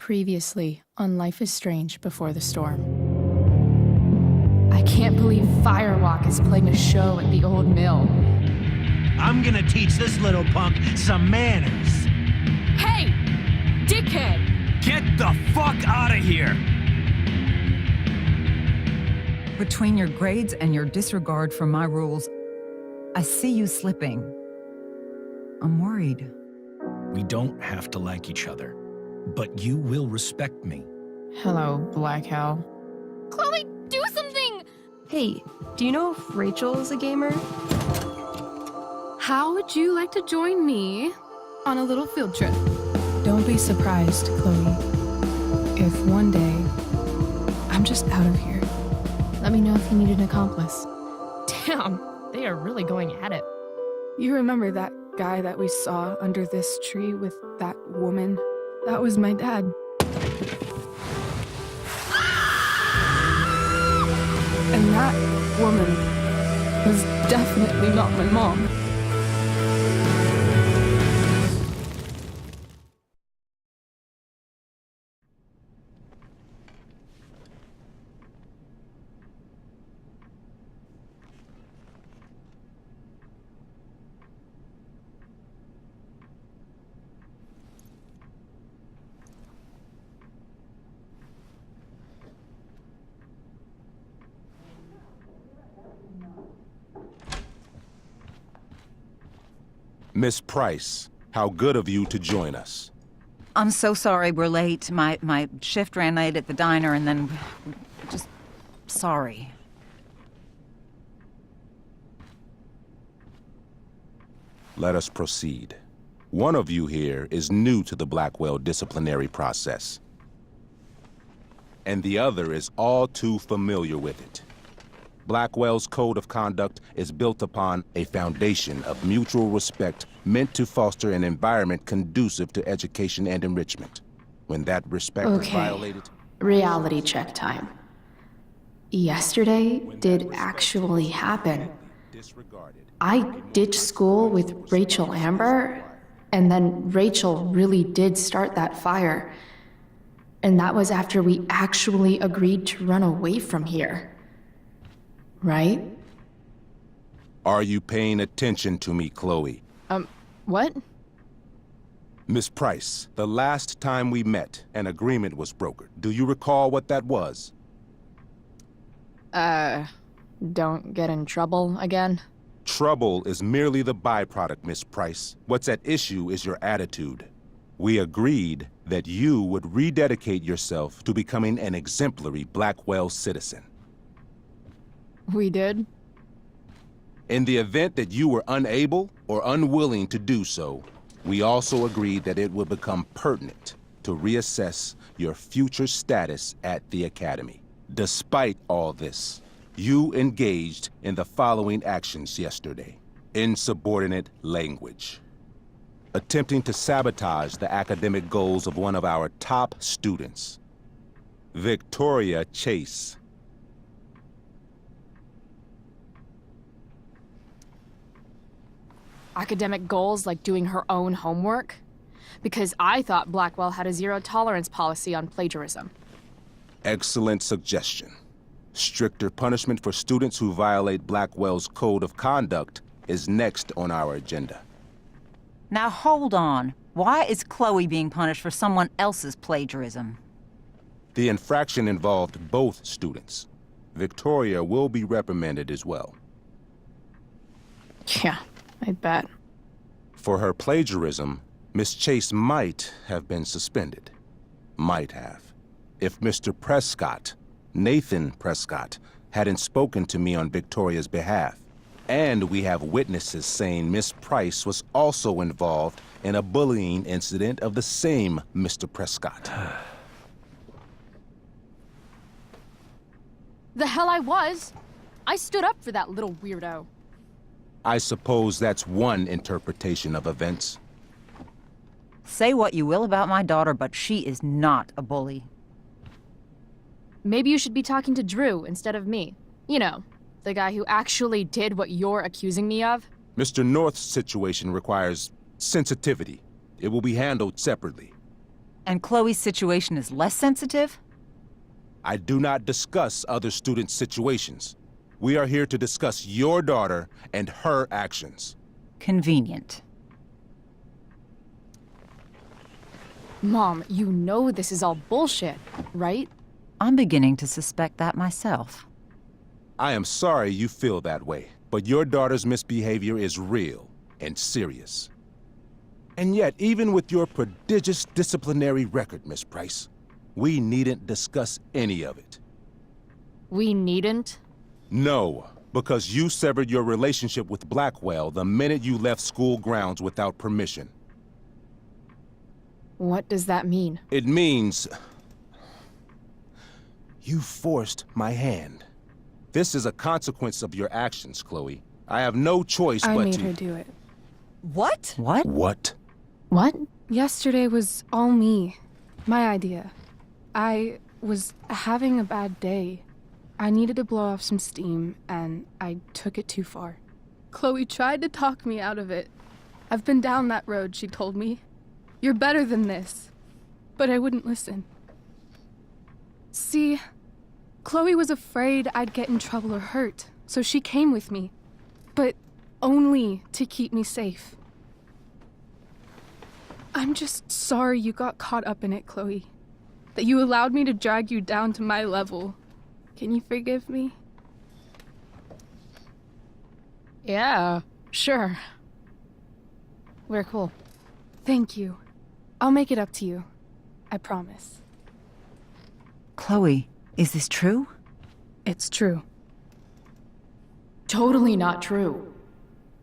Previously on Life is Strange Before the Storm. I can't believe Firewalk is playing a show at the old mill. I'm gonna teach this little punk some manners. Hey! Dickhead! Get the fuck out of here! Between your grades and your disregard for my rules, I see you slipping. I'm worried. We don't have to like each other, but you will respect me. Hello, Black Hell. Chloe, do something! Hey, do you know if Rachel is a gamer? How would you like to join me on a little field trip? Don't be surprised, Chloe, if one day I'm just out of here. Let me know if you need an accomplice. Damn, they are really going at it. You remember that guy that we saw under this tree with that woman? That was my dad. And that woman was definitely not my mom. Miss Price, how good of you to join us. I'm so sorry we're late. My shift ran late at the diner and then... just... sorry. Let us proceed. One of you here is new to the Blackwell disciplinary process, and the other is all too familiar with it. Blackwell's code of conduct is built upon a foundation of mutual respect meant to foster an environment conducive to education and enrichment. When that respect is violated... Reality check time. Yesterday did actually happen. I ditched school with Rachel Amber, and then Rachel really did start that fire. And that was after we actually agreed to run away from here. Right? Are you paying attention to me, Chloe? What? Miss Price, the last time we met, an agreement was brokered. Do you recall what that was? Don't get in trouble again? Trouble is merely the byproduct, Miss Price. What's at issue is your attitude. We agreed that you would rededicate yourself to becoming an exemplary Blackwell citizen. We did? In the event that you were unable or unwilling to do so, we also agreed that it would become pertinent to reassess your future status at the Academy. Despite all this, you engaged in the following actions yesterday. Insubordinate language. Attempting to sabotage the academic goals of one of our top students, Victoria Chase. Academic goals like doing her own homework? Because I thought Blackwell had a zero-tolerance policy on plagiarism. Excellent suggestion. Stricter punishment for students who violate Blackwell's code of conduct is next on our agenda. Now hold on. Why is Chloe being punished for someone else's plagiarism? The infraction involved both students. Victoria will be reprimanded as well. Yeah, I bet. For her plagiarism, Miss Chase might have been suspended. Might have. If Mr. Prescott, Nathan Prescott, hadn't spoken to me on Victoria's behalf. And we have witnesses saying Miss Price was also involved in a bullying incident of the same Mr. Prescott. The hell I was! I stood up for that little weirdo. I suppose that's one interpretation of events. Say what you will about my daughter, but she is not a bully. Maybe you should be talking to Drew instead of me. You know, the guy who actually did what you're accusing me of. Mr. North's situation requires sensitivity. It will be handled separately. And Chloe's situation is less sensitive? I do not discuss other students' situations. We are here to discuss your daughter and her actions. Convenient. Mom, you know this is all bullshit, right? I'm beginning to suspect that myself. I am sorry you feel that way, but your daughter's misbehavior is real and serious. And yet, even with your prodigious disciplinary record, Miss Price, we needn't discuss any of it. We needn't? No, because you severed your relationship with Blackwell the minute you left school grounds without permission. What does that mean? It means you forced my hand. This is a consequence of your actions, Chloe. I have no choice but to... I made her do it. What? What? What? What? Yesterday was all me. My idea. I was having a bad day. I needed to blow off some steam, and I took it too far. Chloe tried to talk me out of it. I've been down that road, she told me. You're better than this. But I wouldn't listen. See, Chloe was afraid I'd get in trouble or hurt, so she came with me. But only to keep me safe. I'm just sorry you got caught up in it, Chloe. That you allowed me to drag you down to my level. Can you forgive me? Yeah, sure. We're cool. Thank you. I'll make it up to you. I promise. Chloe, is this true? It's true. Totally not true.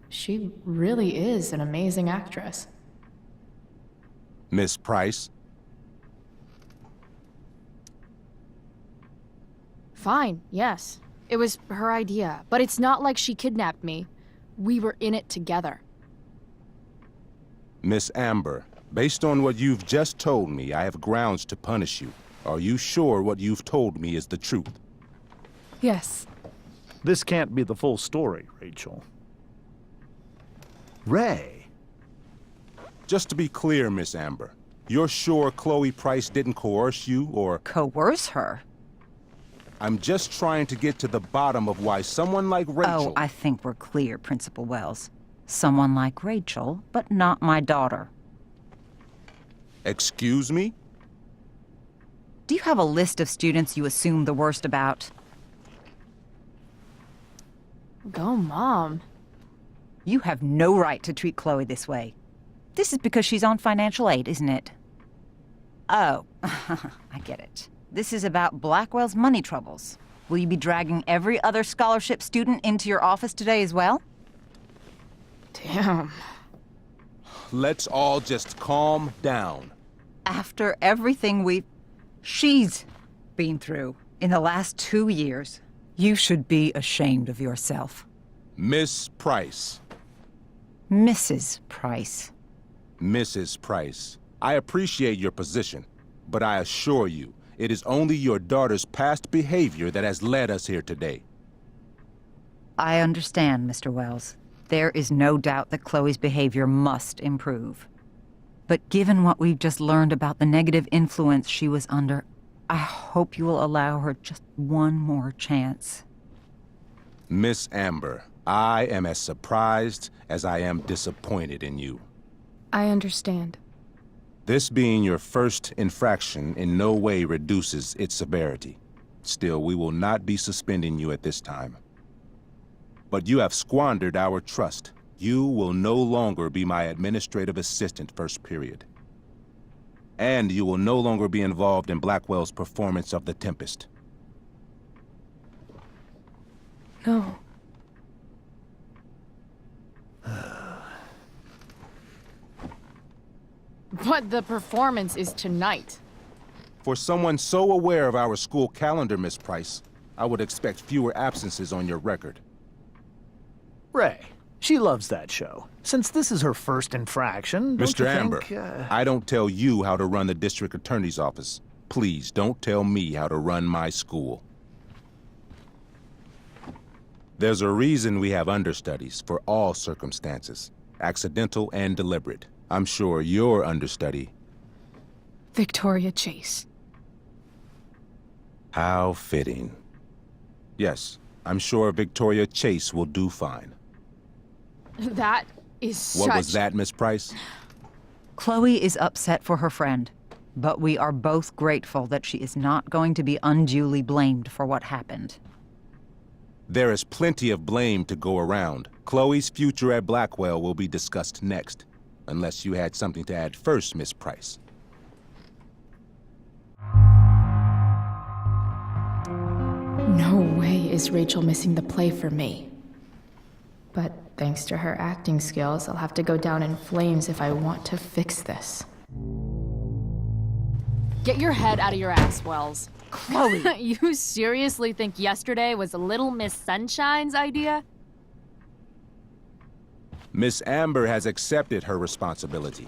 She really is an amazing actress. Miss Price? Fine, yes. It was her idea, but it's not like she kidnapped me. We were in it together. Miss Amber, based on what you've just told me, I have grounds to punish you. Are you sure what you've told me is the truth? Yes. This can't be the full story, Rachel. Ray. Just to be clear, Miss Amber, you're sure Chloe Price didn't coerce you, or... Coerce her? I'm just trying to get to the bottom of why someone like Rachel... Oh, I think we're clear, Principal Wells. Someone like Rachel, but not my daughter. Excuse me? Do you have a list of students you assume the worst about? Go, Mom. You have no right to treat Chloe this way. This is because she's on financial aid, isn't it? Oh, I get it. This is about Blackwell's money troubles. Will you be dragging every other scholarship student into your office today as well? Damn. Let's all just calm down. After everything she's been through in the last 2 years, you should be ashamed of yourself. Miss Price. Mrs. Price. Mrs. Price, I appreciate your position, but I assure you, it is only your daughter's past behavior that has led us here today. I understand, Mr. Wells. There is no doubt that Chloe's behavior must improve. But given what we've just learned about the negative influence she was under, I hope you will allow her just one more chance. Miss Amber, I am as surprised as I am disappointed in you. I understand. This being your first infraction in no way reduces its severity. Still, we will not be suspending you at this time. But you have squandered our trust. You will no longer be my administrative assistant first period. And you will no longer be involved in Blackwell's performance of The Tempest. No. But the performance is tonight. For someone so aware of our school calendar, Miss Price, I would expect fewer absences on your record. Ray. She loves that show. Since this is her first infraction, don't Mr. you Amber, think, I don't tell you how to run the district attorney's office. Please don't tell me how to run my school. There's a reason we have understudies for all circumstances, accidental and deliberate. I'm sure your understudy Victoria Chase. How fitting. Yes, I'm sure Victoria Chase will do fine. That is What such... was that, Miss Price? Chloe is upset for her friend, but we are both grateful that she is not going to be unduly blamed for what happened. There is plenty of blame to go around. Chloe's future at Blackwell will be discussed next. Unless you had something to add first, Miss Price. No way is Rachel missing the play for me. But thanks to her acting skills, I'll have to go down in flames if I want to fix this. Get your head out of your ass, Wells. Chloe! You seriously think yesterday was Little Miss Sunshine's idea? Miss Amber has accepted her responsibility.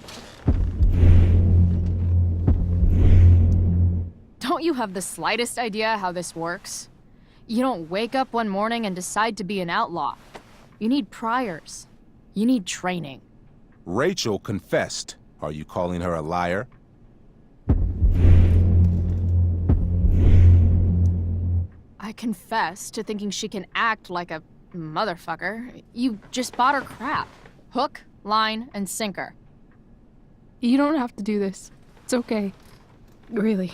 Don't you have the slightest idea how this works? You don't wake up one morning and decide to be an outlaw. You need priors. You need training. Rachel confessed. Are you calling her a liar? I confess to thinking she can act like a motherfucker. You just bought her crap. Hook, line, and sinker. You don't have to do this. It's okay. Really.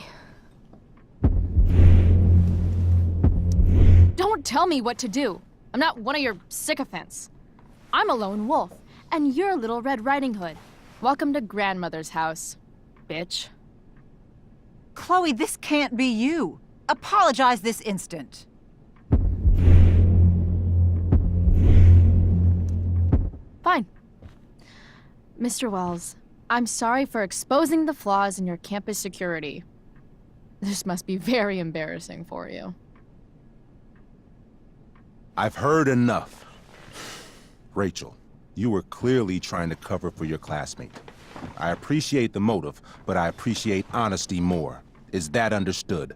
Don't tell me what to do. I'm not one of your sycophants. I'm a lone wolf, and you're Little Red Riding Hood. Welcome to grandmother's house, bitch. Chloe, this can't be you. Apologize this instant. Fine. Mr. Wells, I'm sorry for exposing the flaws in your campus security. This must be very embarrassing for you. I've heard enough. Rachel, you were clearly trying to cover for your classmate. I appreciate the motive, but I appreciate honesty more. Is that understood?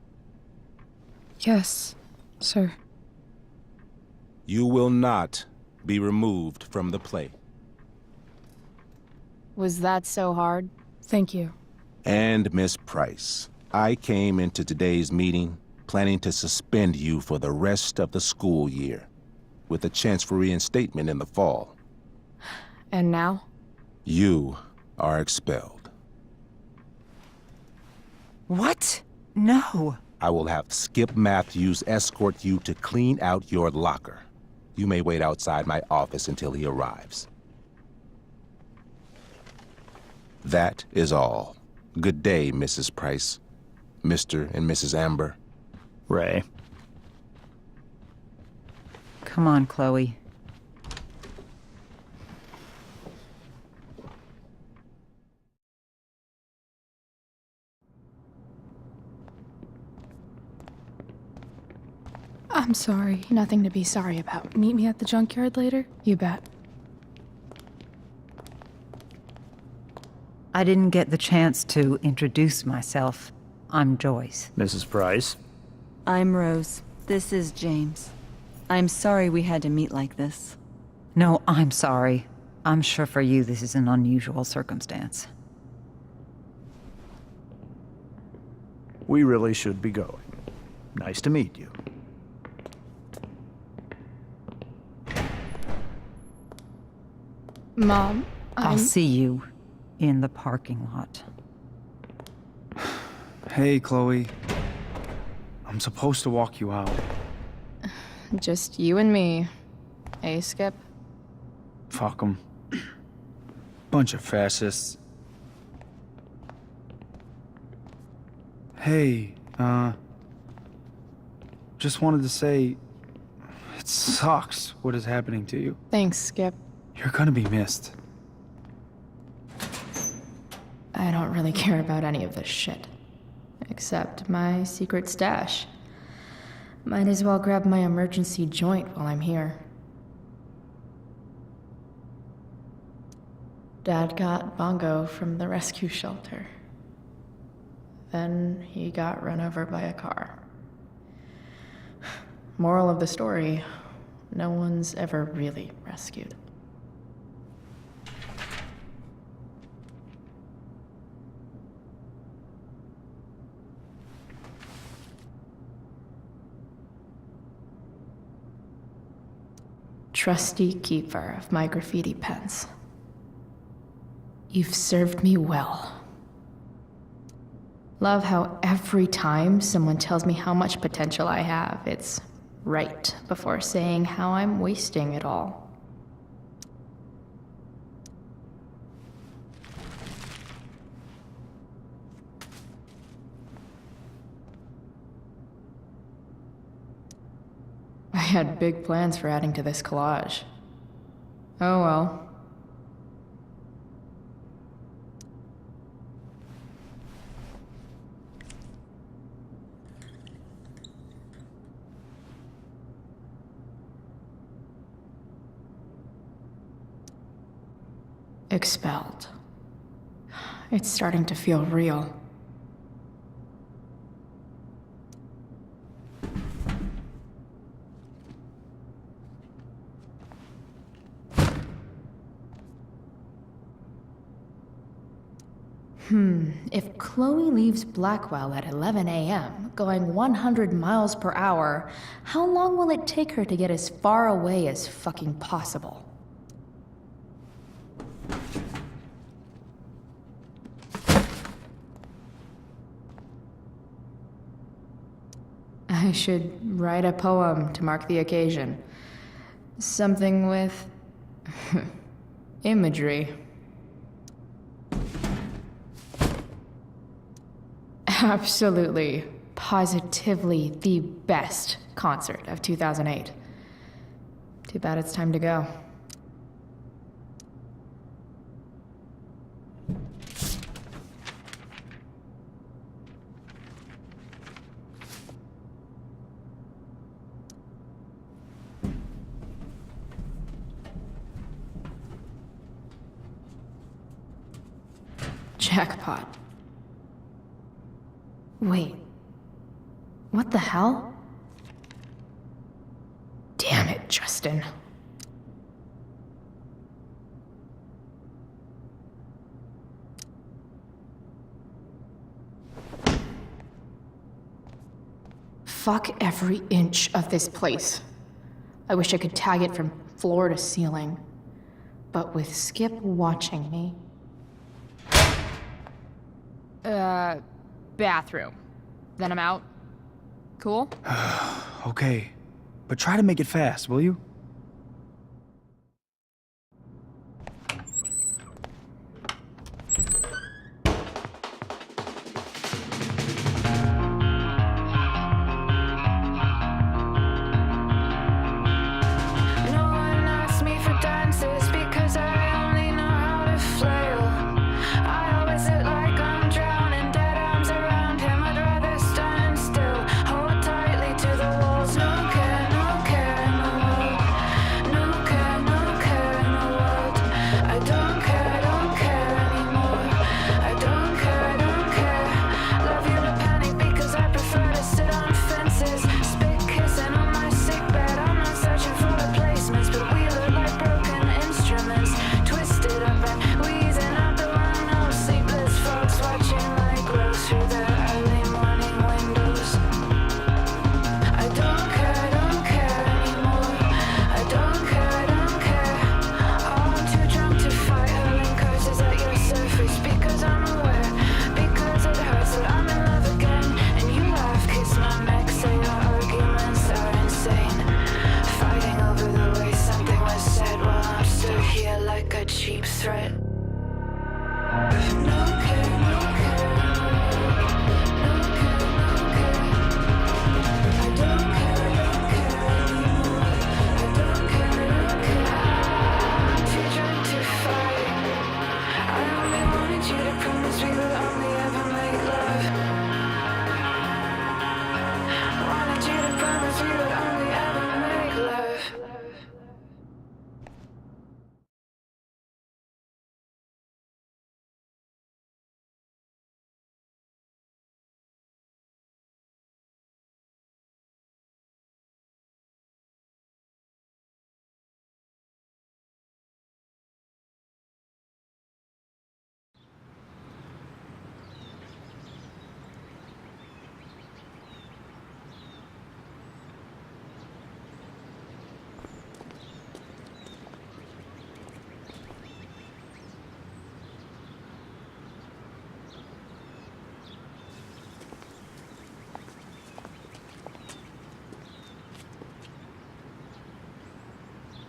Yes, sir. You will not be removed from the play. Was that so hard? Thank you. And Miss Price, I came into today's meeting planning to suspend you for the rest of the school year, with a chance for reinstatement in the fall. And now? You are expelled. What? No. I will have Skip Matthews escort you to clean out your locker. You may wait outside my office until he arrives. That is all. Good day, Mrs. Price. Mr. and Mrs. Amber. Ray. Come on, Chloe. I'm sorry. Nothing to be sorry about. Meet me at the junkyard later? You bet. I didn't get the chance to introduce myself. I'm Joyce. Mrs. Price. I'm Rose. This is James. I'm sorry we had to meet like this. No, I'm sorry. I'm sure for you this is an unusual circumstance. We really should be going. Nice to meet you. Mom, I'll see you in the parking lot. Hey, Chloe. I'm supposed to walk you out. Just you and me. Eh, Skip? Fuck them. Bunch of fascists. Hey, just wanted to say, it sucks what is happening to you. Thanks, Skip. You're gonna be missed. I don't really care about any of this shit. Except my secret stash. Might as well grab my emergency joint while I'm here. Dad got Bongo from the rescue shelter. Then he got run over by a car. Moral of the story, no one's ever really rescued. trusty keeper of my graffiti pens. You've served me well. Love how every time someone tells me how much potential I have, it's right before saying how I'm wasting it all. I had big plans for adding to this collage. Oh well. Expelled. It's starting to feel real. If Chloe leaves Blackwell at 11 a.m., going 100 miles per hour, how long will it take her to get as far away as fucking possible? I should write a poem to mark the occasion. Something with imagery. Absolutely, positively the best concert of 2008. Too bad it's time to go. Jackpot. Wait. What the hell? Damn it, Justin. Fuck every inch of this place. I wish I could tag it from floor to ceiling. But with Skip watching me... Bathroom. Then I'm out. Cool? Okay, but try to make it fast, will you?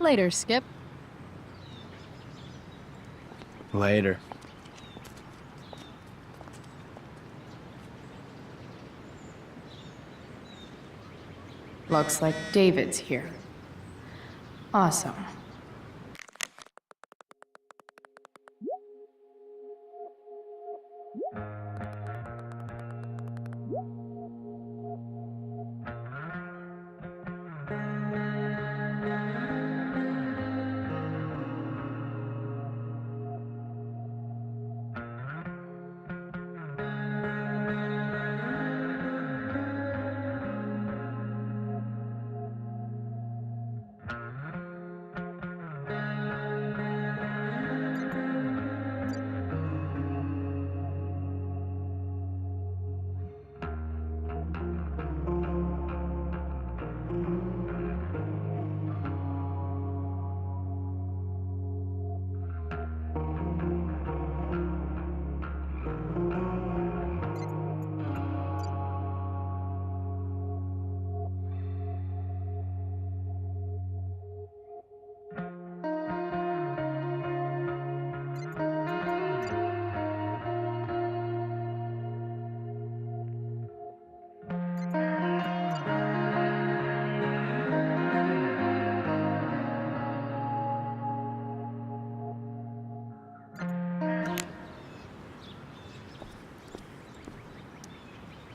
Later, Skip. Later. Looks like David's here. Awesome.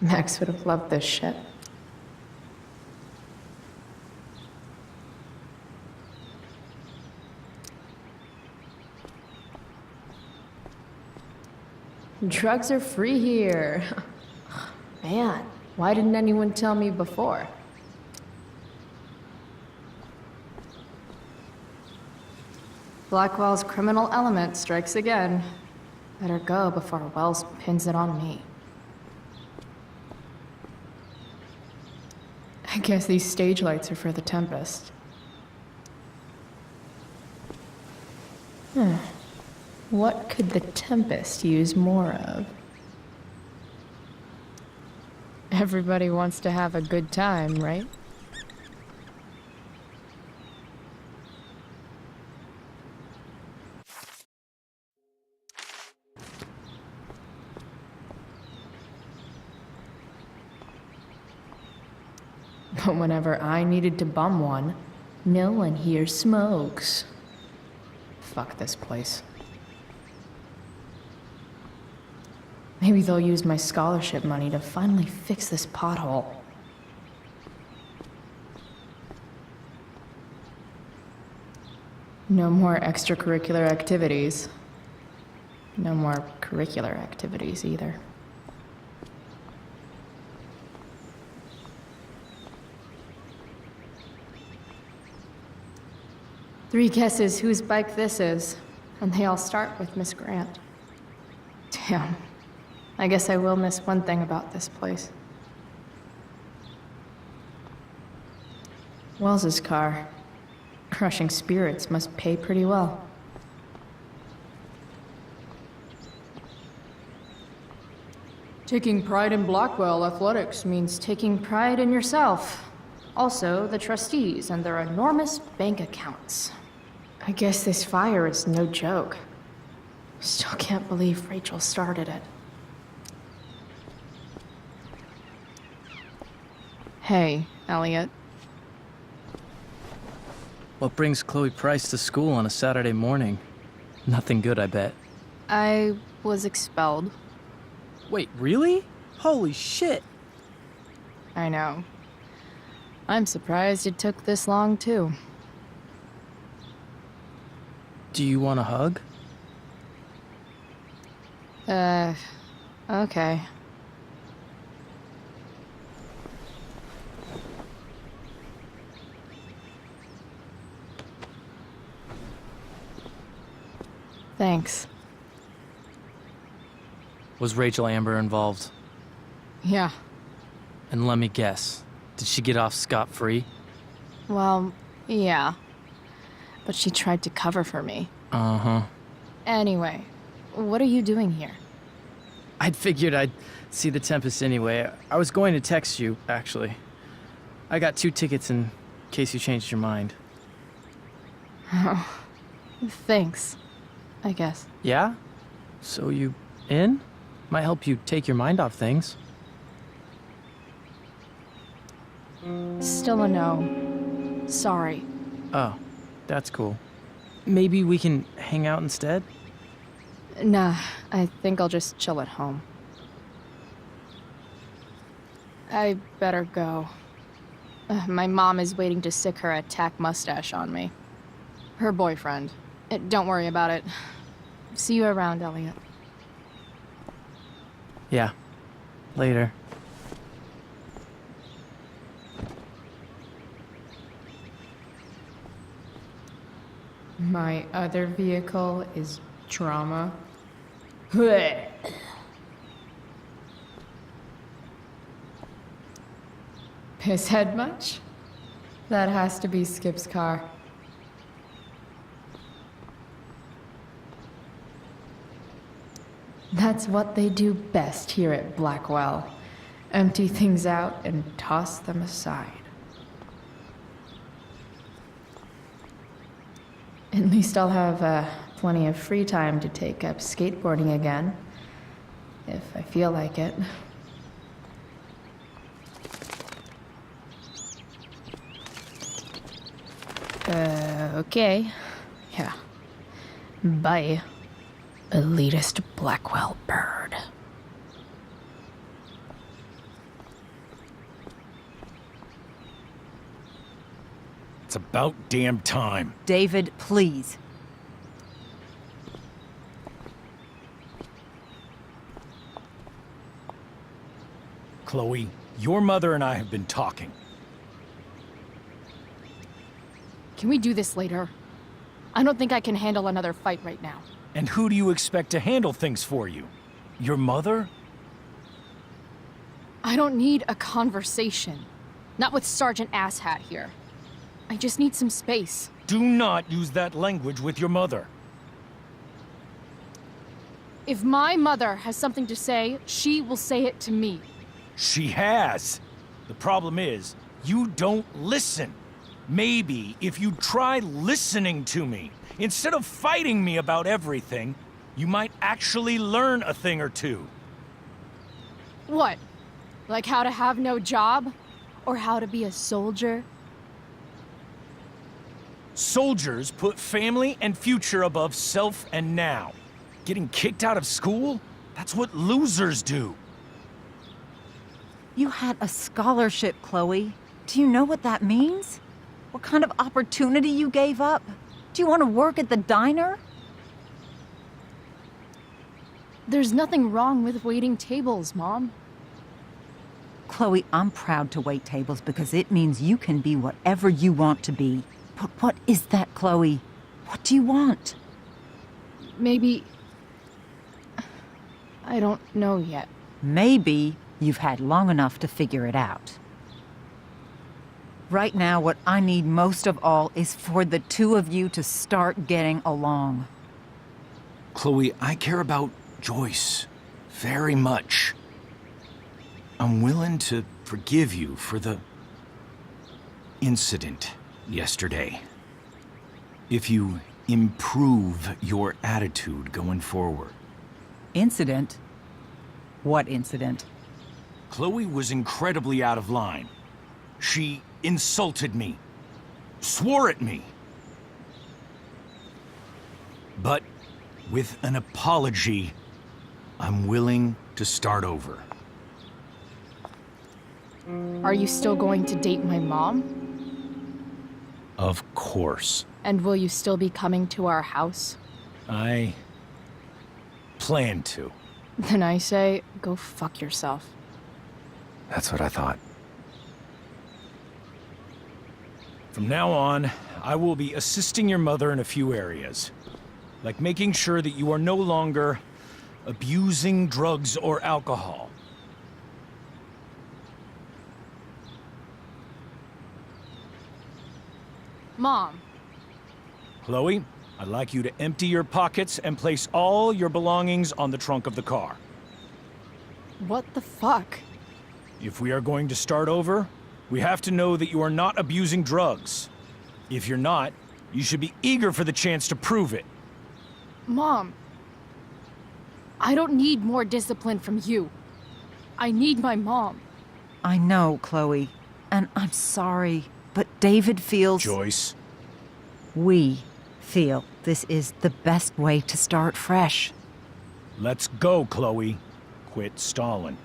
Max would have loved this shit. Drugs are free here. Man, why didn't anyone tell me before? Blackwell's criminal element strikes again. Better go before Wells pins it on me. I guess these stage lights are for the Tempest. What could the Tempest use more of? Everybody wants to have a good time, right? But whenever I needed to bum one, no one here smokes. Fuck this place. Maybe they'll use my scholarship money to finally fix this pothole. No more extracurricular activities. No more curricular activities either. Three guesses whose bike this is, and they all start with Miss Grant. Damn. I guess I will miss one thing about this place. Wells's car. Crushing spirits must pay pretty well. Taking pride in Blackwell athletics means taking pride in yourself. Also, the trustees and their enormous bank accounts. I guess this fire is no joke. Still can't believe Rachel started it. Hey, Elliot. What brings Chloe Price to school on a Saturday morning? Nothing good, I bet. I was expelled. Wait, really? Holy shit! I know. I'm surprised it took this long, too. Do you want a hug? Okay. Thanks. Was Rachel Amber involved? Yeah. And let me guess, did she get off scot-free? Well, yeah. But she tried to cover for me. Uh-huh. Anyway, what are you doing here? I'd figured I'd see the Tempest anyway. I was going to text you, actually. I got 2 tickets in case you changed your mind. Oh, thanks, I guess. Yeah? So you in? Might help you take your mind off things. Still a no. Sorry. Oh, that's cool. Maybe we can hang out instead? Nah, I think I'll just chill at home. I better go. My mom is waiting to sick her attack mustache on me. Her boyfriend. Don't worry about it. See you around, Elliot. Yeah. Later. My other vehicle is trauma. Pisshead much? That has to be Skip's car. That's what they do best here at Blackwell. Empty things out and toss them aside. At least I'll have plenty of free time to take up skateboarding again. If I feel like it. Okay. Yeah. Bye. Elitist Blackwell bird. It's about damn time. David, please. Chloe, your mother and I have been talking. Can we do this later? I don't think I can handle another fight right now. And who do you expect to handle things for you? Your mother? I don't need a conversation. Not with Sergeant Asshat here. I just need some space. Do not use that language with your mother. If my mother has something to say, she will say it to me. She has. The problem is, you don't listen. Maybe if you try listening to me, instead of fighting me about everything, you might actually learn a thing or two. What? Like how to have no job? Or how to be a soldier? Soldiers put family and future above self and now. Getting kicked out of school? That's what losers do. You had a scholarship, Chloe. Do you know what that means? What kind of opportunity you gave up? Do you want to work at the diner? There's nothing wrong with waiting tables, Mom. Chloe, I'm proud to wait tables because it means you can be whatever you want to be. But what is that, Chloe? What do you want? Maybe... I don't know yet. Maybe you've had long enough to figure it out. Right now, what I need most of all is for the two of you to start getting along. Chloe, I care about Joyce very much. I'm willing to forgive you for the incident yesterday. If you improve your attitude going forward. Incident? What incident? Chloe was incredibly out of line. She insulted me, swore at me. But with an apology, I'm willing to start over. Are you still going to date my mom? Of course. And will you still be coming to our house? I plan to. Then I say, go fuck yourself. That's what I thought. From now on, I will be assisting your mother in a few areas. Like making sure that you are no longer abusing drugs or alcohol. Mom. Chloe, I'd like you to empty your pockets and place all your belongings on the trunk of the car. What the fuck? If we are going to start over, we have to know that you are not abusing drugs. If you're not, You should be eager for the chance to prove it. Mom, I don't need more discipline from you. I need my mom. I know, Chloe, and I'm sorry, but David feels... Joyce. We feel this is the best way to start fresh. Let's go, Chloe. Quit stalling.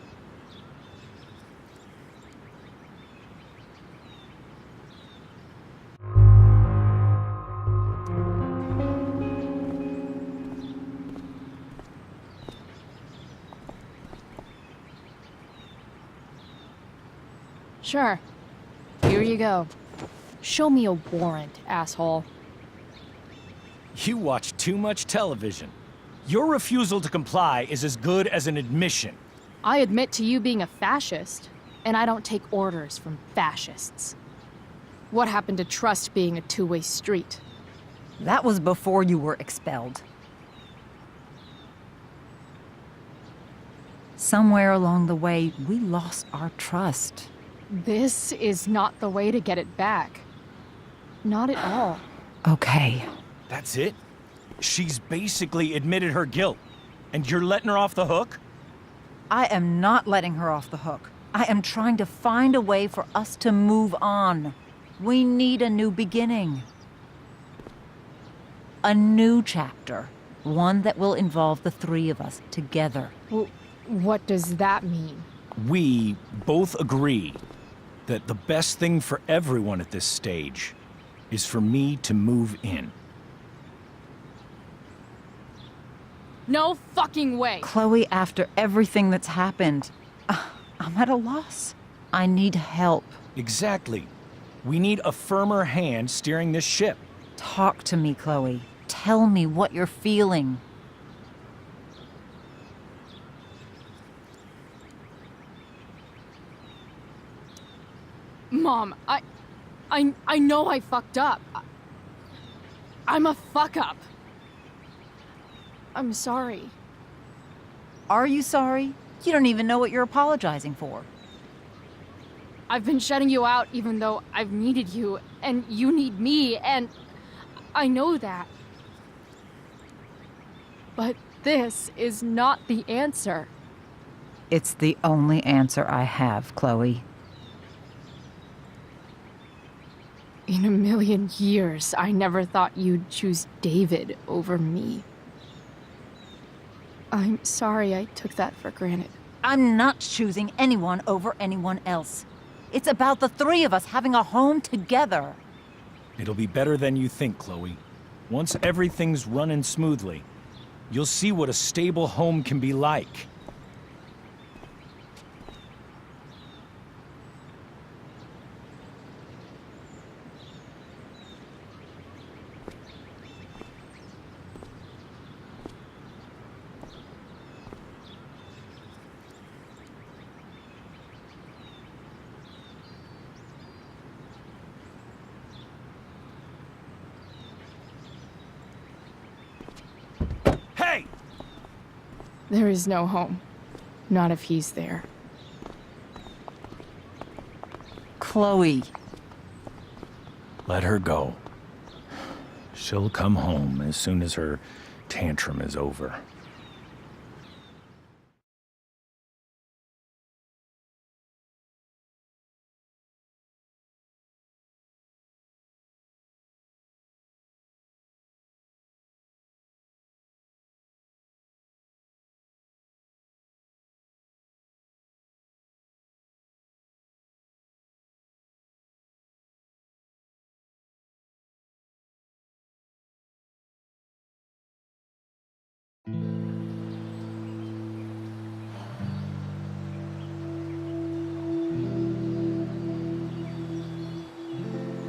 Sure. Here you go. Show me a warrant, asshole. You watch too much television. Your refusal to comply is as good as an admission. I admit to you being a fascist, and I don't take orders from fascists. What happened to trust being a two-way street? That was before you were expelled. Somewhere along the way, we lost our trust. This is not the way to get it back. Not at all. Okay. That's it? She's basically admitted her guilt, and you're letting her off the hook? I am not letting her off the hook. I am trying to find a way for us to move on. We need a new beginning. A new chapter. One that will involve the three of us together. Well, what does that mean? We both agree that the best thing for everyone at this stage is for me to move in. No fucking way! Chloe, after everything that's happened, I'm at a loss. I need help. Exactly. We need a firmer hand steering this ship. Talk to me, Chloe. Tell me what you're feeling. Mom, I know I fucked up. I'm a fuck-up. I'm sorry. Are you sorry? You don't even know what you're apologizing for. I've been shutting you out even though I've needed you, and you need me, and I know that. But this is not the answer. It's the only answer I have, Chloe. In a million years, I never thought you'd choose David over me. I'm sorry I took that for granted. I'm not choosing anyone over anyone else. It's about the three of us having a home together. It'll be better than you think, Chloe. Once everything's running smoothly, you'll see what a stable home can be like. Hey! There is no home. Not if he's there. Chloe. Let her go. She'll come home as soon as her tantrum is over.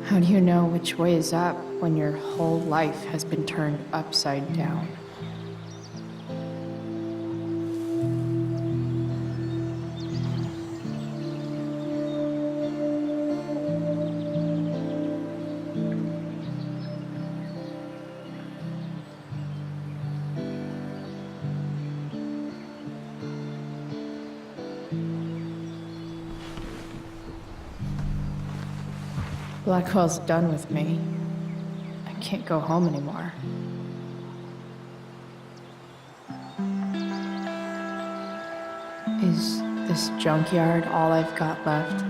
How do you know which way is up when your whole life has been turned upside down? Blackwell's done with me. I can't go home anymore. Is this junkyard all I've got left?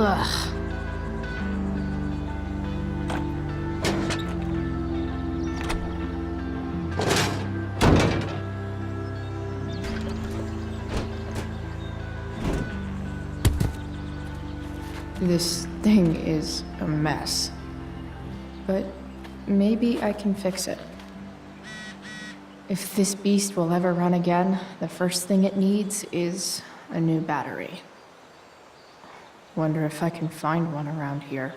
Ugh. This thing is a mess. But maybe I can fix it. If this beast will ever run again, the first thing it needs is a new battery. Wonder if I can find one around here.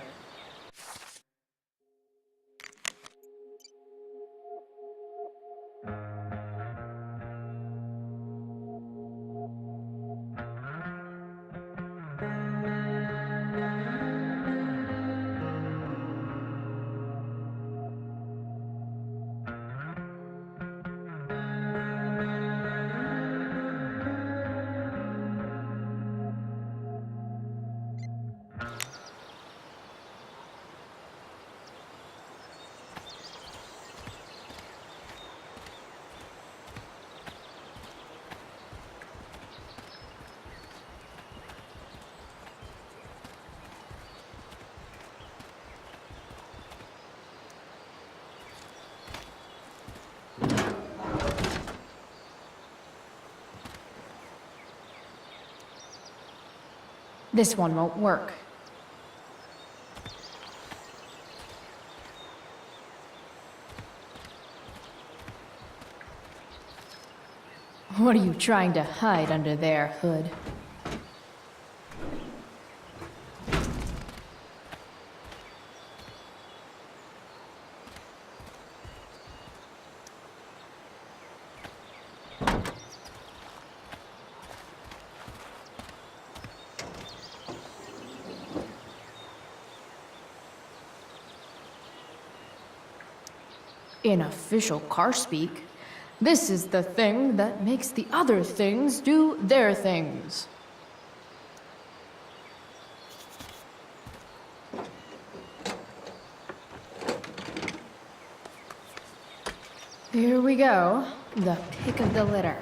This one won't work. What are you trying to hide under there, Hood? In official car speak, this is the thing that makes the other things do their things. Here we go, the pick of the litter.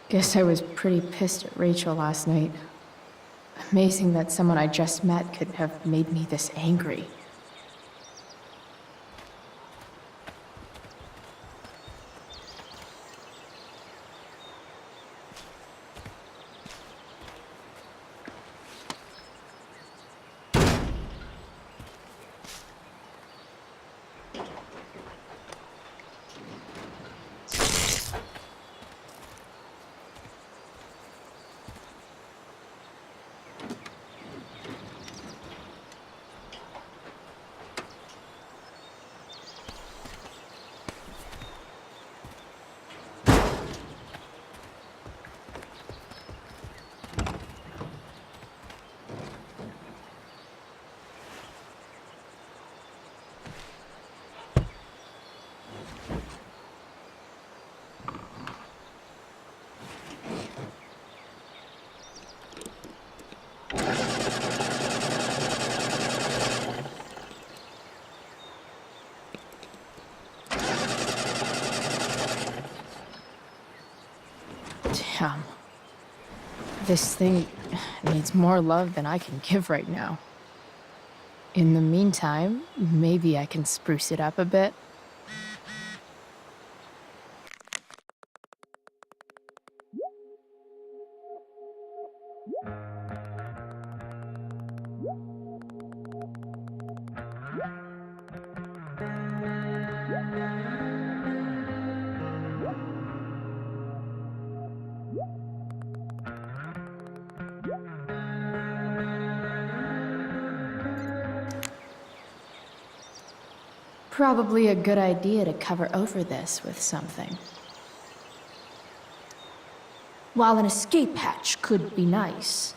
Guess I was pretty pissed at Rachel last night. Amazing that someone I just met could have made me this angry. This thing needs more love than I can give right now. In the meantime, maybe I can spruce it up a bit. Probably a good idea to cover over this with something. While an escape hatch could be nice,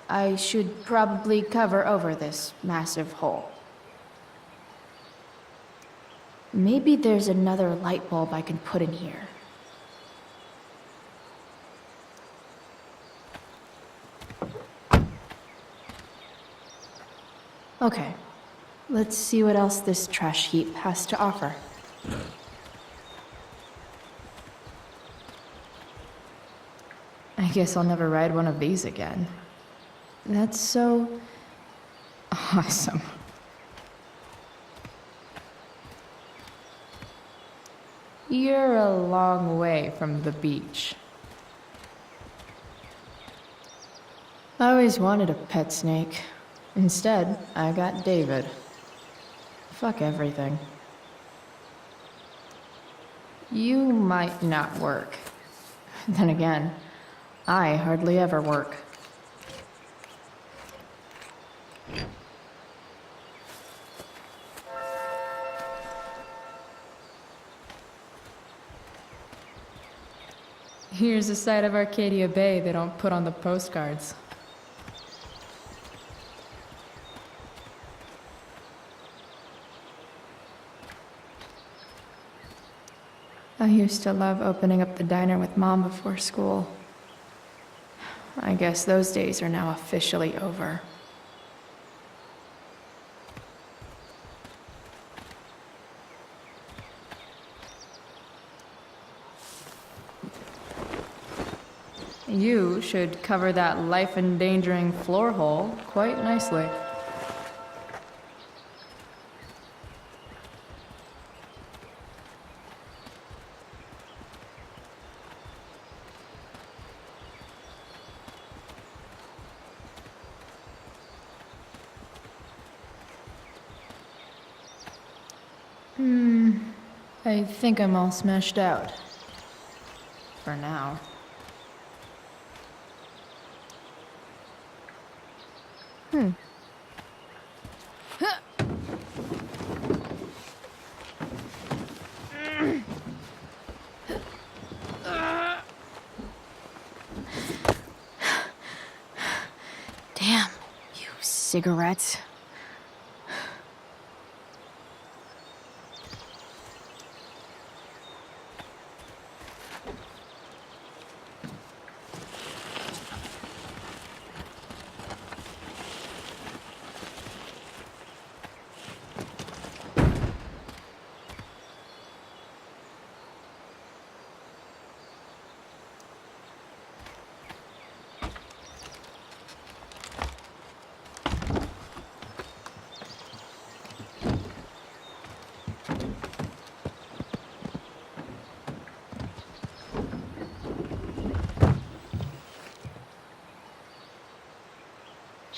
I should probably cover over this massive hole. Maybe there's another light bulb I can put in here. Okay. Let's see what else this trash heap has to offer. I guess I'll never ride one of these again. That's so awesome. You're a long way from the beach. I always wanted a pet snake. Instead, I got David. Fuck everything. You might not work. Then again, I hardly ever work. Here's a side of Arcadia Bay they don't put on the postcards. I used to love opening up the diner with Mom before school. I guess those days are now officially over. You should cover that life-endangering floor hole quite nicely. I think I'm all smashed out. For now. Damn, you cigarettes.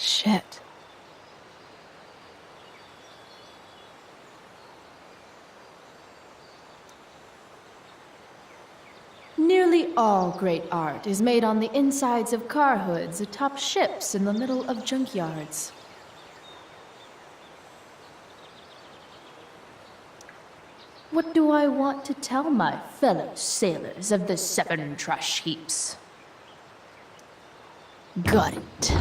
Shit. Nearly all great art is made on the insides of car hoods atop ships in the middle of junkyards. What do I want to tell my fellow sailors of the 7 trash heaps? Got it.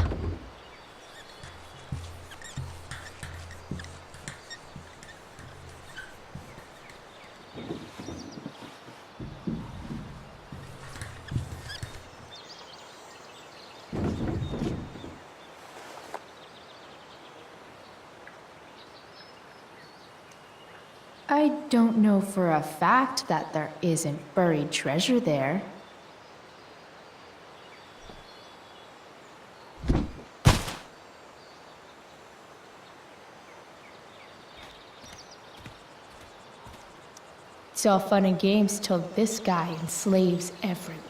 I don't know for a fact that there isn't buried treasure there. It's all fun and games till this guy enslaves everyone.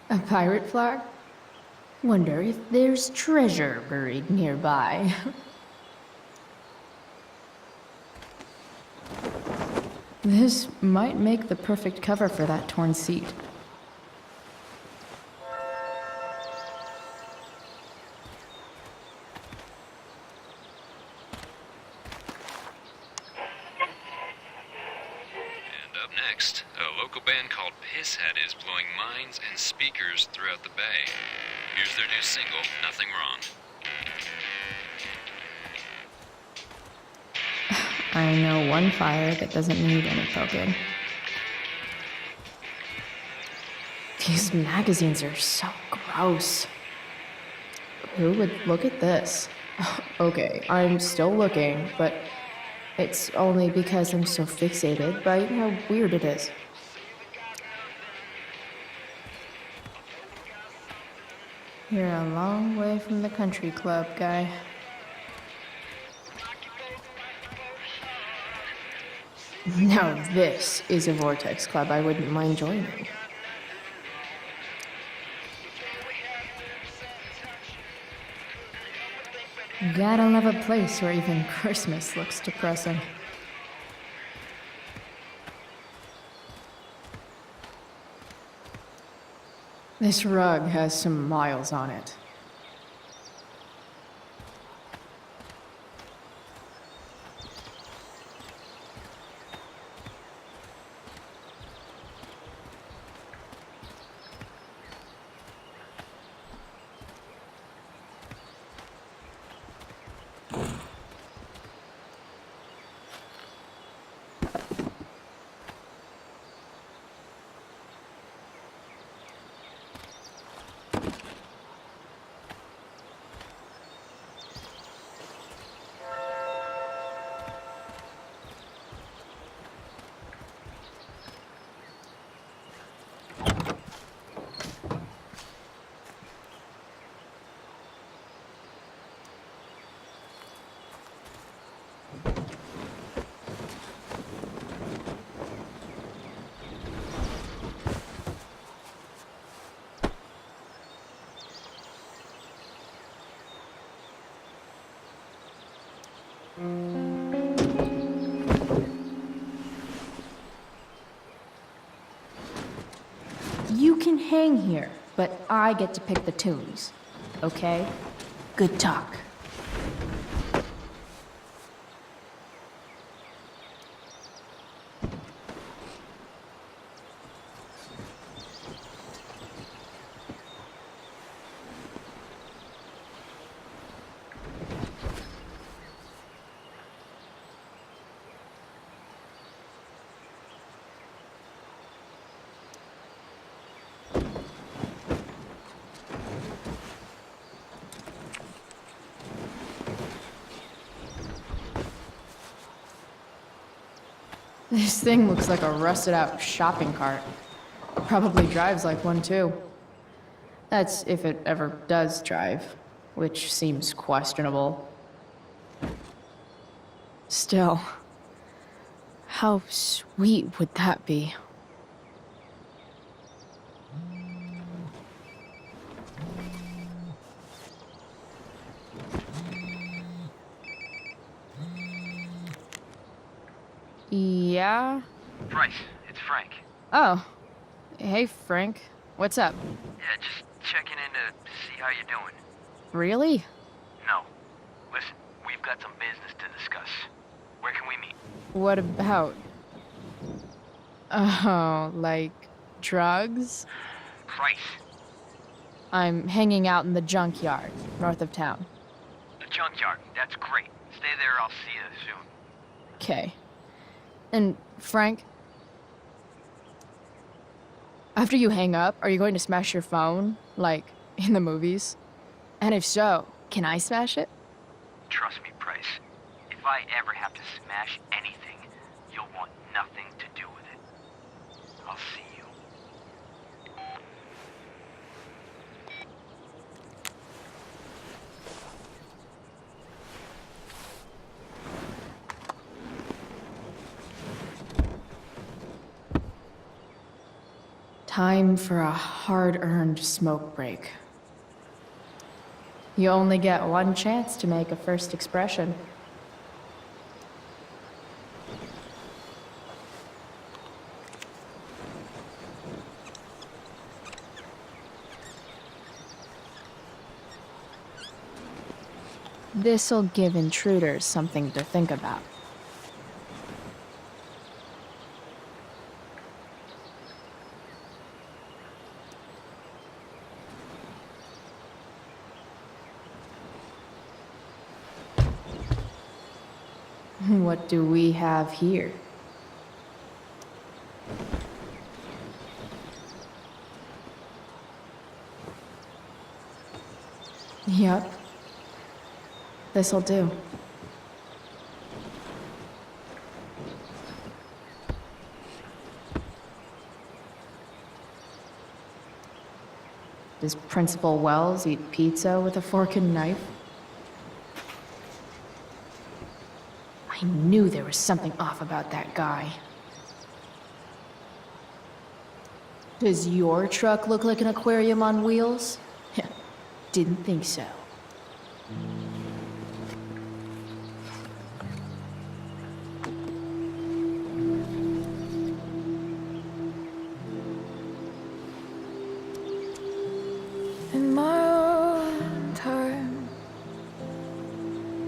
A pirate flag? Wonder if there's treasure buried nearby. This might make the perfect cover for that torn seat. Up next, a local band called Pisshead is blowing minds and speakers throughout the bay. Here's their new single, Nothing Wrong. I know one fire that doesn't need any poking. These magazines are so gross. Who would look at this? Okay, I'm still looking, but it's only because I'm so fixated by how weird it is. You're a long way from the country club, guy. Now this is a vortex club I wouldn't mind joining. Gotta love a place where even Christmas looks depressing. This rug has some miles on it. You can hang here, but I get to pick the tunes. Okay? Good talk. This thing looks like a rusted out shopping cart. Probably drives like one too. That's if it ever does drive, which seems questionable. Still, how sweet would that be? Yeah? Bryce, it's Frank. Oh. Hey, Frank. What's up? Yeah, just checking in to see how you're doing. Really? No. Listen, we've got some business to discuss. Where can we meet? What about? Oh, like drugs? Bryce. I'm hanging out in the junkyard, north of town. The junkyard. That's great. Stay there, I'll see you soon. Okay. And, Frank, after you hang up, are you going to smash your phone, like in the movies? And if so, can I smash it? Trust me, Bryce. If I ever have to smash anything, you'll want nothing to do with it. I'll see you. Time for a hard-earned smoke break. You only get one chance to make a first expression. This'll give intruders something to think about. What do we have here? Yep. This'll do. Does Principal Wells eat pizza with a fork and knife? I knew there was something off about that guy. Does your truck look like an aquarium on wheels? Didn't think so. In my own time,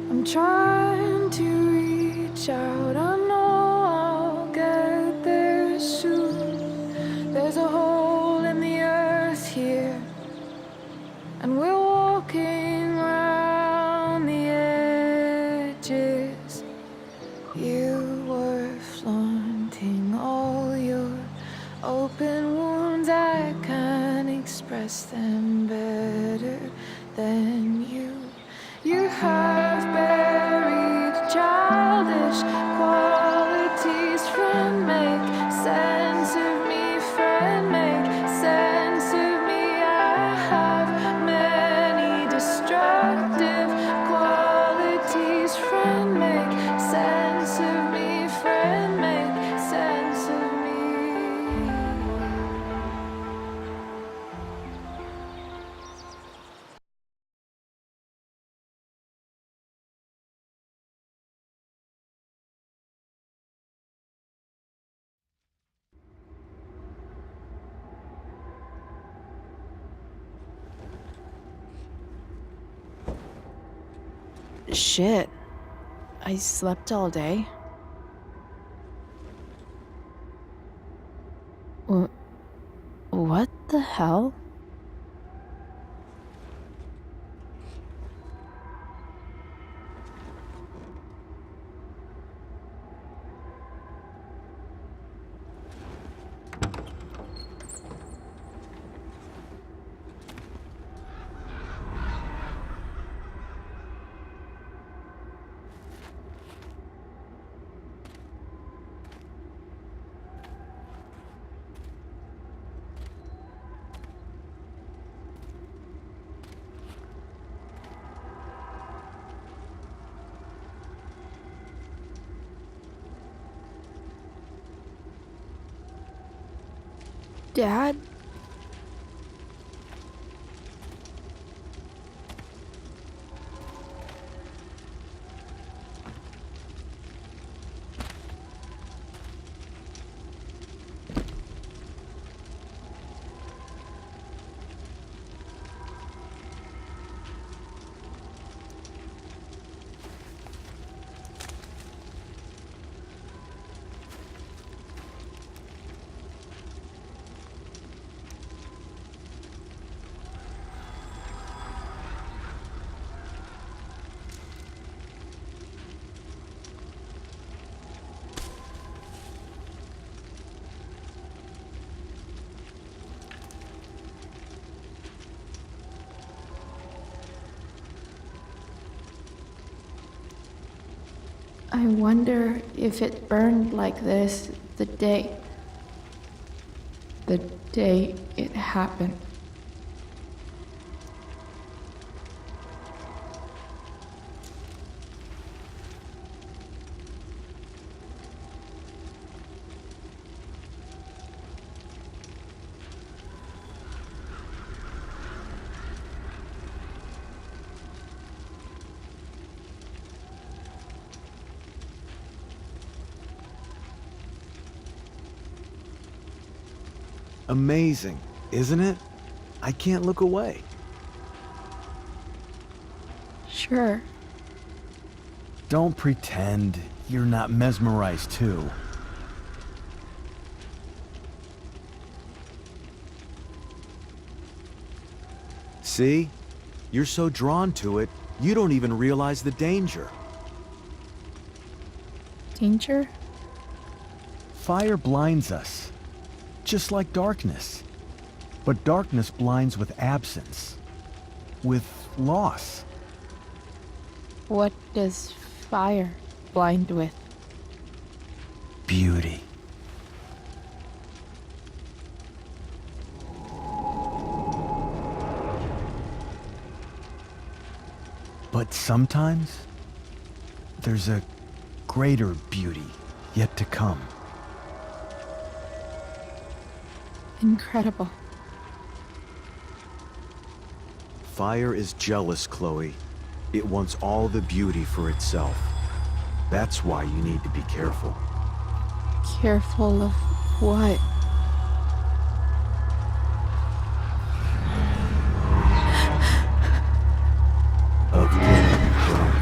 I'm trying to reach out. I know I'll get there soon. There's a hole in the earth here, and we're walking around the edges. You were flaunting all your open wounds. I can't express them better than you. You have buried childish qualities. Friend, make sense of me. Friend, make sense of me. I have many destructive qualities. Friend, make sense of me. Friend, make sense of me. Shit. I slept all day. What the hell? Dad? I wonder if it burned like this the day it happened. Amazing, isn't it? I can't look away. Sure. Don't pretend you're not mesmerized too. See? You're so drawn to it, you don't even realize the danger. Danger? Fire blinds us, just like darkness. But darkness blinds with absence, with loss. What does fire blind with? Beauty. But sometimes, there's a greater beauty yet to come. Incredible. Fire is jealous, Chloe. It wants all the beauty for itself. That's why you need to be careful. Careful of what? Of getting drunk.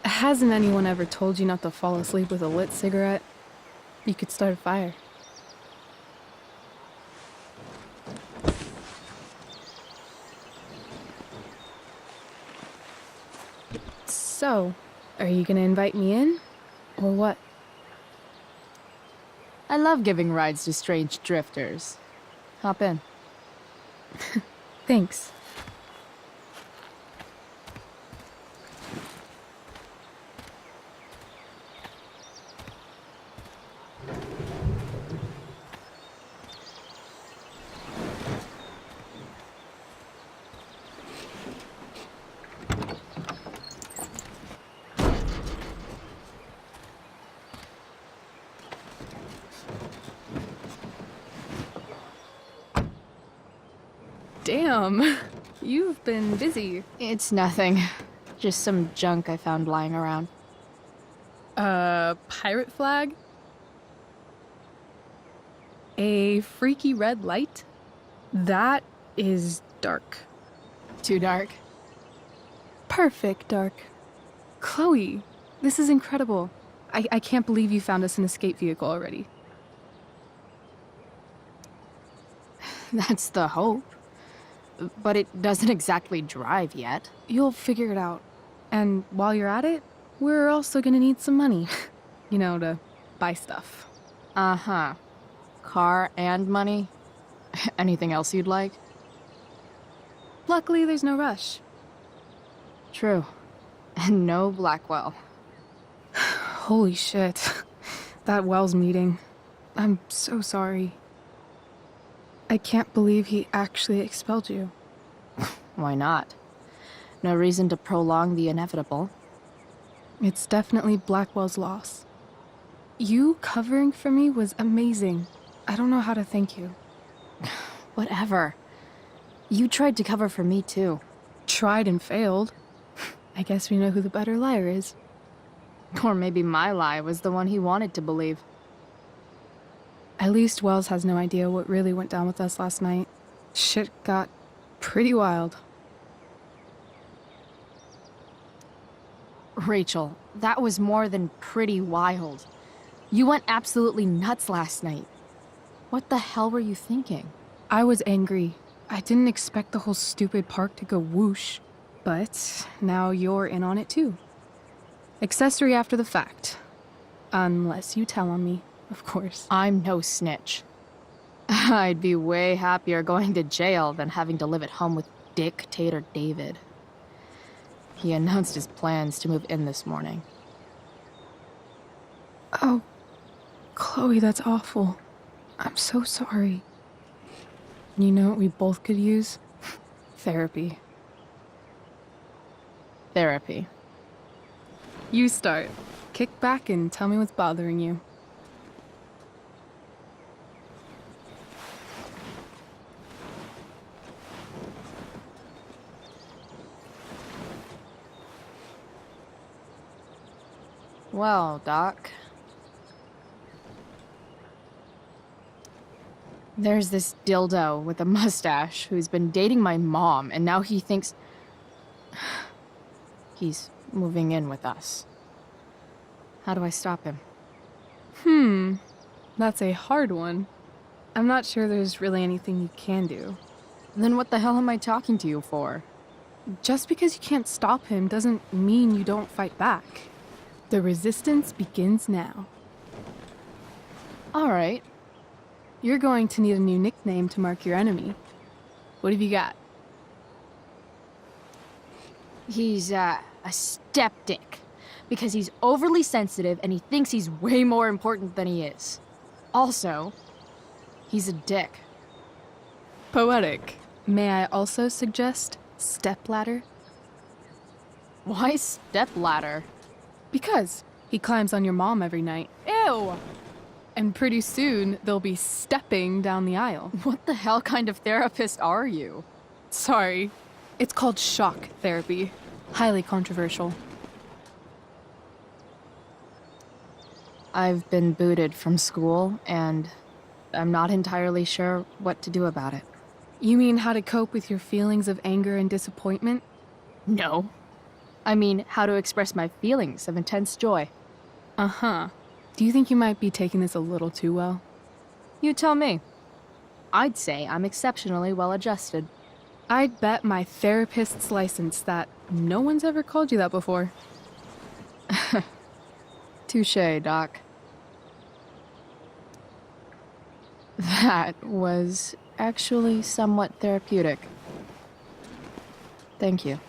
Hasn't anyone ever told you not to fall asleep with a lit cigarette? You could start a fire. So, are you gonna invite me in? Or what? I love giving rides to strange drifters. Hop in. Thanks. Damn, you've been busy. It's nothing. Just some junk I found lying around. Pirate flag? A freaky red light? That is dark. Too dark? Perfect dark. Chloe, this is incredible. I can't believe you found us an escape vehicle already. That's the hope. But it doesn't exactly drive yet. You'll figure it out. And while you're at it, we're also gonna need some money. You know, to buy stuff. Uh-huh. Car and money? Anything else you'd like? Luckily, there's no rush. True. And no Blackwell. Holy shit. That Wells meeting. I'm so sorry. I can't believe he actually expelled you. Why not? No reason to prolong the inevitable. It's definitely Blackwell's loss. You covering for me was amazing. I don't know how to thank you. Whatever. You tried to cover for me too. Tried and failed. I guess we know who the better liar is. Or maybe my lie was the one he wanted to believe. At least Wells has no idea what really went down with us last night. Shit got pretty wild. Rachel, that was more than pretty wild. You went absolutely nuts last night. What the hell were you thinking? I was angry. I didn't expect the whole stupid park to go whoosh. But now you're in on it too. Accessory after the fact. Unless you tell on me, of course. I'm no snitch. I'd be way happier going to jail than having to live at home with Dictator David. He announced his plans to move in this morning. Oh, Chloe, that's awful. I'm so sorry. You know what we both could use? Therapy. Therapy. You start. Kick back and tell me what's bothering you. Well, Doc. There's this dildo with a mustache who's been dating my mom, and now he thinks he's moving in with us. How do I stop him? That's a hard one. I'm not sure there's really anything you can do. Then what the hell am I talking to you for? Just because you can't stop him doesn't mean you don't fight back. The resistance begins now. All right. You're going to need a new nickname to mark your enemy. What have you got? He's, a skeptic. Because he's overly sensitive and he thinks he's way more important than he is. Also, he's a dick. Poetic. May I also suggest stepladder? Why stepladder? Because he climbs on your mom every night. Ew! And pretty soon, they'll be stepping down the aisle. What the hell kind of therapist are you? Sorry. It's called shock therapy. Highly controversial. I've been booted from school, and I'm not entirely sure what to do about it. You mean how to cope with your feelings of anger and disappointment? No. I mean, how to express my feelings of intense joy. Uh-huh. Do you think you might be taking this a little too well? You tell me. I'd say I'm exceptionally well-adjusted. I'd bet my therapist's license that no one's ever called you that before. Touché, Doc. That was actually somewhat therapeutic. Thank you.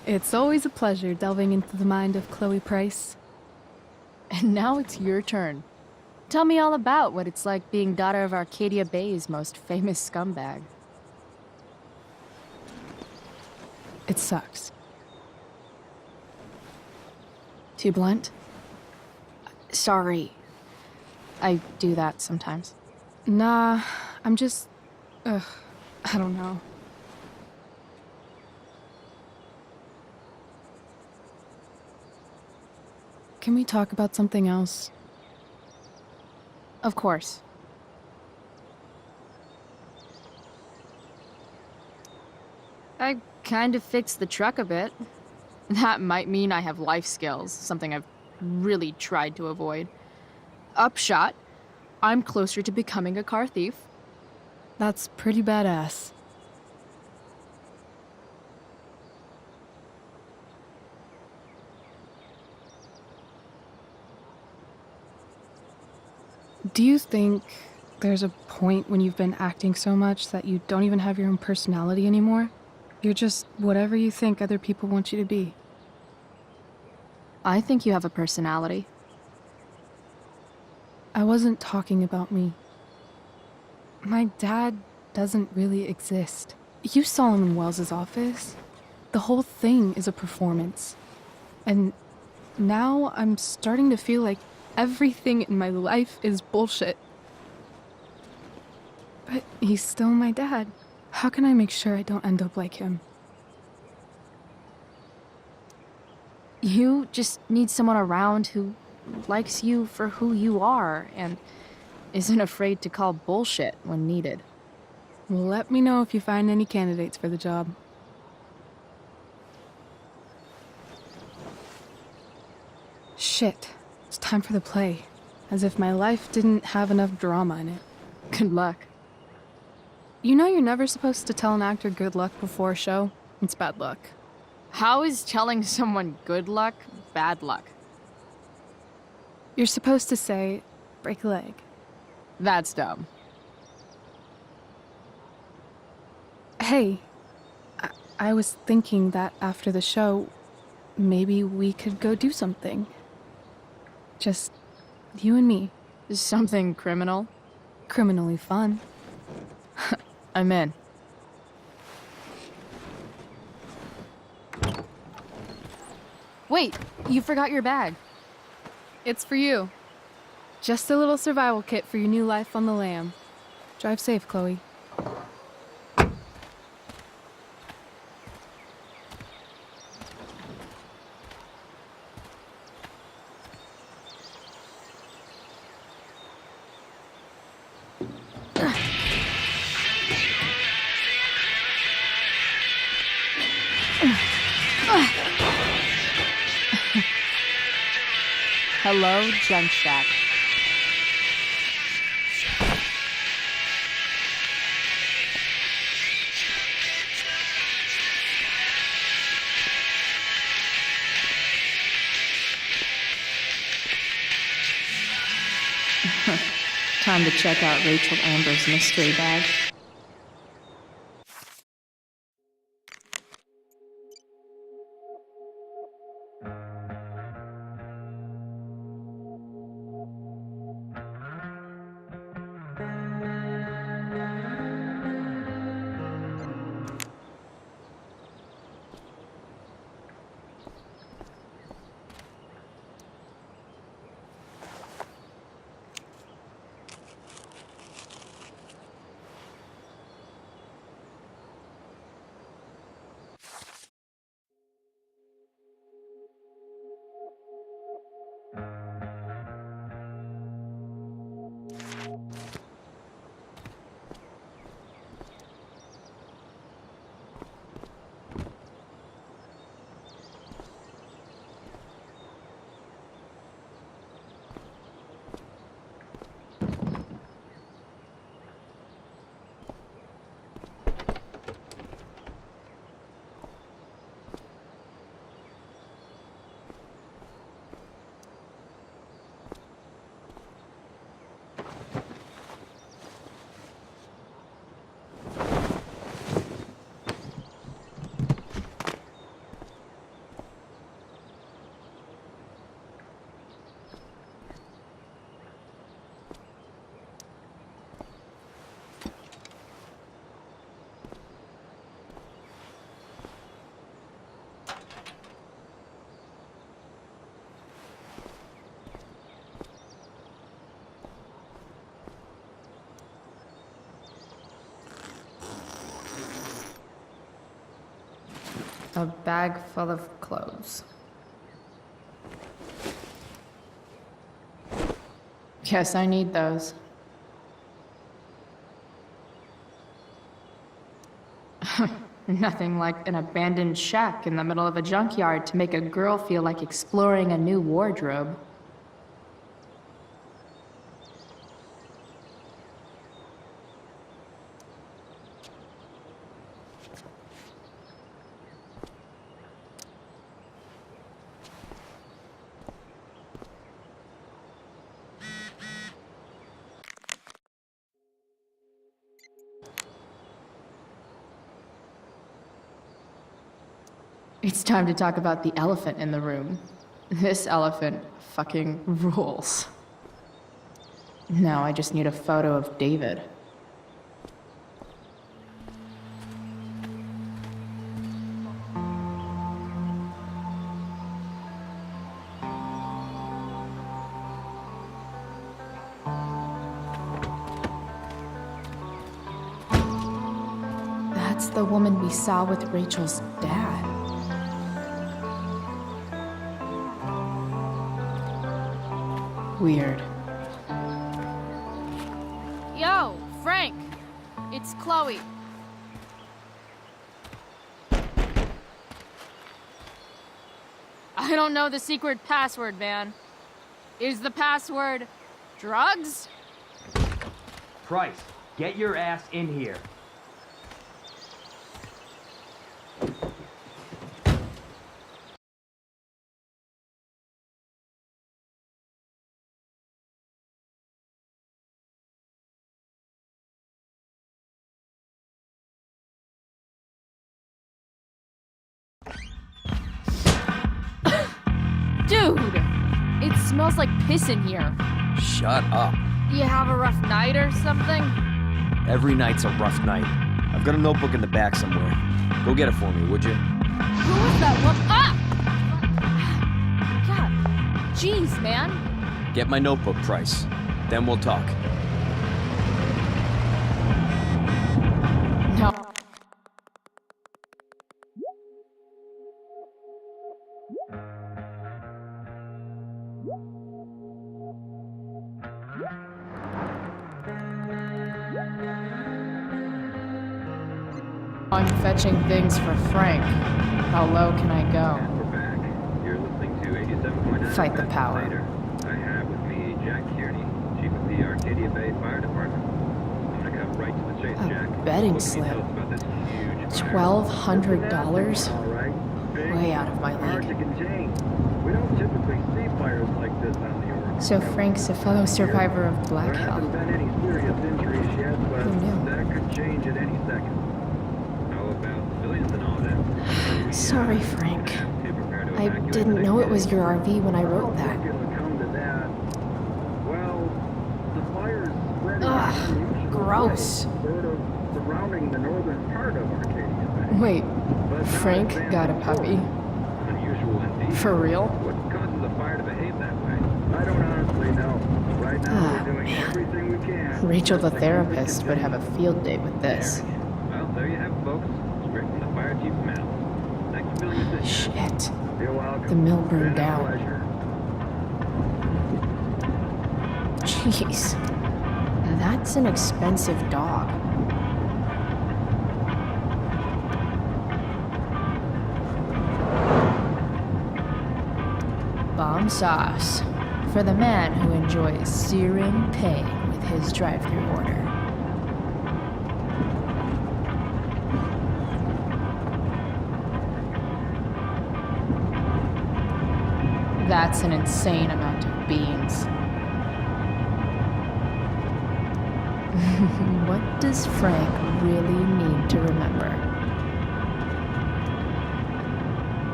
It's always a pleasure delving into the mind of Chloe Price. And now it's your turn. Tell me all about what it's like being daughter of Arcadia Bay's most famous scumbag. It sucks. Too blunt? Sorry. I do that sometimes. Nah, I'm just... I don't know. Can we talk about something else? Of course. I kind of fixed the truck a bit. That might mean I have life skills, something I've really tried to avoid. Upshot, I'm closer to becoming a car thief. That's pretty badass. Do you think there's a point when you've been acting so much that you don't even have your own personality anymore? You're just whatever you think other people want you to be. I think you have a personality. I wasn't talking about me. My dad doesn't really exist. You saw him in Wells's office. The whole thing is a performance. And now I'm starting to feel like everything in my life is bullshit. But he's still my dad. How can I make sure I don't end up like him? You just need someone around who likes you for who you are and isn't afraid to call bullshit when needed. Let me know if you find any candidates for the job. Shit. It's time for the play. As if my life didn't have enough drama in it. Good luck. You know you're never supposed to tell an actor good luck before a show? It's bad luck. How is telling someone good luck bad luck? You're supposed to say, break a leg. That's dumb. Hey, I was thinking that after the show, maybe we could go do something. Just you and me. Something criminal? Criminally fun. I'm in. Wait, you forgot your bag. It's for you. Just a little survival kit for your new life on the lam. Drive safe, Chloe. Hello, Junk Shack. Time to check out Rachel Amber's mystery bag. A bag full of clothes. Guess I need those. Nothing like an abandoned shack in the middle of a junkyard to make a girl feel like exploring a new wardrobe. It's time to talk about the elephant in the room. This elephant fucking rules. Now I just need a photo of David. That's the woman we saw with Rachel's dad. Weird. Yo, Frank! It's Chloe. I don't know the secret password, man. Is the password drugs? Price, get your ass in here. Dude! It smells like piss in here. Shut up. You have a rough night or something? Every night's a rough night. I've got a notebook in the back somewhere. Go get it for me, would you? Who was that one? Ah! God. Jeez, man. Get my notebook, Price. Then we'll talk. No. I'm fetching things for Frank. How low can I go? You're listening to 87.9 Fight the power. I have with me Jack Kearney, chief of the Arcadia Bay Fire Department. I'm gonna cut right to the chase, Jack. A betting slip. $1,200? Way out of my Hard to league. contain. We don't typically see fires like this on the Oregon. So Frank's a fellow survivor of Black There Hell. haven't been any serious injuries yet, but Who knew? that could change at any second. How about civilians and all that? Sorry, Frank. I didn't know it was your RV when I wrote that. Well, the fire's spreading Ugh, gross. sort of surrounding the northern part of Arcadia Bay. Wait, Frank got a puppy? Unusual indeed. For real? What causes a fire to behave that way? I don't honestly know. Right now Ah, we're doing everything we can. Rachel the therapist would have a field day with this. Well, there you have it, folks. Straight from the fire chief's mouth. Thanks for filling us in. Shit. You're welcome. The mill burned Been a down. pleasure. Jeez. That's an expensive dog. Bomb sauce. For the man who enjoys searing pain with his drive-thru order. That's an insane amount of beans. What does Frank really need to remember?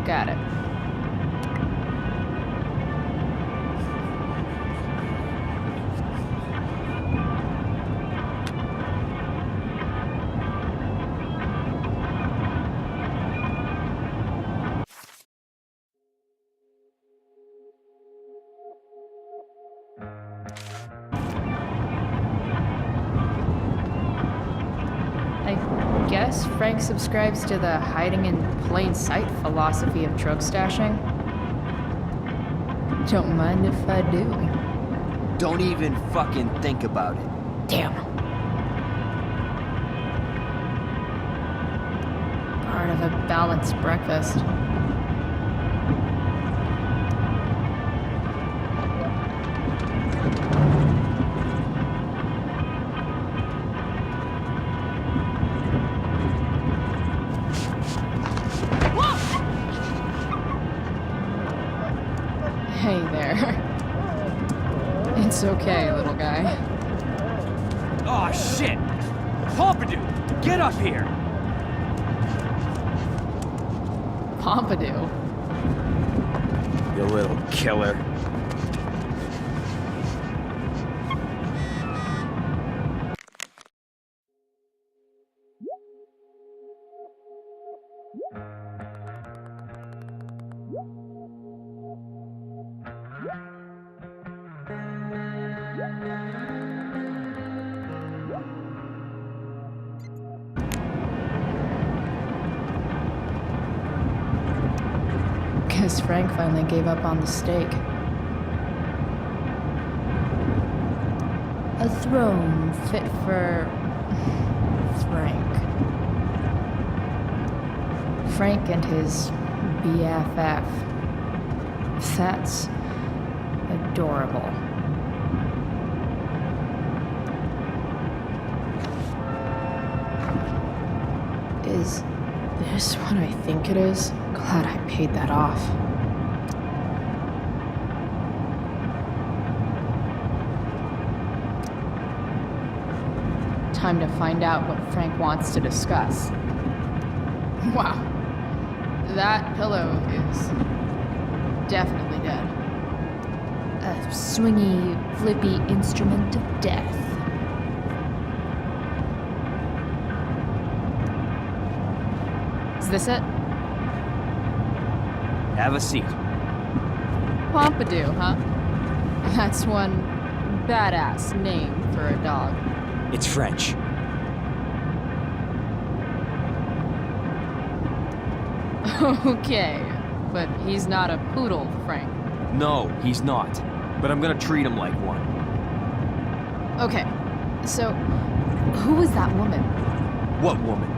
Got it. I guess Frank subscribes to the hiding in plain sight philosophy of drug stashing. Don't mind if I do. Don't even fucking think about it. Damn. Part of a balanced breakfast. Hey there. It's okay, little guy. Oh shit! Pompidou, get up here! Pompidou. You little killer. Guess Frank finally gave up on the steak. A throne fit for Frank. Frank and his BFF. That's adorable. Is this what I think it is? Glad I paid that off. Time to find out what Frank wants to discuss. Wow. That pillow is definitely dead. A swingy, flippy instrument of death. Is this it? Have a seat. Pompidou, huh? That's one badass name for a dog. It's French. Okay, but he's not a poodle, Frank. No, he's not. But I'm gonna treat him like one. Okay, so who was that woman? What woman?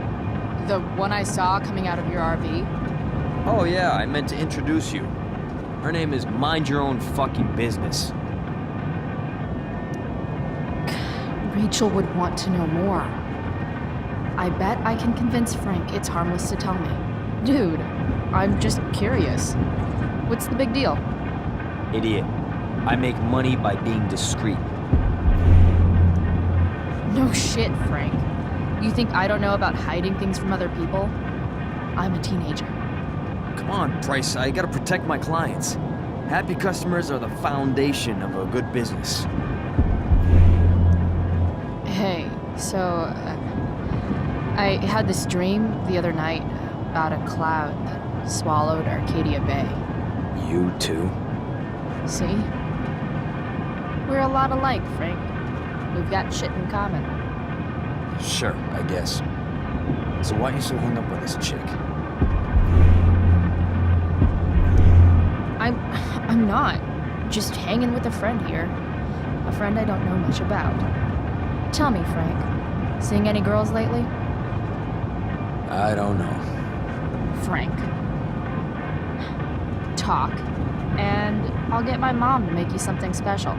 The one I saw coming out of your RV? Oh yeah, I meant to introduce you. Her name is Mind Your Own Fucking Business. Rachel would want to know more. I bet I can convince Frank it's harmless to tell me. Dude, I'm just curious. What's the big deal? Idiot. I make money by being discreet. No shit, Frank. You think I don't know about hiding things from other people? I'm a teenager. Come on, Price, I gotta protect my clients. Happy customers are the foundation of a good business. Hey, so I had this dream the other night about a cloud that swallowed Arcadia Bay. You too? See? We're a lot alike, Frank. We've got shit in common. Sure, I guess. So why are you so hung up on this chick? I'm not. Just hanging with a friend here. A friend I don't know much about. Tell me, Frank. Seeing any girls lately? I don't know. Frank. Talk. And I'll get my mom to make you something special.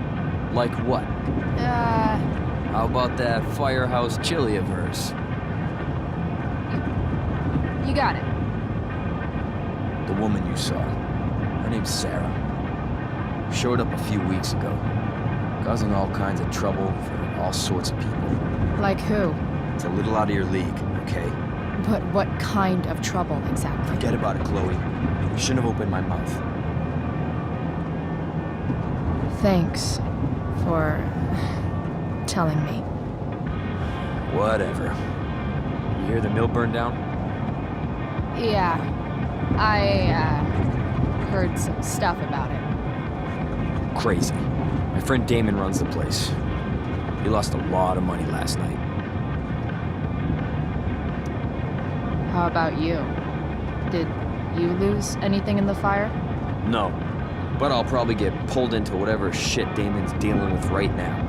Like what? How about that firehouse chili of hers? You got it. The woman you saw. Her name's Sarah. Showed up a few weeks ago. Causing all kinds of trouble for all sorts of people. Like who? It's a little out of your league, okay? But what kind of trouble exactly? Forget about it, Chloe. You shouldn't have opened my mouth. Thanks for telling me. Whatever. You hear the mill burned down? Yeah. I heard some stuff about it. Crazy. My friend Damon runs the place. He lost a lot of money last night. How about you? Did you lose anything in the fire? No. But I'll probably get pulled into whatever shit Damon's dealing with right now.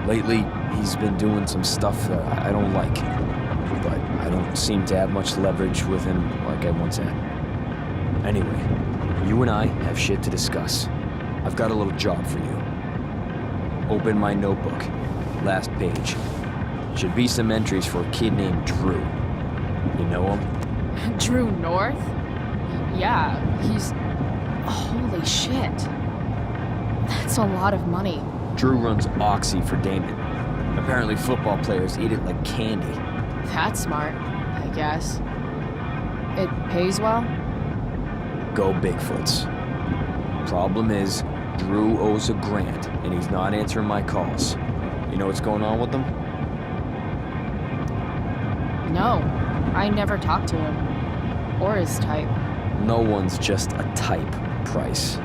Lately, he's been doing some stuff that I don't like. But I don't seem to have much leverage with him like I once had. Anyway, you and I have shit to discuss. I've got a little job for you. Open my notebook. Last page. Should be some entries for a kid named Drew. You know him? Drew North? Yeah, he's... Holy shit. That's a lot of money. Drew runs Oxy for Damon. Apparently football players eat it like candy. That's smart, I guess. It pays well? Go Bigfoots. Problem is, Drew owes a grant, and he's not answering my calls. You know what's going on with him? No, I never talked to him. Or his type. No one's just a type, Price.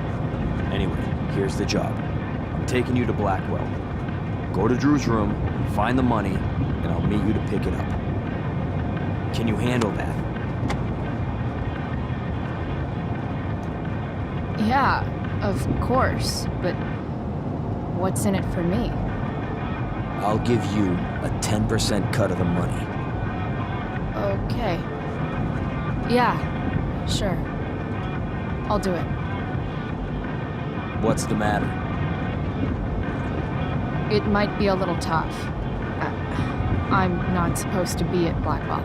Anyway, here's the job. I'm taking you to Blackwell. Go to Drew's room, find the money, and I'll meet you to pick it up. Can you handle that? Yeah, of course, but what's in it for me? I'll give you a 10% cut of the money. Okay. Yeah, sure. I'll do it. What's the matter? It might be a little tough. I'm not supposed to be at Blackwell.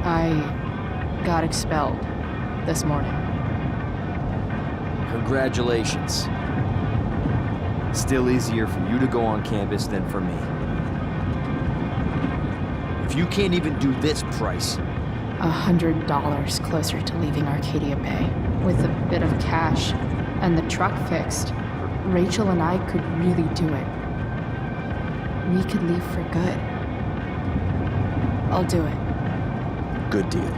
I got expelled this morning. Congratulations. Still easier for you to go on campus than for me. If you can't even do this, Price, $100 closer to leaving Arcadia Bay. With a bit of cash and the truck fixed, Rachel and I could really do it. We could leave for good. I'll do it. Good deal.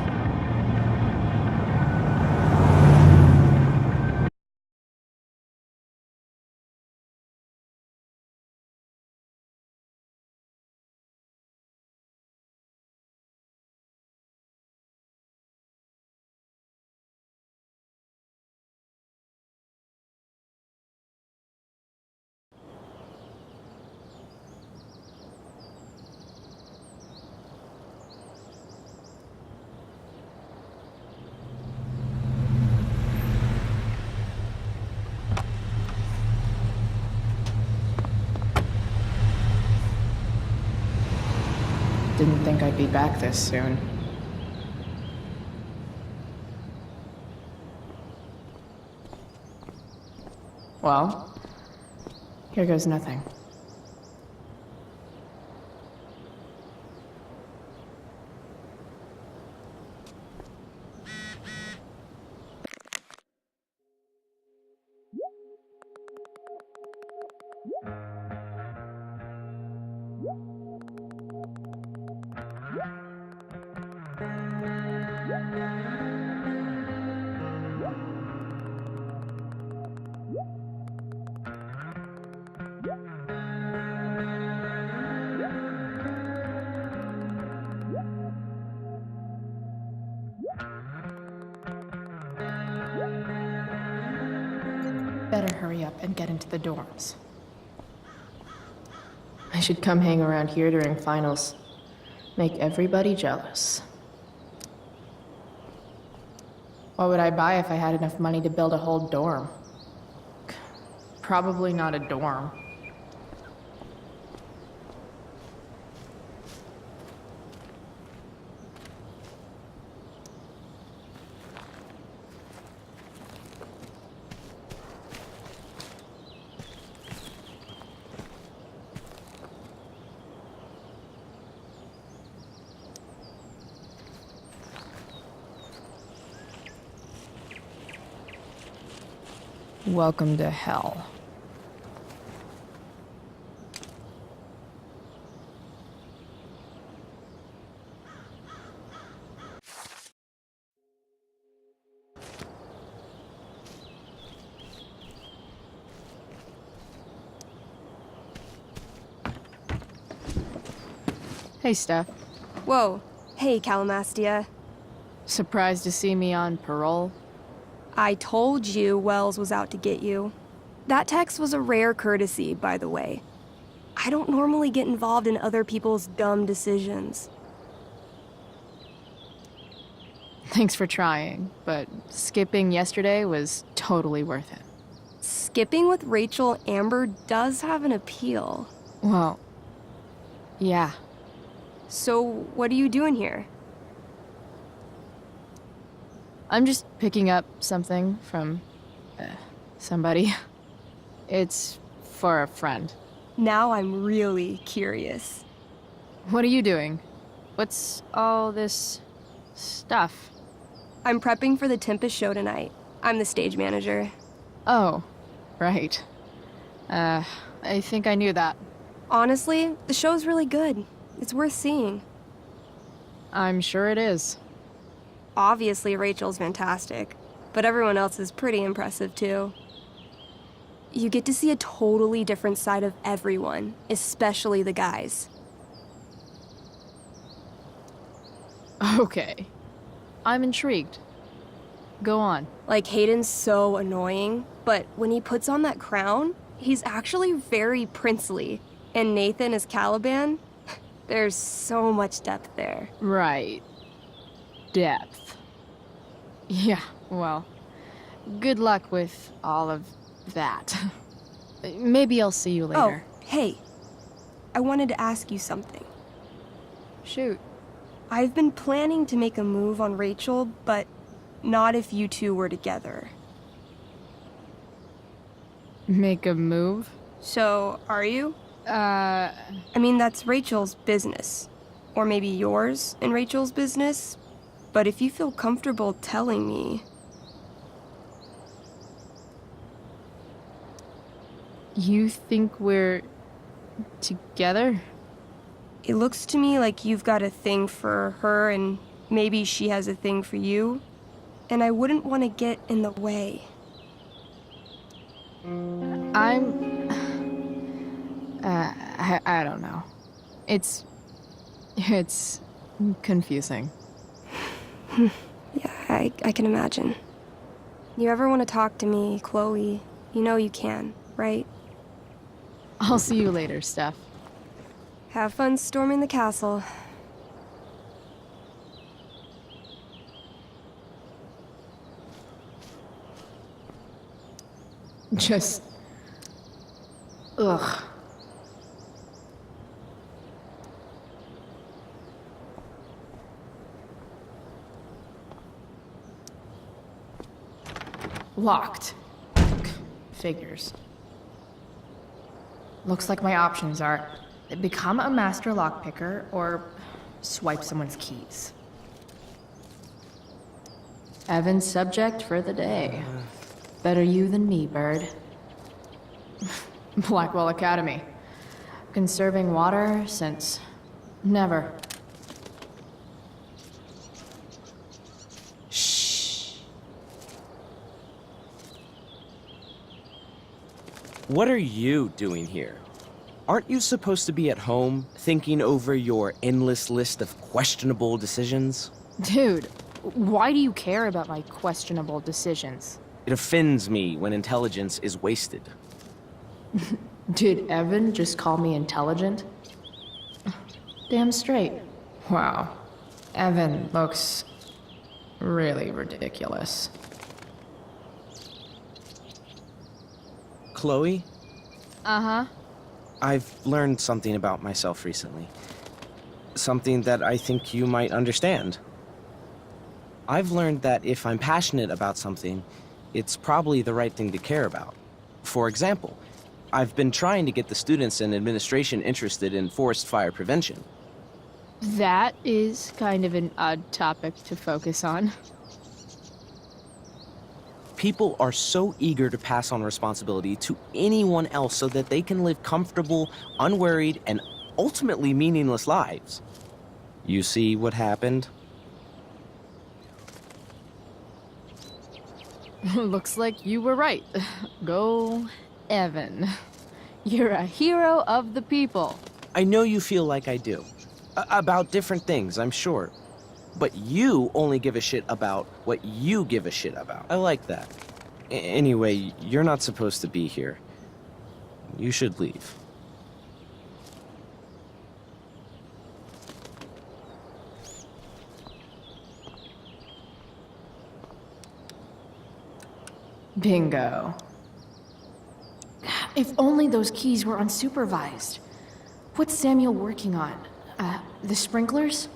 Didn't think I'd be back this soon. Well, here goes nothing. Better hurry up and get into the dorms. I should come hang around here during finals. Make everybody jealous. What would I buy if I had enough money to build a whole dorm? Probably not a dorm. Welcome to hell. Hey, Steph. Whoa. Hey, Calamastia. Surprised to see me on parole? I told you Wells was out to get you. That text was a rare courtesy, by the way. I don't normally get involved in other people's dumb decisions. Thanks for trying, but skipping yesterday was totally worth it. Skipping with Rachel Amber does have an appeal. Well, yeah. So, what are you doing here? I'm just picking up something from somebody. It's for a friend. Now I'm really curious. What are you doing? What's all this stuff? I'm prepping for the Tempest show tonight. I'm the stage manager. Oh, right. I think I knew that. Honestly, the show's really good. It's worth seeing. I'm sure it is. Obviously, Rachel's fantastic, but everyone else is pretty impressive too. You get to see a totally different side of everyone, especially the guys. Okay. I'm intrigued. Go on. Like, Hayden's so annoying, but when he puts on that crown, he's actually very princely. And Nathan as Caliban, there's so much depth there. Right. Depth. Yeah, well, good luck with all of that. Maybe I'll see you later. Oh, hey. I wanted to ask you something. Shoot. I've been planning to make a move on Rachel, but not if you two were together. Make a move? So, are you? I mean, that's Rachel's business. Or maybe yours and Rachel's business. But if you feel comfortable telling me... You think we're... together? It looks to me like you've got a thing for her and maybe she has a thing for you. And I wouldn't want to get in the way. I don't know. It's confusing. Yeah, I can imagine. You ever want to talk to me, Chloe, you know you can, right? I'll see you later, Steph. Have fun storming the castle. Just... ugh. Locked. Figures. Looks like my options are become a master lockpicker or swipe someone's keys. Evan's subject for the day. Better you than me, bird. Blackwell Academy. Conserving water since never. What are you doing here? Aren't you supposed to be at home, thinking over your endless list of questionable decisions? Dude, why do you care about my questionable decisions? It offends me when intelligence is wasted. Did Evan just call me intelligent? Damn straight. Wow. Evan looks really ridiculous. Chloe? Uh-huh. I've learned something about myself recently. Something that I think you might understand. I've learned that if I'm passionate about something, it's probably the right thing to care about. For example, I've been trying to get the students and administration interested in forest fire prevention. That is kind of an odd topic to focus on. People are so eager to pass on responsibility to anyone else so that they can live comfortable, unworried, and ultimately meaningless lives. You see what happened? Looks like you were right. Go, Evan. You're a hero of the people. I know you feel like I do. About different things, I'm sure. But you only give a shit about what you give a shit about. I like that. Anyway, you're not supposed to be here. You should leave. Bingo. If only those keys were unsupervised. What's Samuel working on? The sprinklers?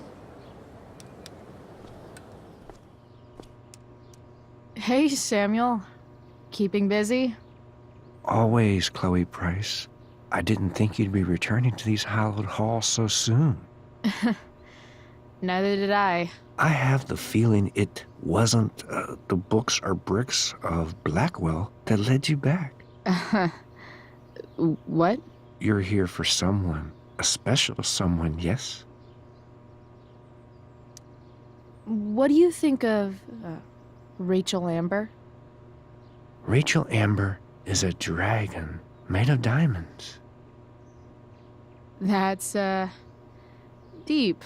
Hey, Samuel. Keeping busy? Always, Chloe Price. I didn't think you'd be returning to these hallowed halls so soon. Neither did I. I have the feeling it wasn't the books or bricks of Blackwell that led you back. What? You're here for someone. A special someone, yes? What do you think of Rachel Amber? Rachel Amber is a dragon made of diamonds. That's, deep.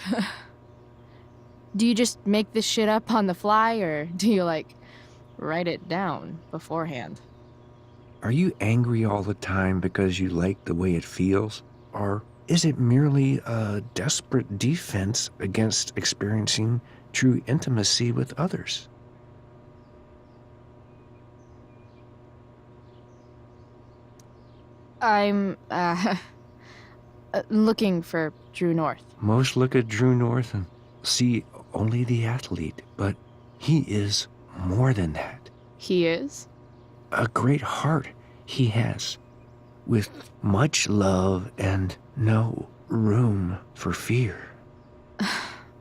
Do you just make this shit up on the fly, or do you, write it down beforehand? Are you angry all the time because you like the way it feels? Or is it merely a desperate defense against experiencing true intimacy with others? I'm, looking for Drew North. Most look at Drew North and see only the athlete, but he is more than that. He is? A great heart he has, with much love and no room for fear.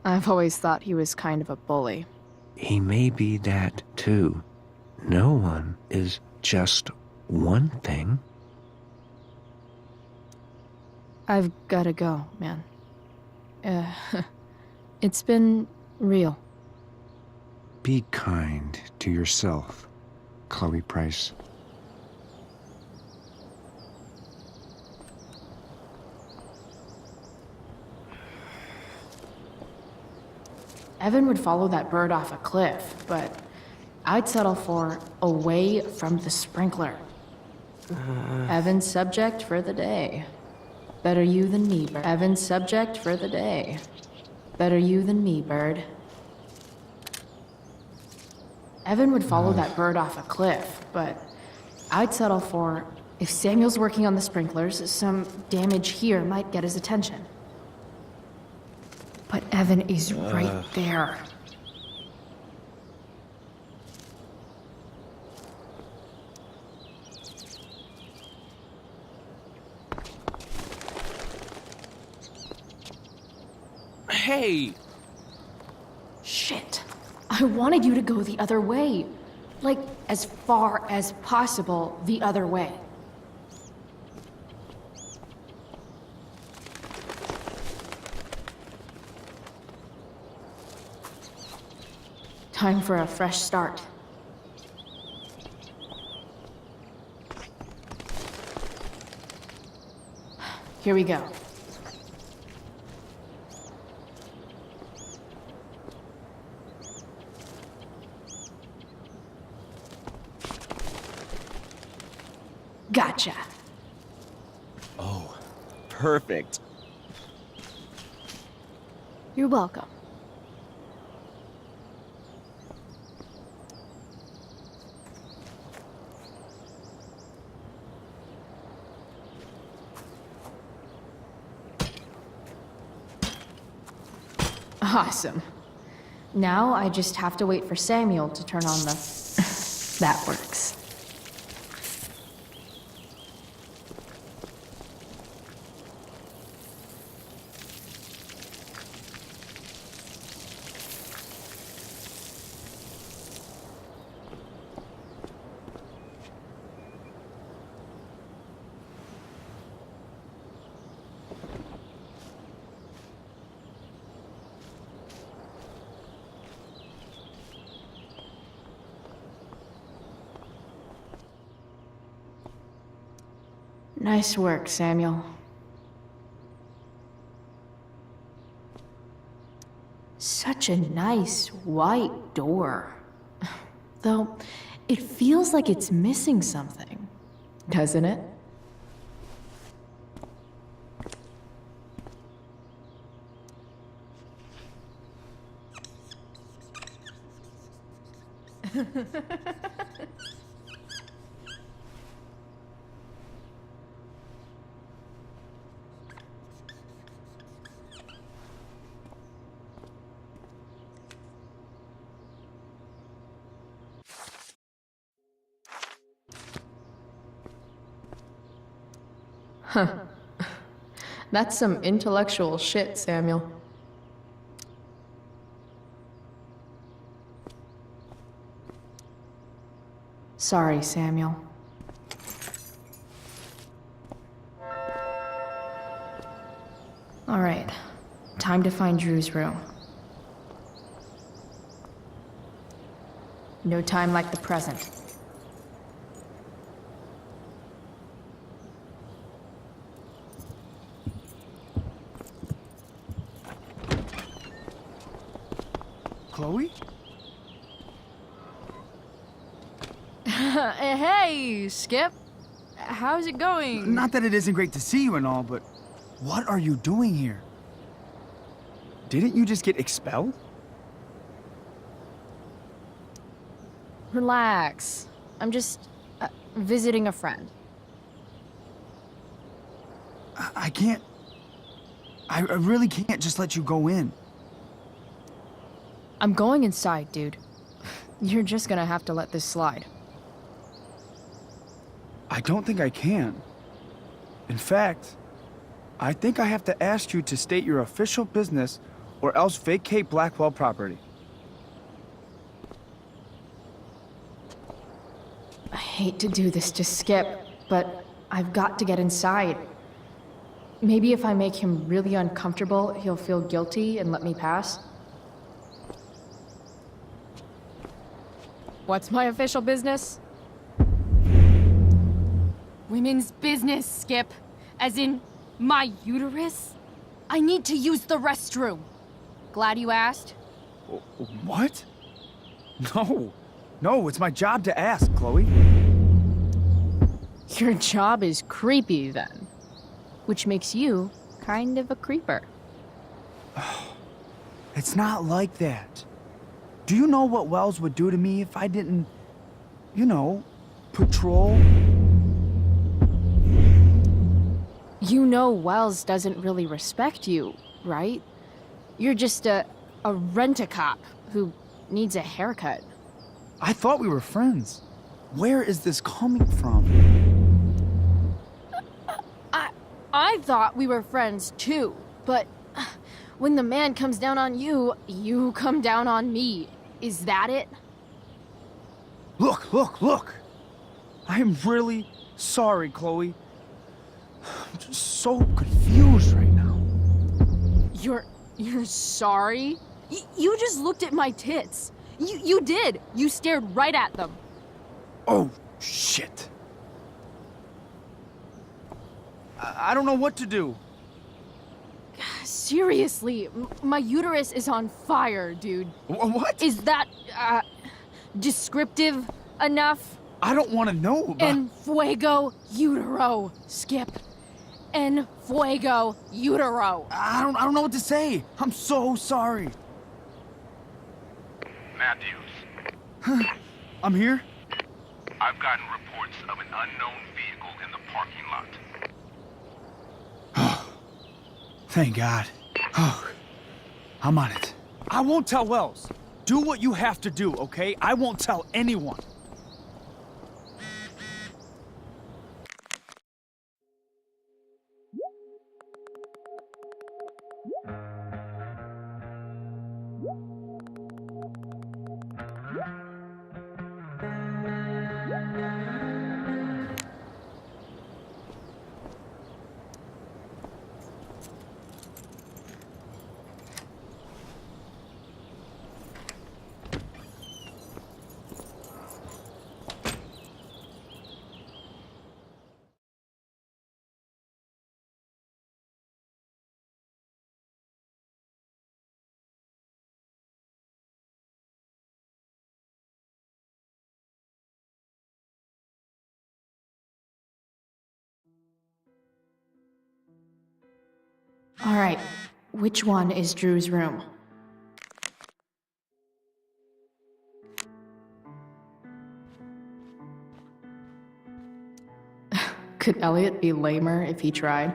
I've always thought he was kind of a bully. He may be that too. No one is just one thing. I've gotta go, man. It's been real. Be kind to yourself, Chloe Price. Evan would follow that bird off a cliff, but I'd settle for away from the sprinkler. Evan's subject for the day. Better you than me, bird. Evan's subject for the day. Better you than me, bird. Evan would follow that bird off a cliff, but I'd settle for, if Samuel's working on the sprinklers, some damage here might get his attention. But Evan is right there. Hey! Shit. I wanted you to go the other way. Like, as far as possible the other way. Time for a fresh start. Here we go. Gotcha. Oh, perfect. You're welcome. Awesome. Now I just have to wait for Samuel to turn on the... That works. Nice work, Samuel. Such a nice white door. Though, it feels like it's missing something, doesn't it? Huh. That's some intellectual shit, Samuel. Sorry, Samuel. All right, time to find Drew's room. No time like the present. Chloe? Hey, Skip. How's it going? Not that it isn't great to see you and all, but what are you doing here? Didn't you just get expelled? Relax. I'm just visiting a friend. I can't... I really can't just let you go in. I'm going inside, dude. You're just gonna have to let this slide. I don't think I can. In fact, I think I have to ask you to state your official business or else vacate Blackwell property. I hate to do this to Skip, but I've got to get inside. Maybe if I make him really uncomfortable, he'll feel guilty and let me pass. What's my official business? Women's business, Skip. As in, my uterus? I need to use the restroom. Glad you asked. What? No. No, it's my job to ask, Chloe. Your job is creepy, then. Which makes you kind of a creeper. It's not like that. Do you know what Wells would do to me if I didn't, you know, patrol? You know Wells doesn't really respect you, right? You're just a rent-a-cop who needs a haircut. I thought we were friends. Where is this coming from? I thought we were friends too, but when the man comes down on you, you come down on me. Is that it? Look, look, look! I am really sorry, Chloe. I'm just so confused right now. You're sorry? You just looked at my tits. You did. You stared right at them. Oh, shit. I don't know what to do. Seriously, my uterus is on fire, dude. What? Is that, descriptive enough? I don't want to know about... En fuego utero, Skip. En fuego utero. I don't know what to say. I'm so sorry. Matthews. I'm here? I've gotten reports of an unknown vehicle in the parking lot. Thank God. Oh, I'm on it. I won't tell Wells. Do what you have to do, okay? I won't tell anyone. All right, which one is Drew's room? Could Elliot be lamer if he tried?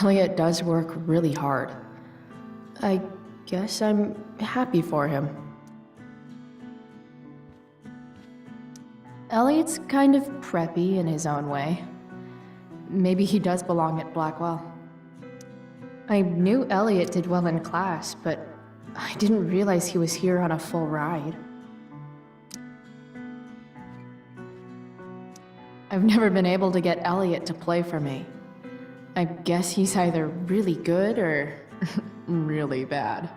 Elliot does work really hard. I guess I'm happy for him. Elliot's kind of preppy in his own way. Maybe he does belong at Blackwell. I knew Elliot did well in class, but I didn't realize he was here on a full ride. I've never been able to get Elliot to play for me. I guess he's either really good or really bad.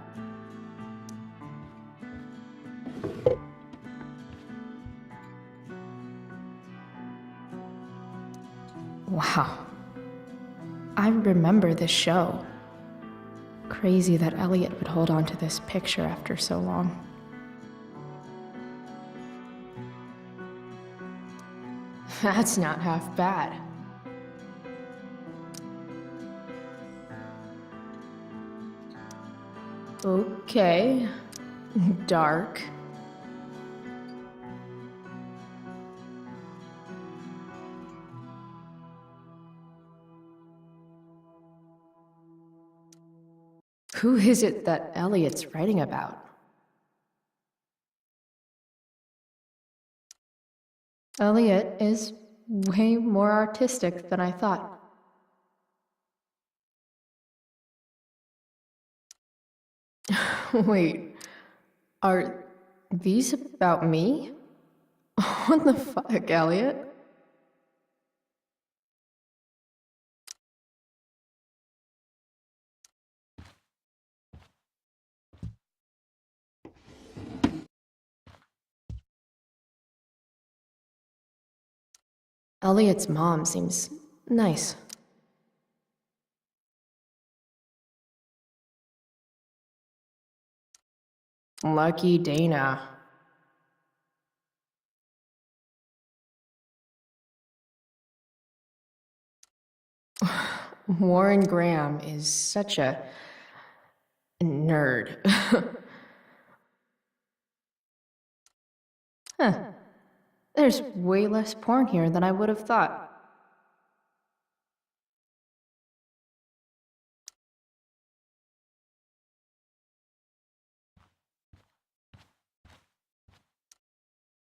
Wow. I remember this show. Crazy that Elliot would hold on to this picture after so long. That's not half bad. Okay. Dark. Who is it that Elliot's writing about? Elliot is way more artistic than I thought. Wait, are these about me? What the fuck, Elliot? Elliot's mom seems nice. Lucky Dana. Warren Graham is such a nerd. Huh. There's way less porn here than I would have thought.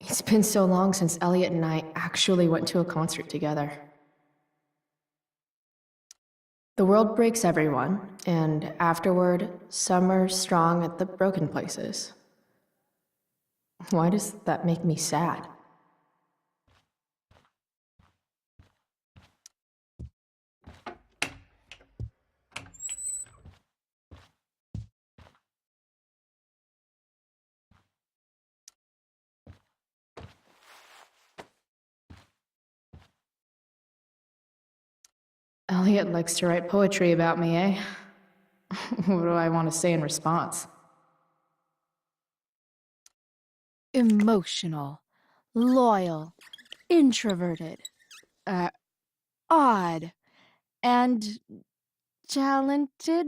It's been so long since Elliot and I actually went to a concert together. The world breaks everyone, and afterward, some are strong at the broken places. Why does that make me sad? Elliot likes to write poetry about me, eh? What do I want to say in response? Emotional, loyal, introverted, odd, and talented.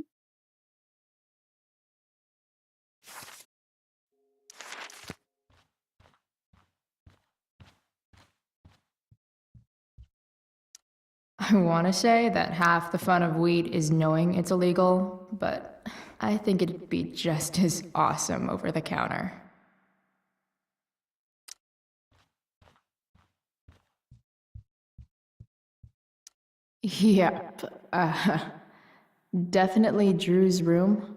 I want to say that half the fun of weed is knowing it's illegal, but I think it'd be just as awesome over the counter. Yep, definitely Drew's room.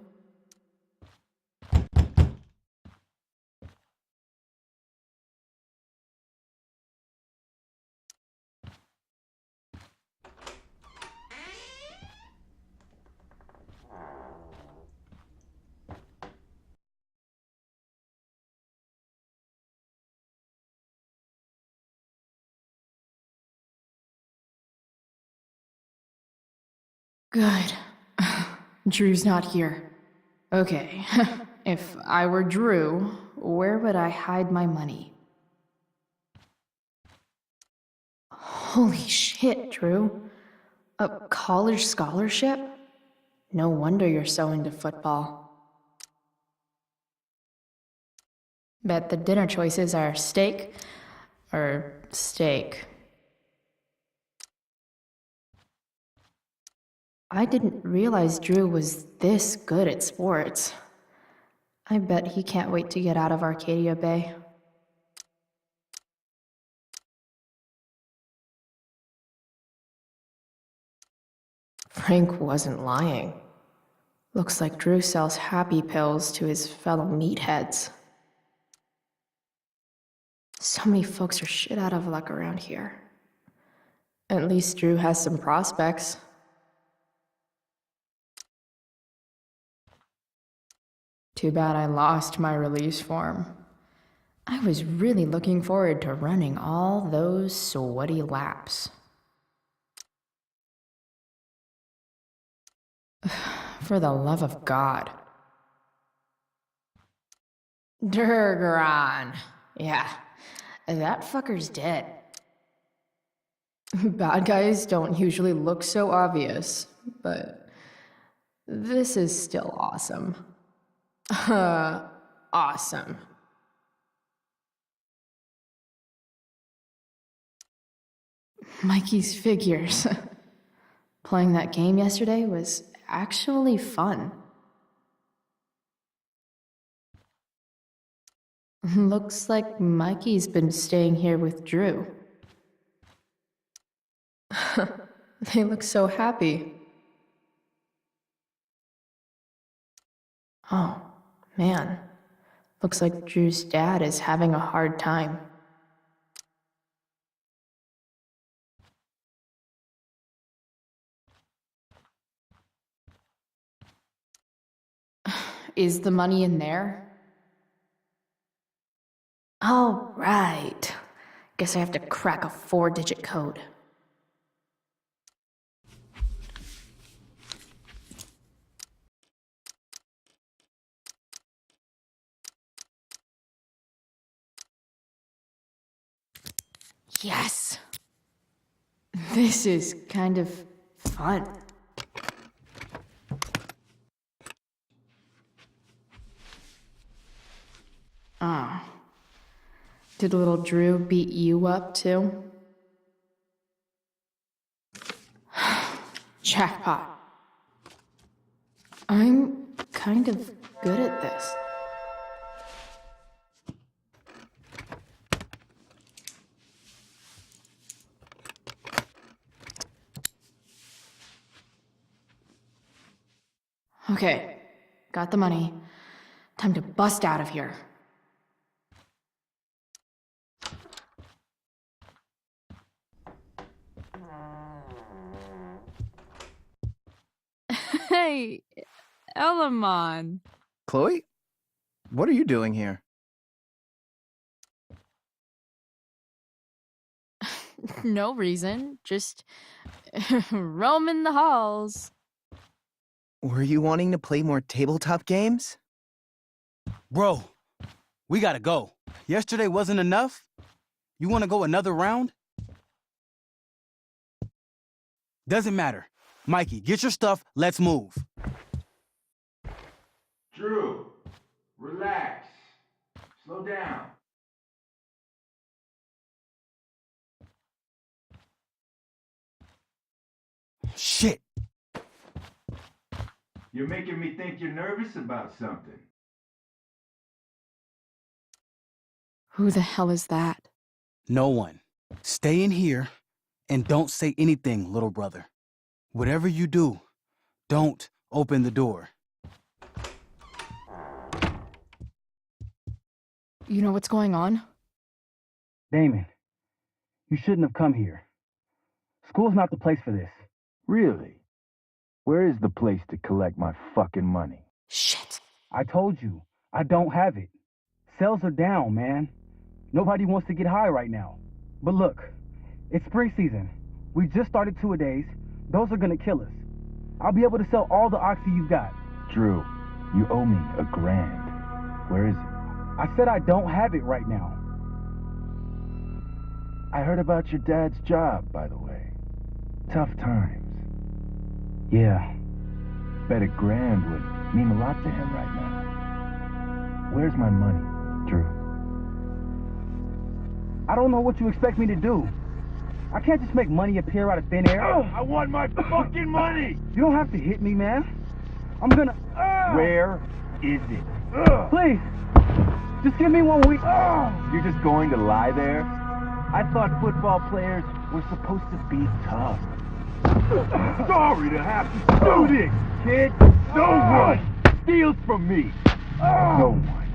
Good. Drew's not here. Okay, if I were Drew, where would I hide my money? Holy shit, Drew. A college scholarship? No wonder you're so into football. Bet the dinner choices are steak or steak. I didn't realize Drew was this good at sports. I bet he can't wait to get out of Arcadia Bay. Frank wasn't lying. Looks like Drew sells happy pills to his fellow meatheads. So many folks are shit out of luck around here. At least Drew has some prospects. Too bad I lost my release form. I was really looking forward to running all those sweaty laps. For the love of God. Durgaron. Yeah, that fucker's dead. Bad guys don't usually look so obvious, but this is still awesome. Awesome. Mikey's figures. Playing that game yesterday was actually fun. Looks like Mikey's been staying here with Drew. They look so happy. Oh, man. Looks like Drew's dad is having a hard time. Is the money in there? Oh, right. Guess I have to crack a 4-digit code. Yes! This is kind of fun. Ah. Did little Drew beat you up too? Jackpot. I'm kind of good at this. Okay, got the money. Time to bust out of here. Hey, Elamon. Chloe? What are you doing here? No reason, just roaming the halls. Were you wanting to play more tabletop games? Bro, we gotta go. Yesterday wasn't enough? You wanna go another round? Doesn't matter. Mikey, get your stuff, let's move. Drew, relax. Slow down. Shit. You're making me think you're nervous about something. Who the hell is that? No one. Stay in here and don't say anything, little brother. Whatever you do, don't open the door. You know what's going on? Damon, you shouldn't have come here. School's not the place for this. Really? Where is the place to collect my fucking money? Shit. I told you, I don't have it. Sales are down, man. Nobody wants to get high right now. But look, it's spring season. We just started 2-a-days. Those are gonna kill us. I'll be able to sell all the oxy you've got. Drew, you owe me $1,000. Where is it? I said I don't have it right now. I heard about your dad's job, by the way. Tough times. Yeah. Bet $1,000 would mean a lot to him right now. Where's my money, Drew? I don't know what you expect me to do. I can't just make money appear out of thin air. I want my fucking money! You don't have to hit me, man. I'm gonna... Where is it? Please, just give me 1 week. You're just going to lie there? I thought football players were supposed to be tough. Sorry to have to do this, kid. No one steals from me. No one.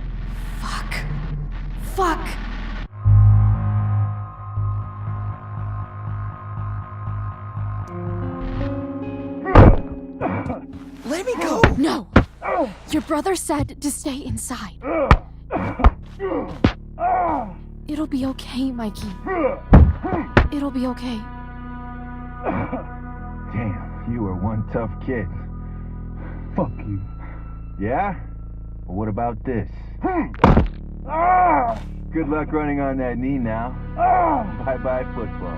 Fuck! Let me go! No! Your brother said to stay inside. It'll be okay, Mikey. It'll be okay. Damn, you are one tough kid. Fuck you. Yeah? Well, what about this? Good luck running on that knee now. Bye-bye football.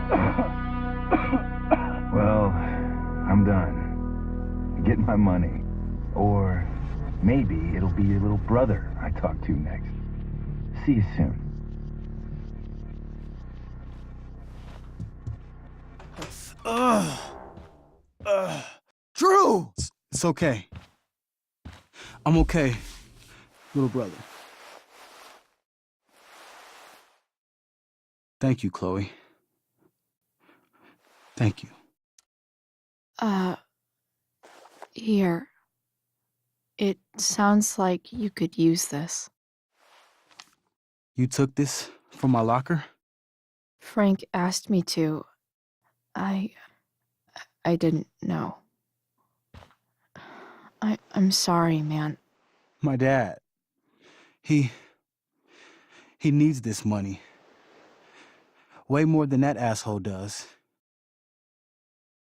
Well, I'm done. Get my money. Or maybe it'll be your little brother I talk to next. See you soon. Drew! It's okay. I'm okay, little brother. Thank you, Chloe. Thank you. Here. It sounds like you could use this. You took this from my locker? Frank asked me to. I didn't know. I'm sorry, man. My dad. He needs this money. Way more than that asshole does.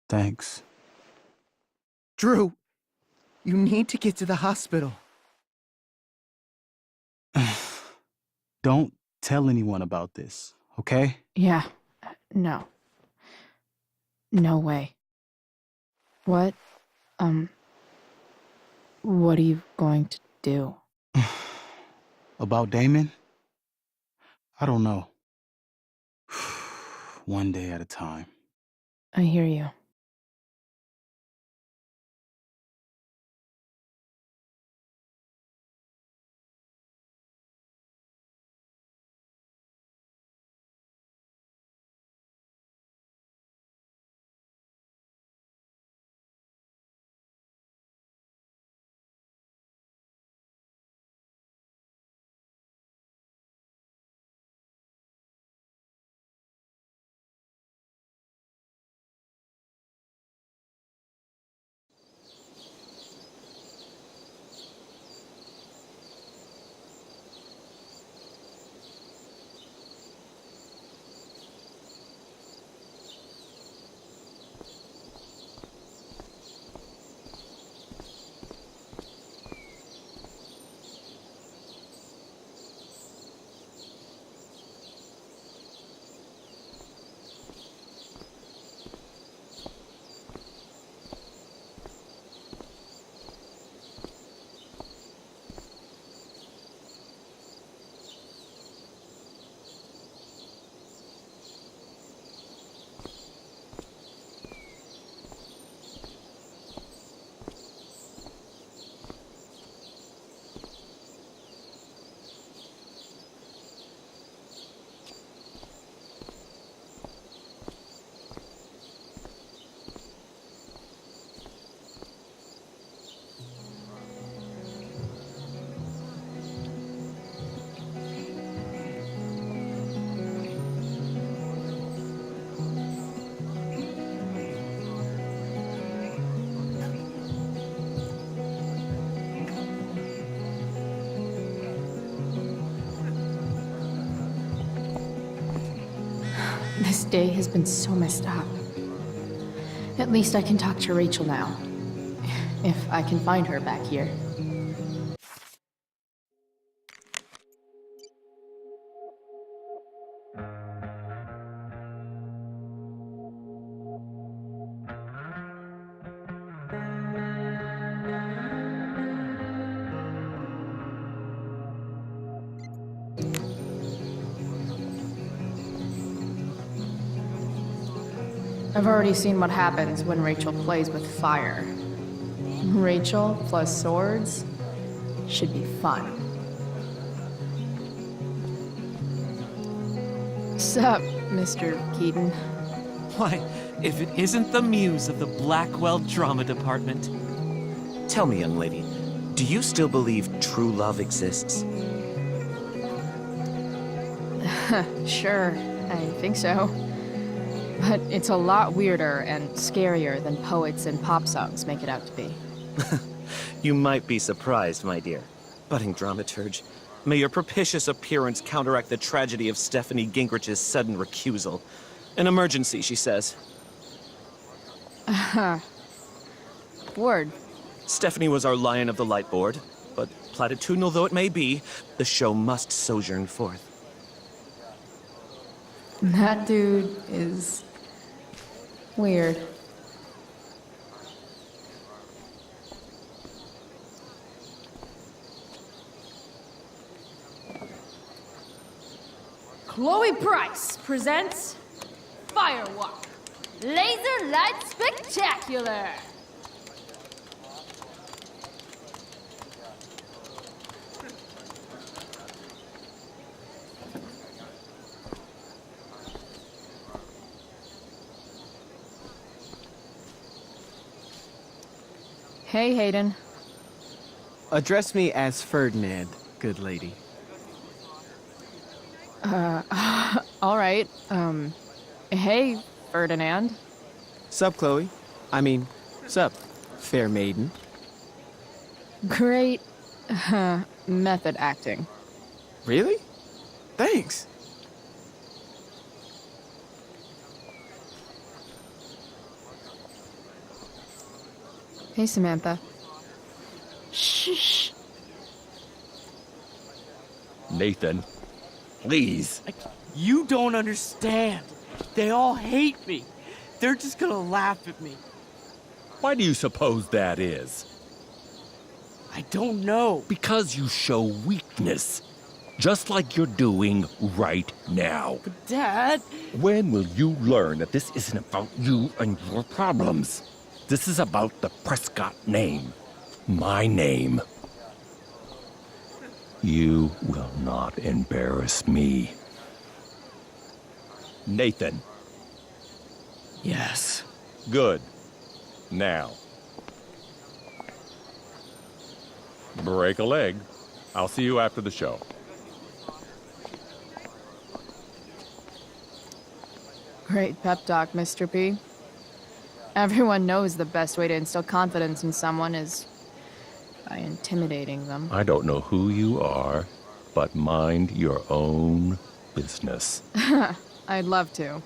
Thanks. Drew, you need to get to the hospital. Don't tell anyone about this, okay? Yeah. No. No way. What are you going to do? About Damon? I don't know. One day at a time. I hear you. This day has been so messed up. At least I can talk to Rachel now. If I can find her back here. I've already seen what happens when Rachel plays with fire. Rachel plus swords should be fun. Sup, Mr. Keaton? Why, if it isn't the muse of the Blackwell Drama Department. Tell me, young lady, do you still believe true love exists? Sure, I think so. But it's a lot weirder and scarier than poets and pop songs make it out to be. You might be surprised, my dear. Budding dramaturge, may your propitious appearance counteract the tragedy of Stephanie Gingrich's sudden recusal. An emergency, she says. Word. Stephanie was our lion of the light board, but platitudinal though it may be, the show must sojourn forth. That dude is weird. Chloe Price presents Firewalk Laser Light Spectacular. Hey, Hayden. Address me as Ferdinand, good lady. All right. Hey, Ferdinand. Sup, Chloe? I mean, sup, fair maiden. Great method acting. Really? Thanks. Hey, Samantha. Shh. Nathan, please. You don't understand. They all hate me. They're just gonna laugh at me. Why do you suppose that is? I don't know. Because you show weakness. Just like you're doing right now. But Dad... When will you learn that this isn't about you and your problems? This is about the Prescott name. My name. You will not embarrass me. Nathan. Yes. Good. Now. Break a leg. I'll see you after the show. Great pep talk, Mr. P. Everyone knows the best way to instill confidence in someone is by intimidating them. I don't know who you are, but mind your own business. I'd love to.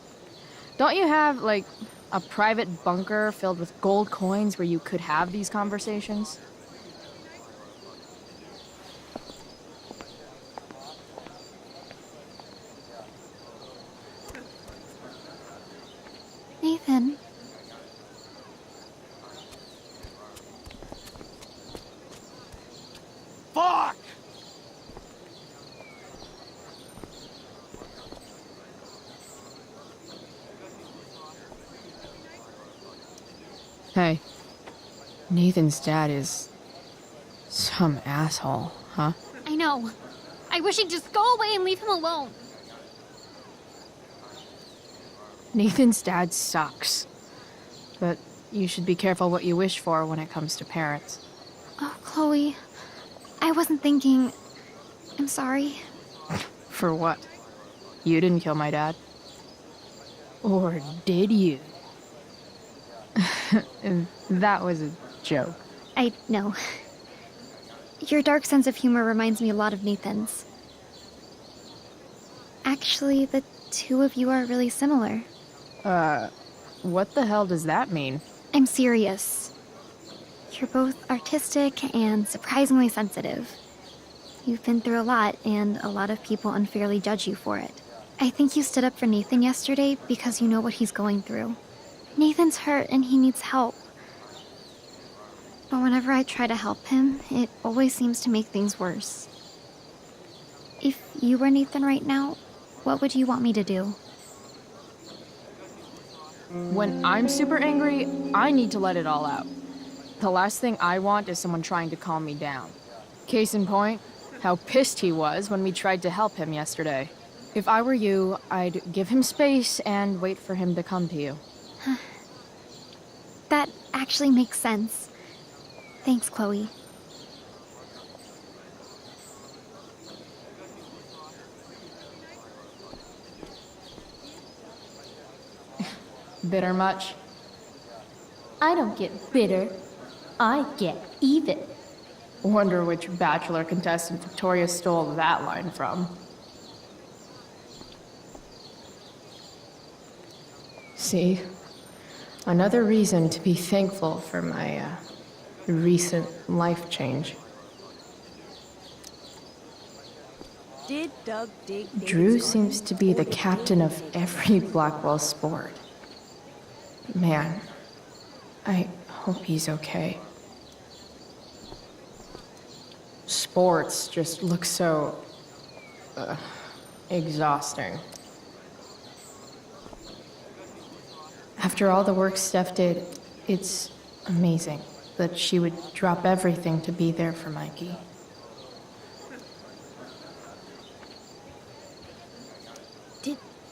Don't you have, like, a private bunker filled with gold coins where you could have these conversations? Nathan. Fuck! Hey, Nathan's dad is some asshole, huh? I know. I wish he'd just go away and leave him alone. Nathan's dad sucks. But you should be careful what you wish for when it comes to parents. Oh, Chloe. I wasn't thinking... I'm sorry. For what? You didn't kill my dad. Or did you? That was a joke. I know. Your dark sense of humor reminds me a lot of Nathan's. Actually, the two of you are really similar. What the hell does that mean? I'm serious. You're both artistic and surprisingly sensitive. You've been through a lot, and a lot of people unfairly judge you for it. I think you stood up for Nathan yesterday because you know what he's going through. Nathan's hurt and he needs help. But whenever I try to help him, it always seems to make things worse. If you were Nathan right now, what would you want me to do? When I'm super angry, I need to let it all out. The last thing I want is someone trying to calm me down. Case in point, how pissed he was when we tried to help him yesterday. If I were you, I'd give him space and wait for him to come to you. That actually makes sense. Thanks, Chloe. Bitter much? I don't get bitter. I get even. Wonder which Bachelor contestant Victoria stole that line from. See? Another reason to be thankful for my, recent life change. Did Doug dig Drew seems to be the captain of every Blackwell sport. Man, I hope he's okay. Sports just look so... exhausting. After all the work Steph did, it's amazing that she would drop everything to be there for Mikey.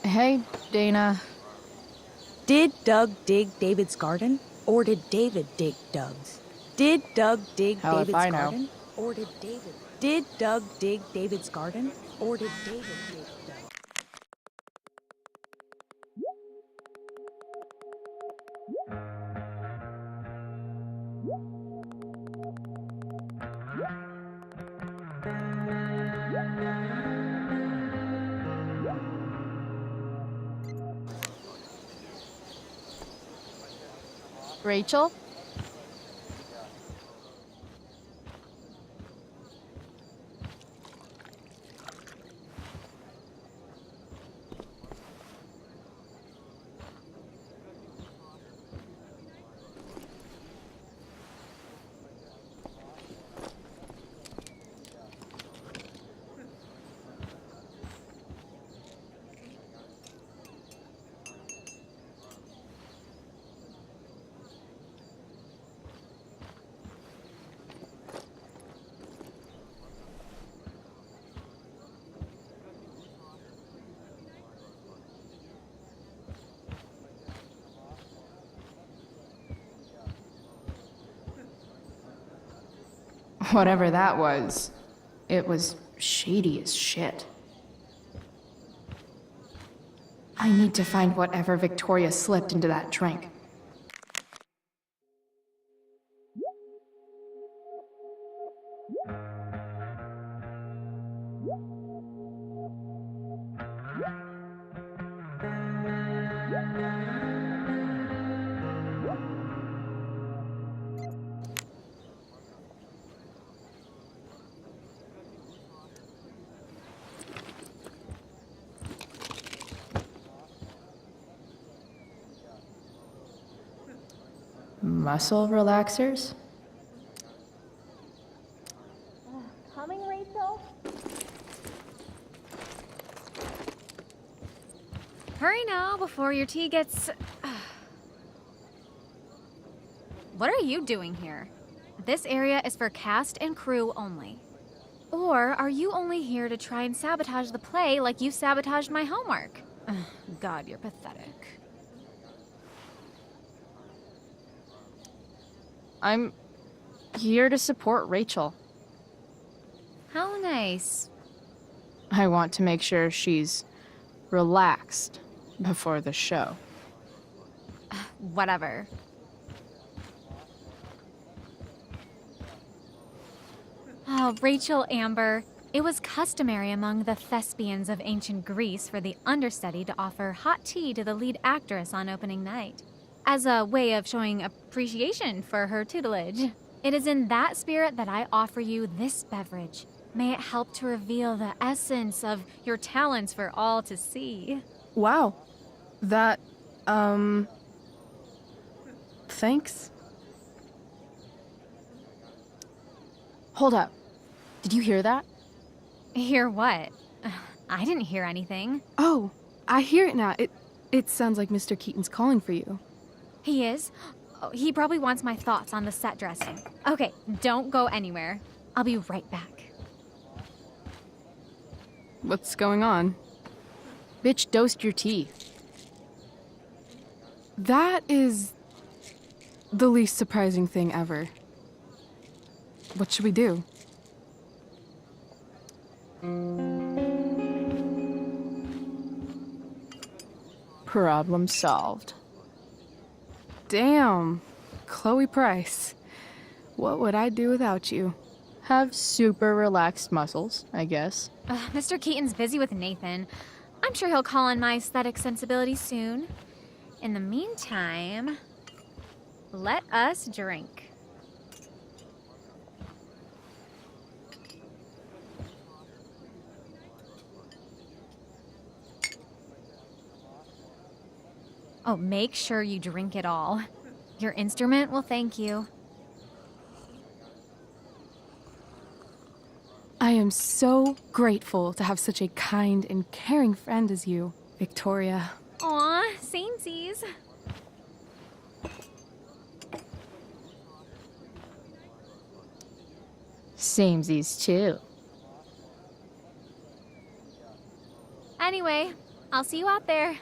Hey, Dana. Did Doug dig David's garden? Or did David dig Doug's? Did Doug dig Hell if David's I know. garden? Or did David? Did Doug dig David's garden? Or did David dig Doug? Rachel? Whatever that was, it was shady as shit. I need to find whatever Victoria slipped into that drink. Muscle relaxers? Coming, Rachel? Hurry now before your tea gets... What are you doing here? This area is for cast and crew only. Or are you only here to try and sabotage the play like you sabotaged my homework? God, you're pathetic. I'm here to support Rachel. How nice. I want to make sure she's relaxed before the show. Whatever. Oh, Rachel Amber. It was customary among the thespians of ancient Greece for the understudy to offer hot tea to the lead actress on opening night, as a way of showing appreciation for her tutelage. It is in that spirit that I offer you this beverage. May it help to reveal the essence of your talents for all to see. Wow. That, thanks. Hold up. Did you hear that? Hear what? I didn't hear anything. Oh, I hear it now. It sounds like Mr. Keaton's calling for you. He is? Oh, he probably wants my thoughts on the set dressing. Okay, don't go anywhere. I'll be right back. What's going on? Bitch dosed your tea. That is the least surprising thing ever. What should we do? Problem solved. Damn, Chloe Price. What would I do without you? Have super relaxed muscles, I guess. Mr. Keaton's busy with Nathan. I'm sure he'll call on my aesthetic sensibilities soon. In the meantime, let us drink. Oh, make sure you drink it all. Your instrument will thank you. I am so grateful to have such a kind and caring friend as you, Victoria. Aw, samesies. Samesies too. Anyway, I'll see you out there.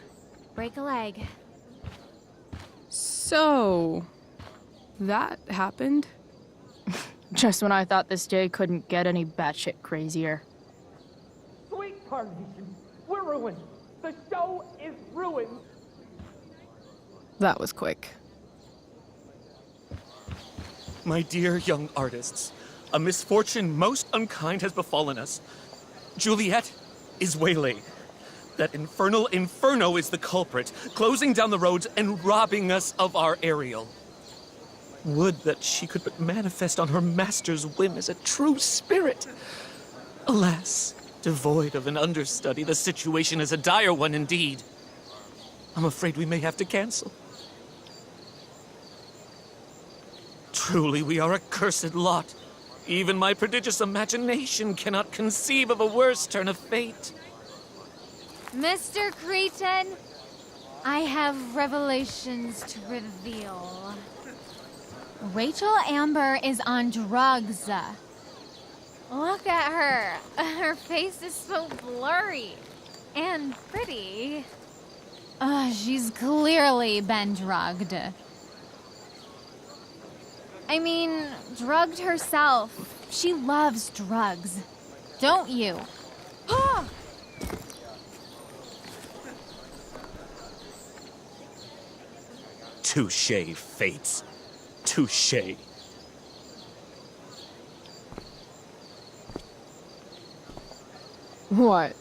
Break a leg. So, that happened? Just when I thought this day couldn't get any batshit crazier. Sweet Carnation, we're ruined. The show is ruined. That was quick. My dear young artists, a misfortune most unkind has befallen us. Juliet is waylaid. That infernal Inferno is the culprit, closing down the roads and robbing us of our Ariel. Would that she could but manifest on her master's whim as a true spirit. Alas, devoid of an understudy, the situation is a dire one indeed. I'm afraid we may have to cancel. Truly, we are a cursed lot. Even my prodigious imagination cannot conceive of a worse turn of fate. Mr. Creighton, I have revelations to reveal. Rachel Amber is on drugs. Look at her. Her face is so blurry and pretty. She's clearly been drugged. I mean, drugged herself. She loves drugs. Don't you? Touché, fates. Touché. What?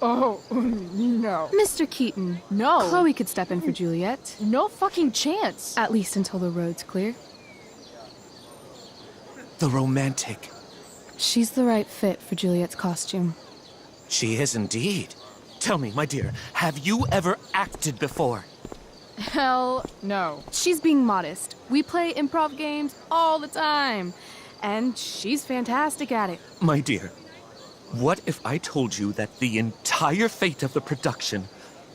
Oh, no. Mr. Keaton. No. Chloe could step in for Juliet. No fucking chance. At least until the road's clear. The romantic. She's the right fit for Juliet's costume. She is indeed. Tell me, my dear, have you ever acted before? Hell no. She's being modest. We play improv games all the time. And she's fantastic at it. My dear, what if I told you that the entire fate of the production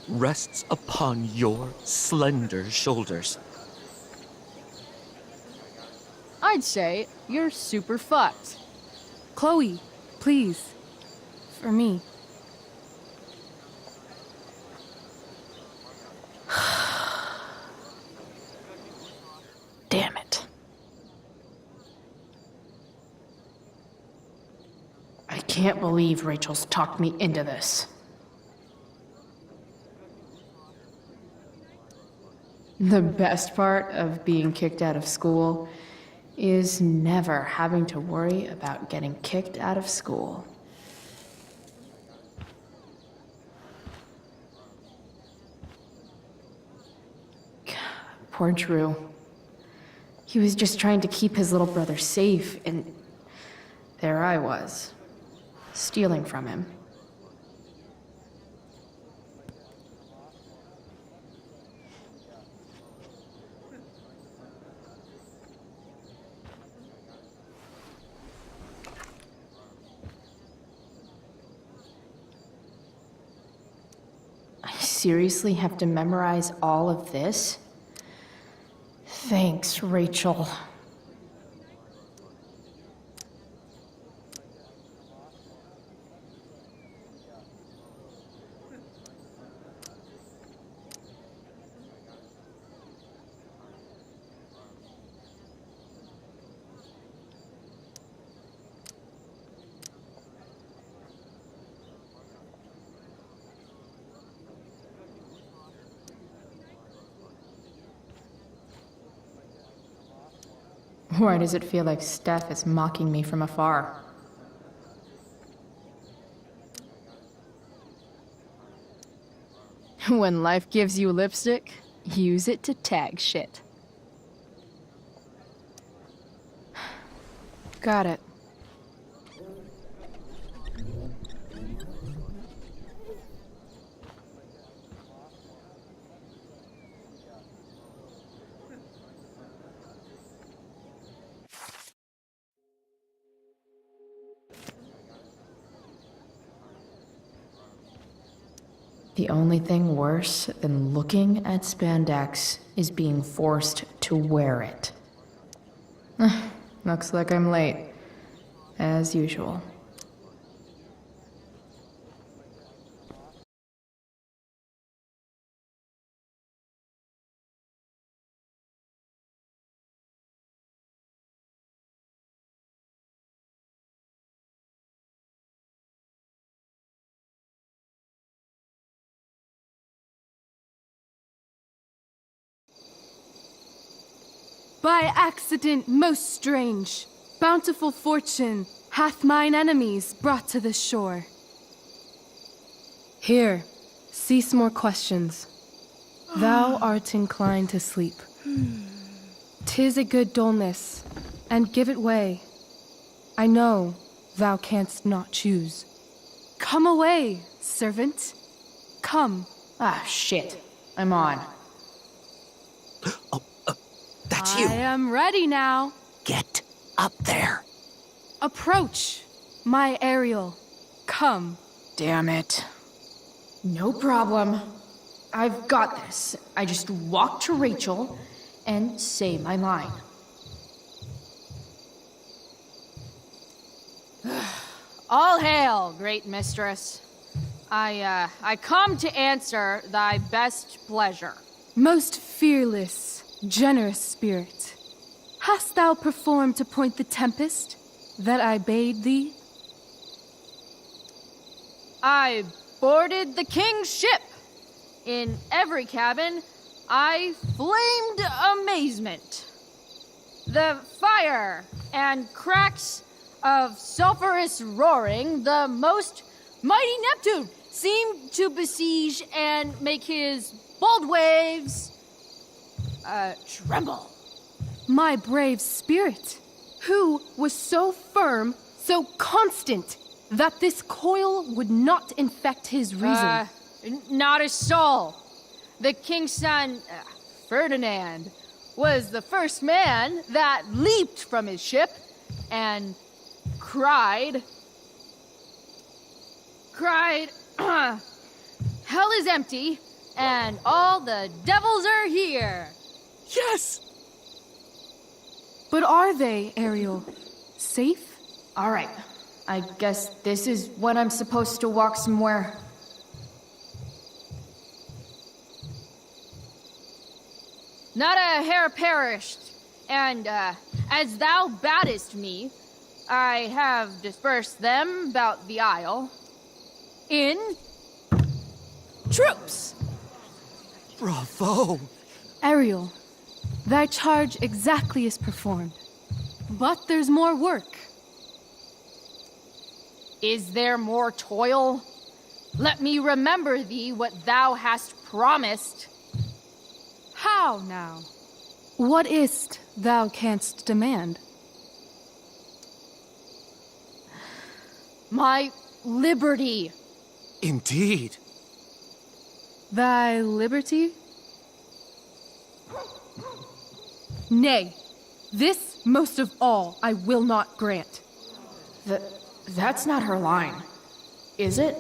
rests upon your slender shoulders? I'd say you're super fucked. Chloe, please. For me. Damn it. I can't believe Rachel's talked me into this. The best part of being kicked out of school is never having to worry about getting kicked out of school. Poor Drew. He was just trying to keep his little brother safe, and there I was, stealing from him. I seriously have to memorize all of this? Thanks, Rachel. Why does it feel like Steph is mocking me from afar? When life gives you lipstick, use it to tag shit. Got it. The only thing worse than looking at spandex is being forced to wear it. Looks like I'm late, as usual. By accident most strange, bountiful fortune hath mine enemies brought to this shore. Here, cease more questions. Thou art inclined to sleep. 'Tis a good dullness, and give it way. I know thou canst not choose. Come away, servant. Come. Ah, shit. I'm on. That's you. I am ready now. Get up there. Approach, my Ariel. Come. Damn it. No problem. I've got this. I just walk to Rachel and say my line. All hail, great mistress. I come to answer thy best pleasure. Most fearless, generous spirit, hast thou performed to point the tempest that I bade thee? I boarded the king's ship. In every cabin, I flamed amazement. The fire and cracks of sulphurous roaring, the most mighty Neptune seemed to besiege and make his bold waves tremble. My brave spirit, who was so firm, so constant, that this coil would not infect his reason. Not a soul. The king's son, Ferdinand, was the first man that leaped from his ship and cried, hell is empty and all the devils are here. Yes! But are they, Ariel? Safe? All right. I guess this is when I'm supposed to walk somewhere. Not a hair perished, and as thou badest me, I have dispersed them about the isle in troops. Bravo! Ariel, thy charge exactly is performed. But there's more work. Is there more toil? Let me remember thee what thou hast promised. How now? What is't thou canst demand? My liberty. Indeed. Thy liberty? Nay, this most of all I will not grant. That's not her line, is it?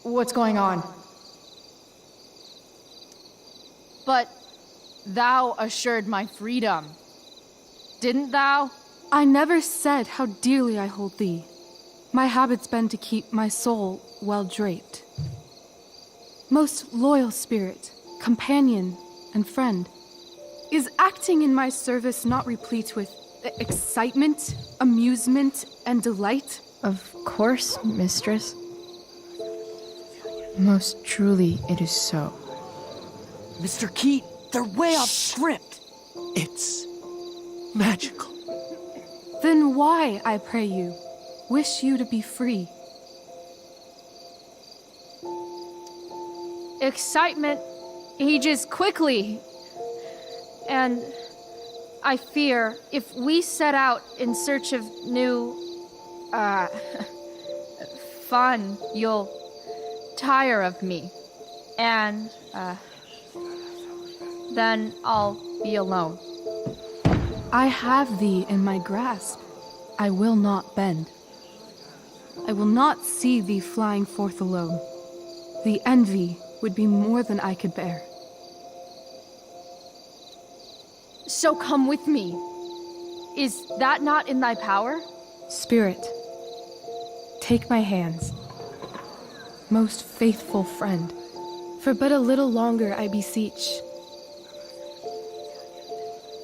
What's going on? But thou assured my freedom, didn't thou? I never said how dearly I hold thee. My habit's been to keep my soul well draped. Most loyal spirit, companion, and friend, is acting in my service not replete with excitement, amusement, and delight? Of course, mistress. Most truly it is so. Mr. Keat, they're way off script. It's magical. Then why, I pray you, wish you to be free? Excitement ages quickly. And I fear if we set out in search of new, fun, you'll tire of me. And, then I'll be alone. I have thee in my grasp. I will not bend. I will not see thee flying forth alone. The envy would be more than I could bear. So come with me. Is that not in thy power? Spirit, take my hands. Most faithful friend, for but a little longer I beseech.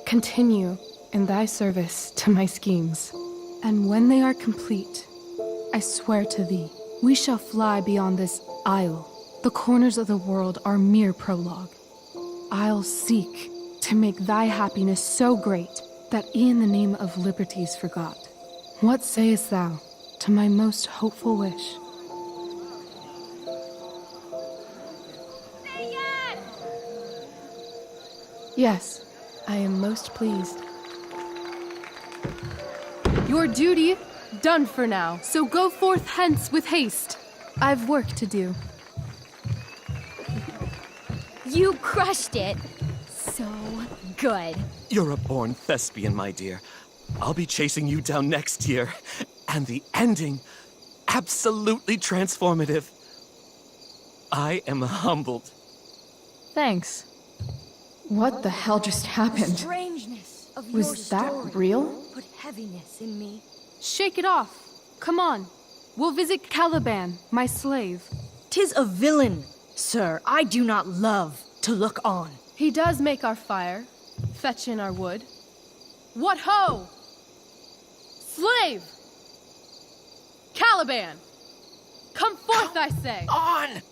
Continue in thy service to my schemes, and when they are complete, I swear to thee, we shall fly beyond this isle. The corners of the world are mere prologue. I'll seek to make thy happiness so great that e'en the name of liberty's forgot. What sayest thou to my most hopeful wish? Yes, I am most pleased. Your duty done for now, so go forth hence with haste. I've work to do. You crushed it. So good. You're a born thespian, my dear. I'll be chasing you down next year. And the ending, absolutely transformative. I am humbled. Thanks. What the hell just happened? Strangeness of your Was that story real? Put heaviness in me. Shake it off. Come on. We'll visit Caliban, my slave. 'Tis a villain, sir, I do not love to look on. He does make our fire, fetch in our wood. What ho! Slave! Caliban! Come forth, I say! On!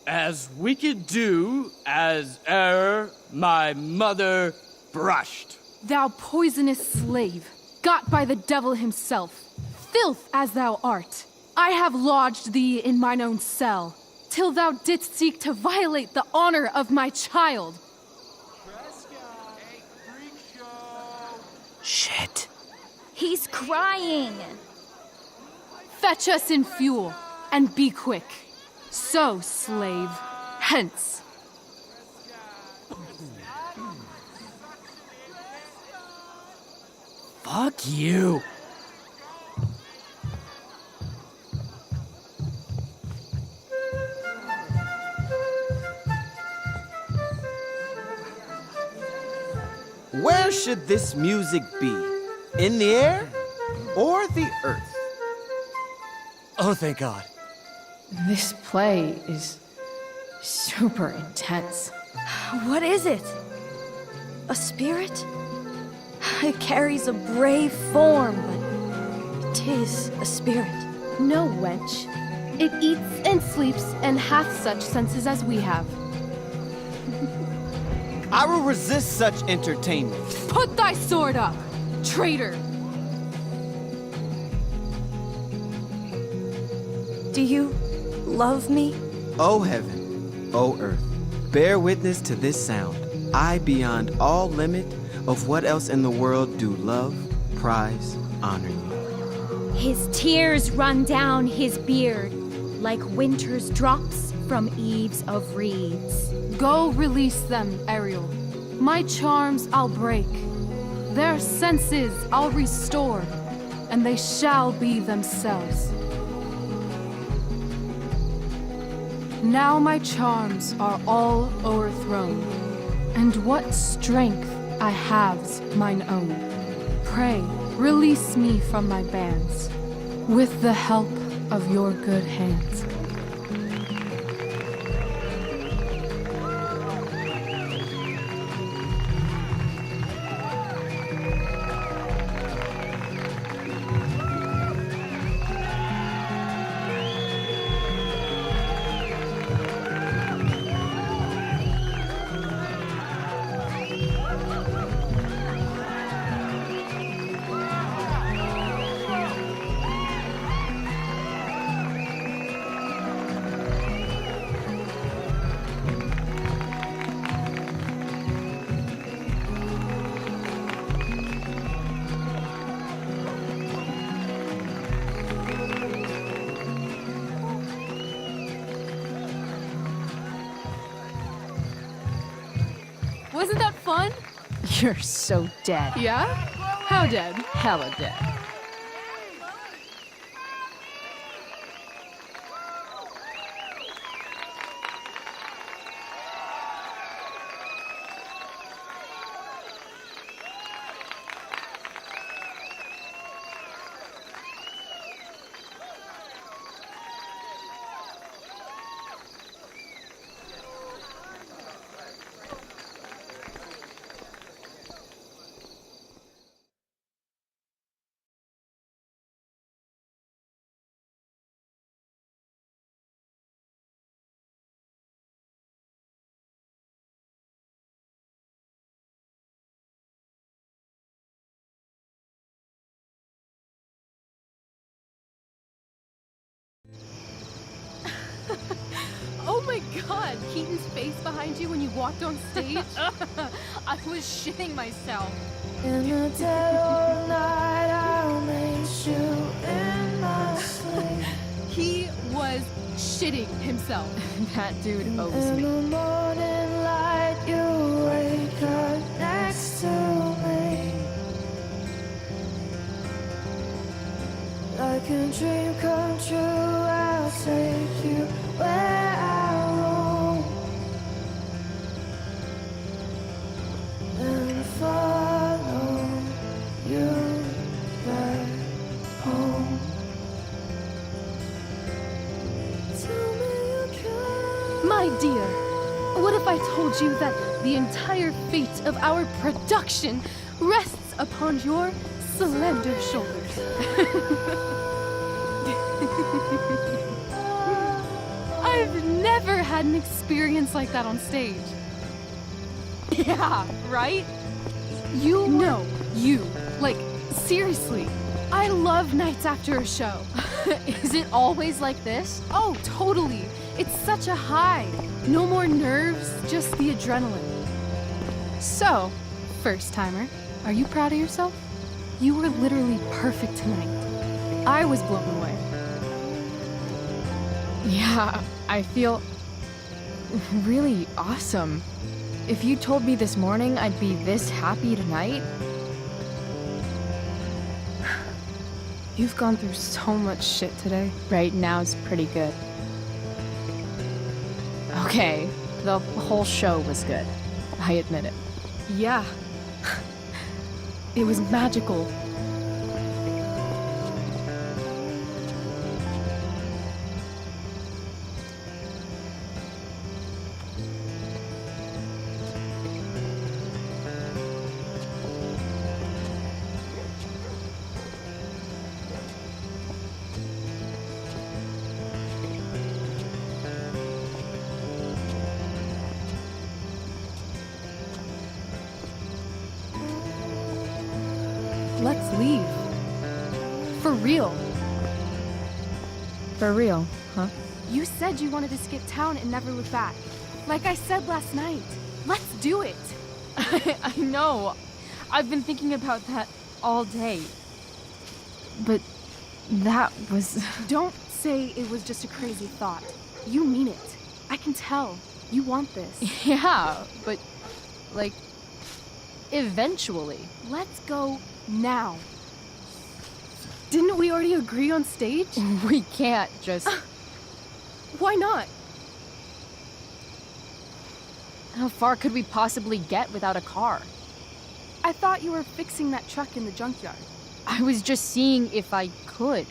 As we could do, as e'er my mother brushed. Thou poisonous slave, got by the devil himself, filth as thou art, I have lodged thee in mine own cell, till thou didst seek to violate the honor of my child. Shit. He's crying. Fetch us in fuel, and be quick. So, slave, hence. Fuck you. Where should this music be? In the air or the earth? Oh, thank God. This play is super intense. What is it? A spirit? It carries a brave form, but 'tis a spirit. No, wench. It eats and sleeps and hath such senses as we have. I will resist such entertainment. Put thy sword up, traitor! Do you love me? O heaven, O earth, bear witness to this sound. I, beyond all limit of what else in the world, do love, prize, honor you. His tears run down his beard like winter's drops from eaves of reeds. Go release them, Ariel. My charms I'll break. Their senses I'll restore, and they shall be themselves. Now my charms are all o'erthrown, and what strength I have's mine own. Pray, release me from my bands, with the help of your good hands. Wasn't that fun? You're so dead. Yeah? How dead? Hella dead. my god, Keaton's face behind you when you walked on stage? I was shitting myself. In the dead of night, I'll make you in my sleep. He was shitting himself. That dude owes In me. the morning light, you wake up next to me. Like a dream come true, I'll take you where I roam. And follow you back home. Tell me you care. My dear, what if I told you that the entire fate of our production rests upon your slender shoulders? I've never had an experience like that on stage. Yeah, right? You? No, you. Like, seriously. I love nights after a show. Is it always like this? Oh, totally. It's such a high. No more nerves, just the adrenaline. So, first timer, are you proud of yourself? You were literally perfect tonight. I was blown away. Yeah, I feel really awesome. If you told me this morning I'd be this happy tonight. You've gone through so much shit today. Right now it's pretty good. Okay, the whole show was good. I admit it. Yeah. It was magical. Let's leave. For real. For real, huh? You said you wanted to skip town and never look back. Like I said last night. Let's do it. I know. I've been thinking about that all day. But that was... Don't say it was just a crazy thought. You mean it. I can tell. You want this. Yeah, but... like... eventually. Let's go now. Didn't we already agree on stage? We can't just... Why not? How far could we possibly get without a car? I thought you were fixing that truck in the junkyard. I was just seeing if I could.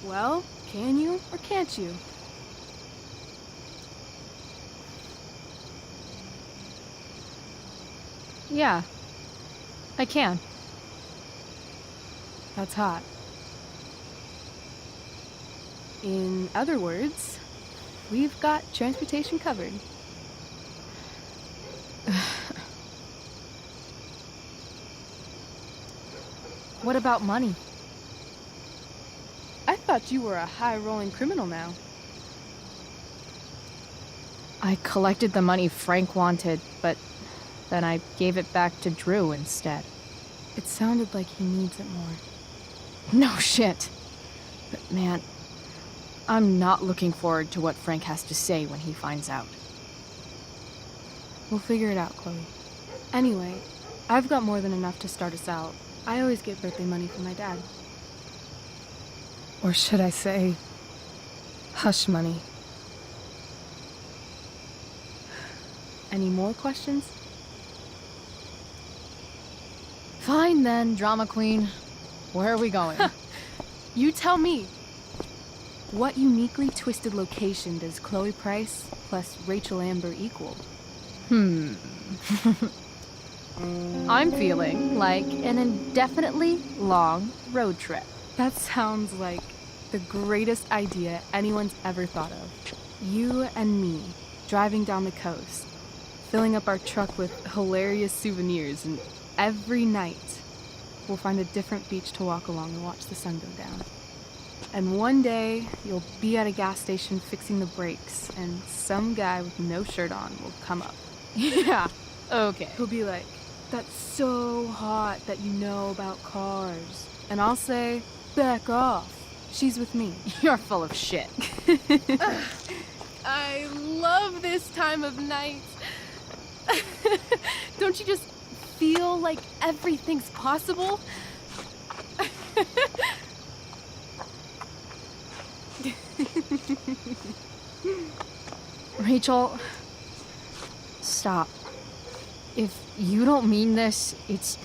Well, can you or can't you? Yeah, I can. That's hot. In other words, we've got transportation covered. What about money? I thought you were a high-rolling criminal now. I collected the money Frank wanted, but then I gave it back to Drew instead. It sounded like he needs it more. No shit. But man, I'm not looking forward to what Frank has to say when he finds out. We'll figure it out, Chloe. Anyway, I've got more than enough to start us out. I always get birthday money from my dad. Or should I say, hush money. Any more questions? Fine then, drama queen. Where are we going? You tell me. What uniquely twisted location does Chloe Price plus Rachel Amber equal? I'm feeling like an indefinitely long road trip. That sounds like the greatest idea anyone's ever thought of. You and me, driving down the coast, filling up our truck with hilarious souvenirs, and every night we'll find a different beach to walk along and watch the sun go down. And one day, you'll be at a gas station fixing the brakes, and some guy with no shirt on will come up. Yeah, okay. He'll be like, "That's so hot that you know about cars." And I'll say, "Back off. She's with me." You're full of shit. I love this time of night. Don't you just feel like everything's possible? Rachel, stop. If you don't mean this, it's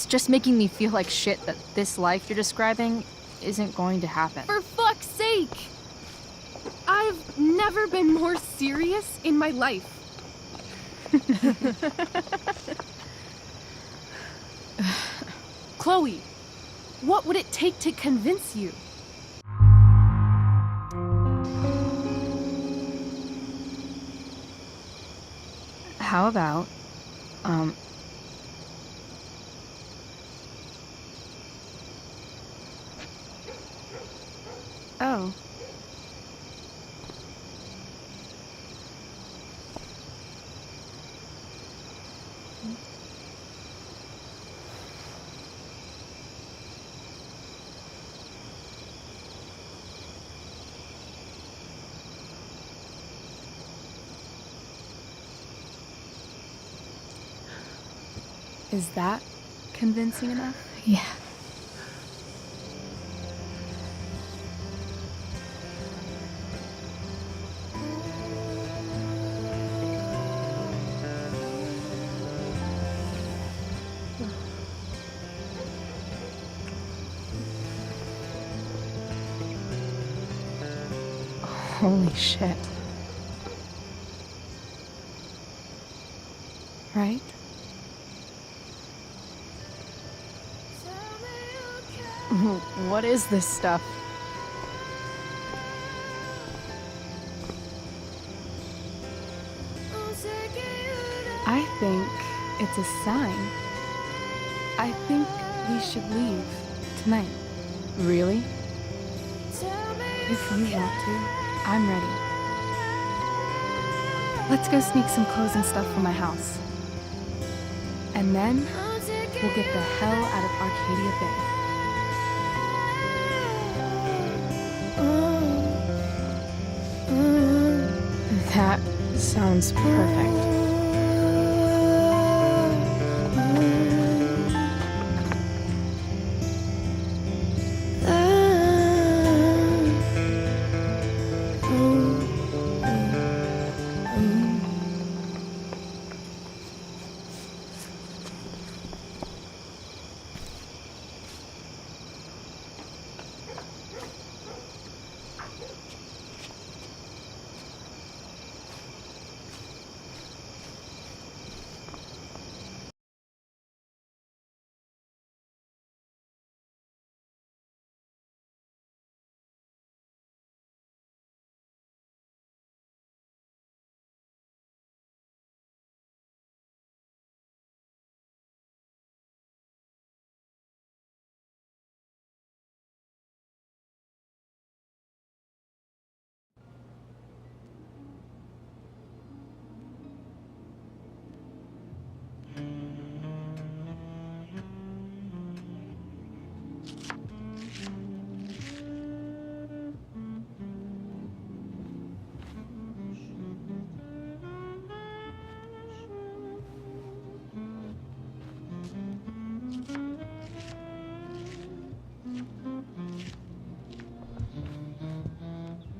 just making me feel like shit that this life you're describing isn't going to happen. For fuck's sake! I've never been more serious in my life. Chloe, what would it take to convince you? How about, Oh. Is that convincing enough? yeah. Holy shit. Right? What is this stuff? I think it's a sign. I think we should leave tonight. Really? If you want to, I'm ready. Let's go sneak some clothes and stuff from my house. And then we'll get the hell out of Arcadia Bay. That sounds perfect.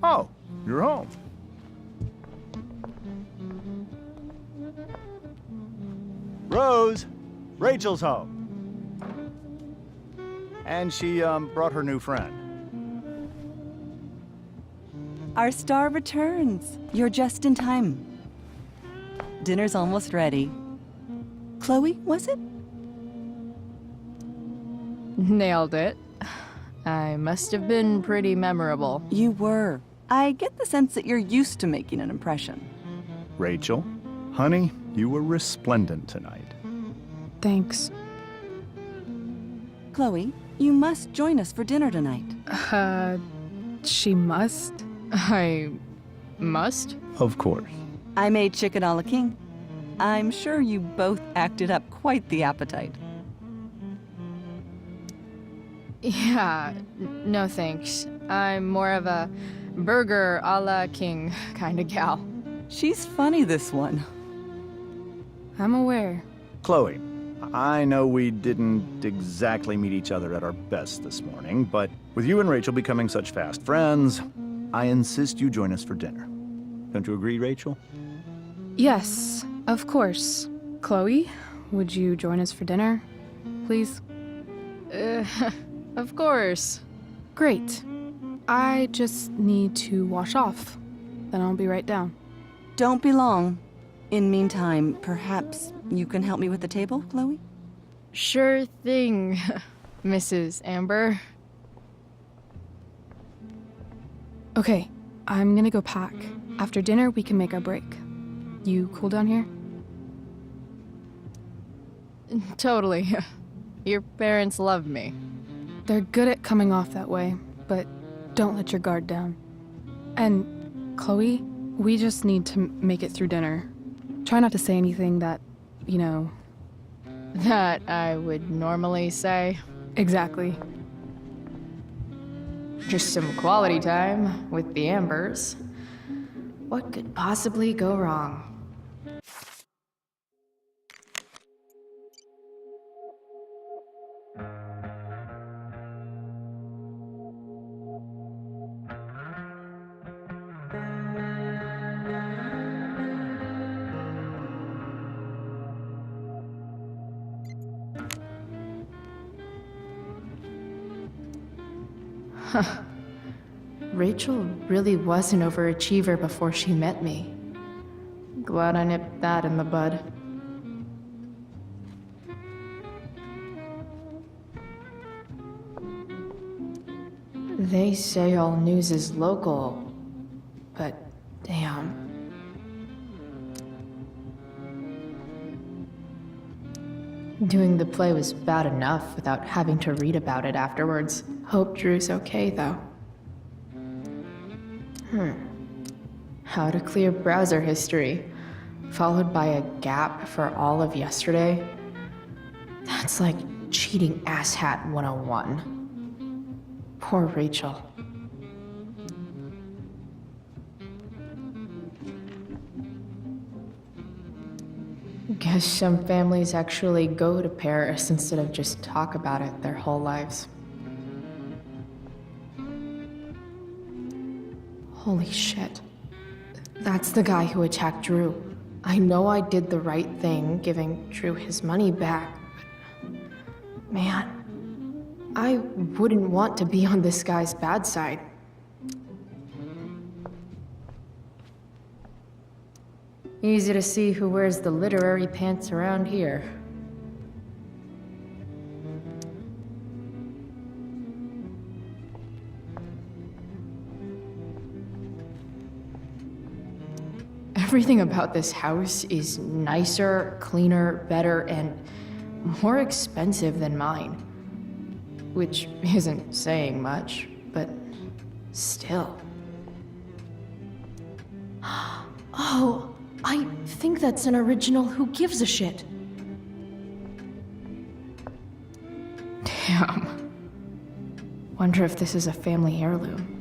Oh, you're home. Rose, Rachel's home. And she brought her new friend. Our star returns. You're just in time. Dinner's almost ready. Chloe, was it? Nailed it. I must have been pretty memorable. You were. I get the sense that you're used to making an impression. Rachel, honey, you were resplendent tonight. Thanks. Chloe, You must join us for dinner tonight. She must? I must? Of course. I made chicken a la king. I'm sure you both acted up quite the appetite. Yeah, no thanks. I'm more of a burger a la king kind of gal. She's funny, this one. I'm aware. Chloe, I know we didn't exactly meet each other at our best this morning, but with you and Rachel becoming such fast friends, I insist you join us for dinner. Don't you agree, Rachel? Yes, of course. Chloe, would you join us for dinner, please? Of course. Great. I just need to wash off. Then I'll be right down. Don't be long. In meantime, perhaps you can help me with the table, Chloe? Sure thing, Mrs. Amber. Okay, I'm gonna go pack. After dinner, we can make our break. You cool down here? Totally. Your parents love me. They're good at coming off that way, but don't let your guard down. And, Chloe, we just need to make it through dinner. Try not to say anything that, That I would normally say. Exactly. Just some quality time with the Ambers. What could possibly go wrong? Rachel really was an overachiever before she met me. Glad I nipped that in the bud. They say all news is local, but damn. Doing the play was bad enough without having to read about it afterwards. Hope Drew's okay, though. How to clear browser history, followed by a gap for all of yesterday. That's like cheating asshat 101. Poor Rachel. Guess some families actually go to Paris instead of just talk about it their whole lives. Holy shit. That's the guy who attacked Drew. I know I did the right thing, giving Drew his money back, but man, I wouldn't want to be on this guy's bad side. Easy to see who wears the literary pants around here. Everything about this house is nicer, cleaner, better, and more expensive than mine. Which isn't saying much, but still. Oh, I think that's an original Who Gives a Shit. Damn. Wonder if this is a family heirloom.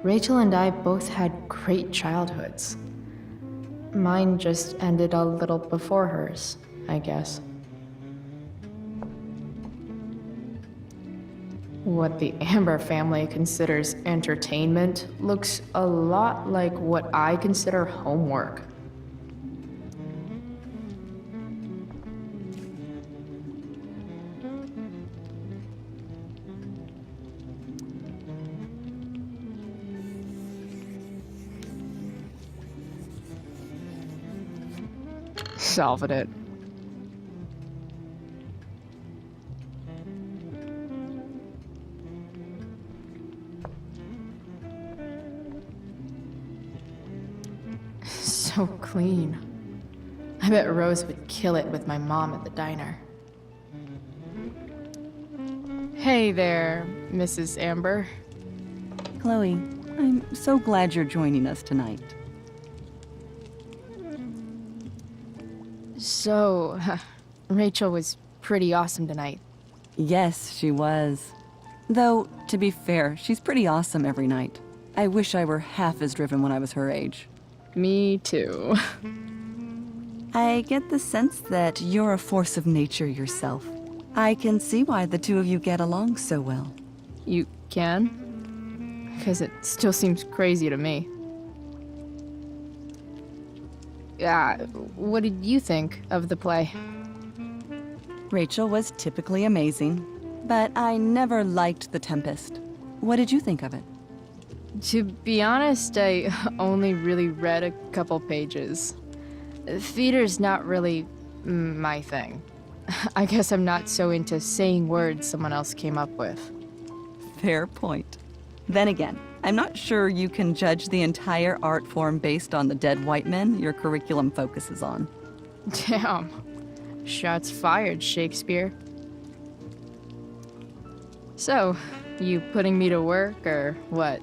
Rachel and I both had great childhoods. Mine just ended a little before hers, I guess. What the Amber family considers entertainment looks a lot like what I consider homework. Solving it. So clean. I bet Rose would kill it with my mom at the diner. Hey there, Mrs. Amber. Chloe, I'm so glad you're joining us tonight. So, Rachel was pretty awesome tonight. Yes, she was. Though, to be fair, she's pretty awesome every night. I wish I were half as driven when I was her age. Me too. I get the sense that you're a force of nature yourself. I can see why the two of you get along so well. You can? Because it still seems crazy to me. What did you think of the play? Rachel was typically amazing, but I never liked The Tempest. What did you think of it? To be honest, I only really read a couple pages. Theater's not really my thing. I guess I'm not so into saying words someone else came up with. Fair point. Then again, I'm not sure you can judge the entire art form based on the dead white men your curriculum focuses on. Damn. Shots fired, Shakespeare. So, you putting me to work, or what?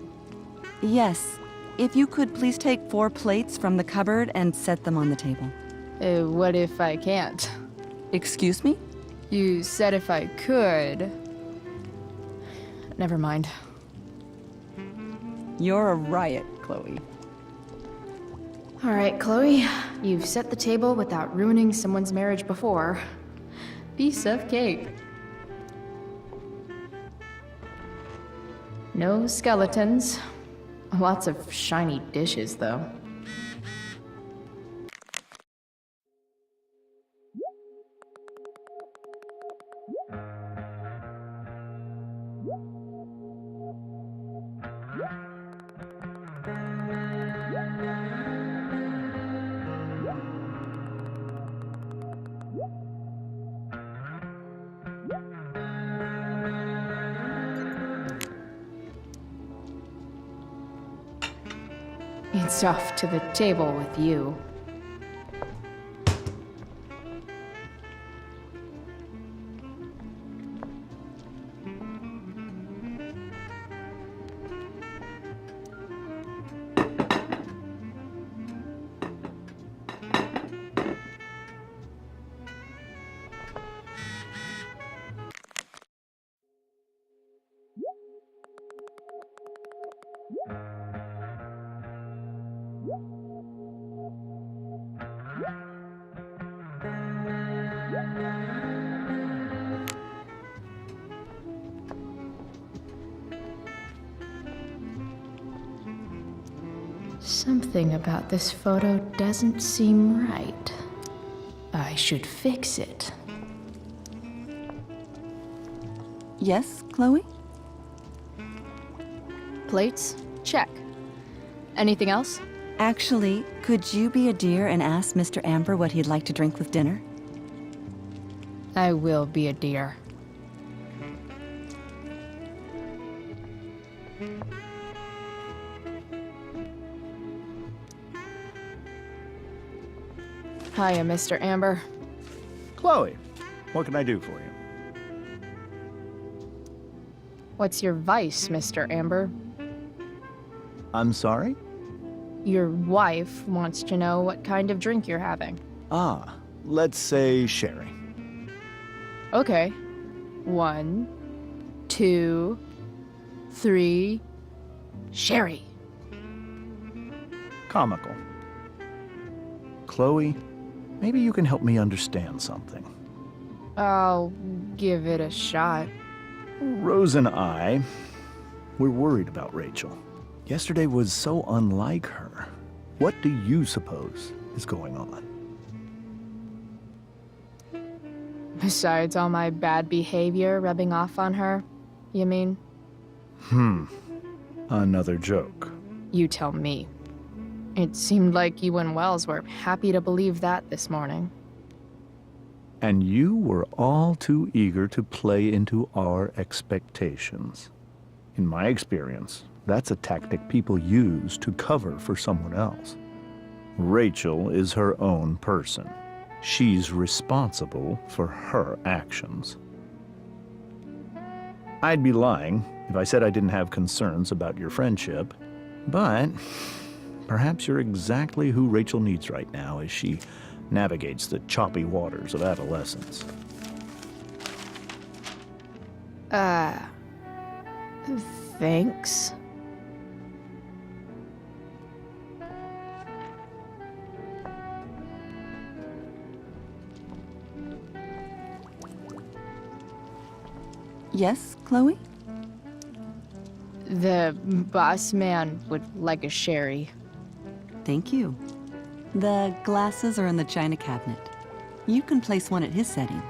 Yes. If you could please take 4 plates from the cupboard and set them on the table. What if I can't? Excuse me? You said if I could. Never mind. You're a riot, Chloe. All right, Chloe. You've set the table without ruining someone's marriage before. Piece of cake. No skeletons. Lots of shiny dishes, though. It's off to the table with you. Something about this photo doesn't seem right. I should fix it. Yes, Chloe? Plates? Check. Anything else? Actually, could you be a dear and ask Mr. Amber what he'd like to drink with dinner? I will be a dear. Hiya, Mr. Amber. Chloe, what can I do for you? What's your vice, Mr. Amber? I'm sorry? Your wife wants to know what kind of drink you're having. Ah, let's say sherry. Okay. 1, 2, 3. Sherry. Comical. Chloe, maybe you can help me understand something. I'll give it a shot. Rose and I, we're worried about Rachel. Yesterday was so unlike her. What do you suppose is going on? Besides all my bad behavior rubbing off on her, you mean? Another joke. You tell me. It seemed like you and Wells were happy to believe that this morning. And you were all too eager to play into our expectations. In my experience, that's a tactic people use to cover for someone else. Rachel is her own person. she's responsible for her actions. I'd be lying if I said I didn't have concerns about your friendship, but perhaps you're exactly who Rachel needs right now as she navigates the choppy waters of adolescence. Thanks. Yes, Chloe? The boss man would like a sherry. Thank you. The glasses are in the china cabinet. You can place one at his setting.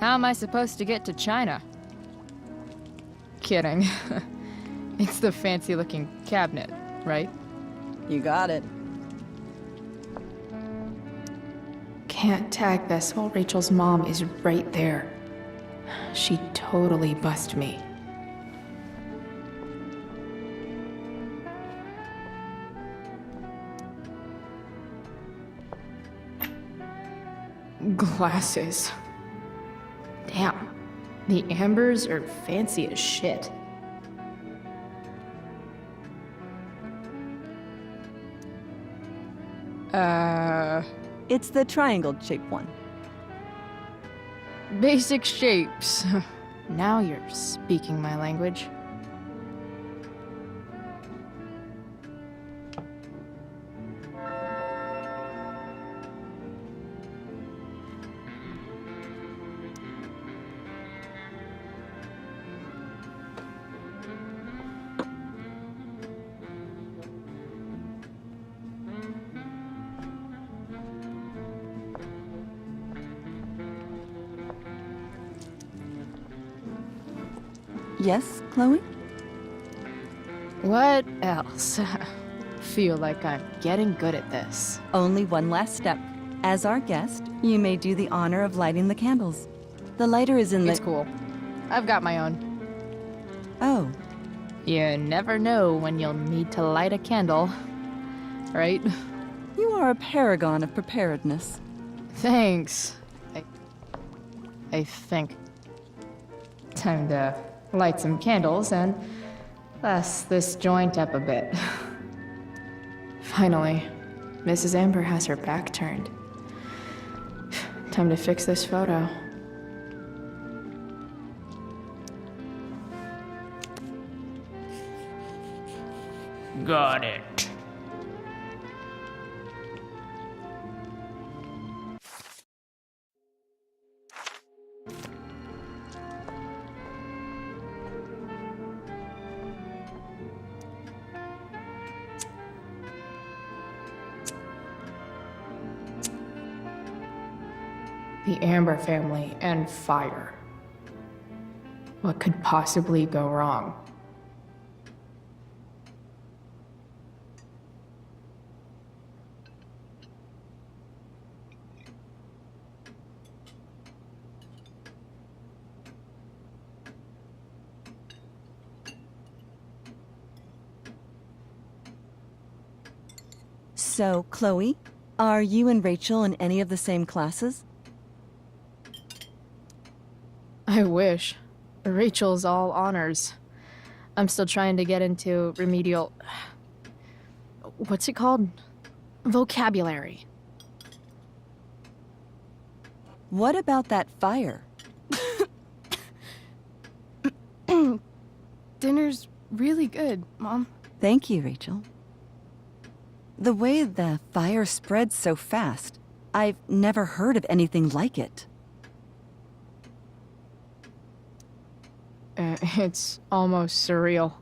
How am I supposed to get to China? Kidding. It's the fancy-looking cabinet, right? You got it. Can't tag this while Rachel's mom is right there. She'd totally bust me. Glasses. Damn. The Ambers are fancy as shit. It's the triangle-shaped one. Basic shapes. Now you're speaking my language. Yes, Chloe? What else? Feel like I'm getting good at this. Only one last step. As our guest, you may do the honor of lighting the candles. The lighter is in the... It's cool. I've got my own. Oh. You never know when you'll need to light a candle, right? You are a paragon of preparedness. Thanks. I think. Time to light some candles and bless this joint up a bit. Finally, Mrs. Amber has her back turned. Time to fix this photo. Got it. The Amber family and fire. What could possibly go wrong? So, Chloe, are you and Rachel in any of the same classes? I wish. Rachel's all honors. I'm still trying to get into remedial... What's it called? Vocabulary. What about that fire? Dinner's really good, Mom. Thank you, Rachel. The way the fire spreads so fast, I've never heard of anything like it. It's almost surreal.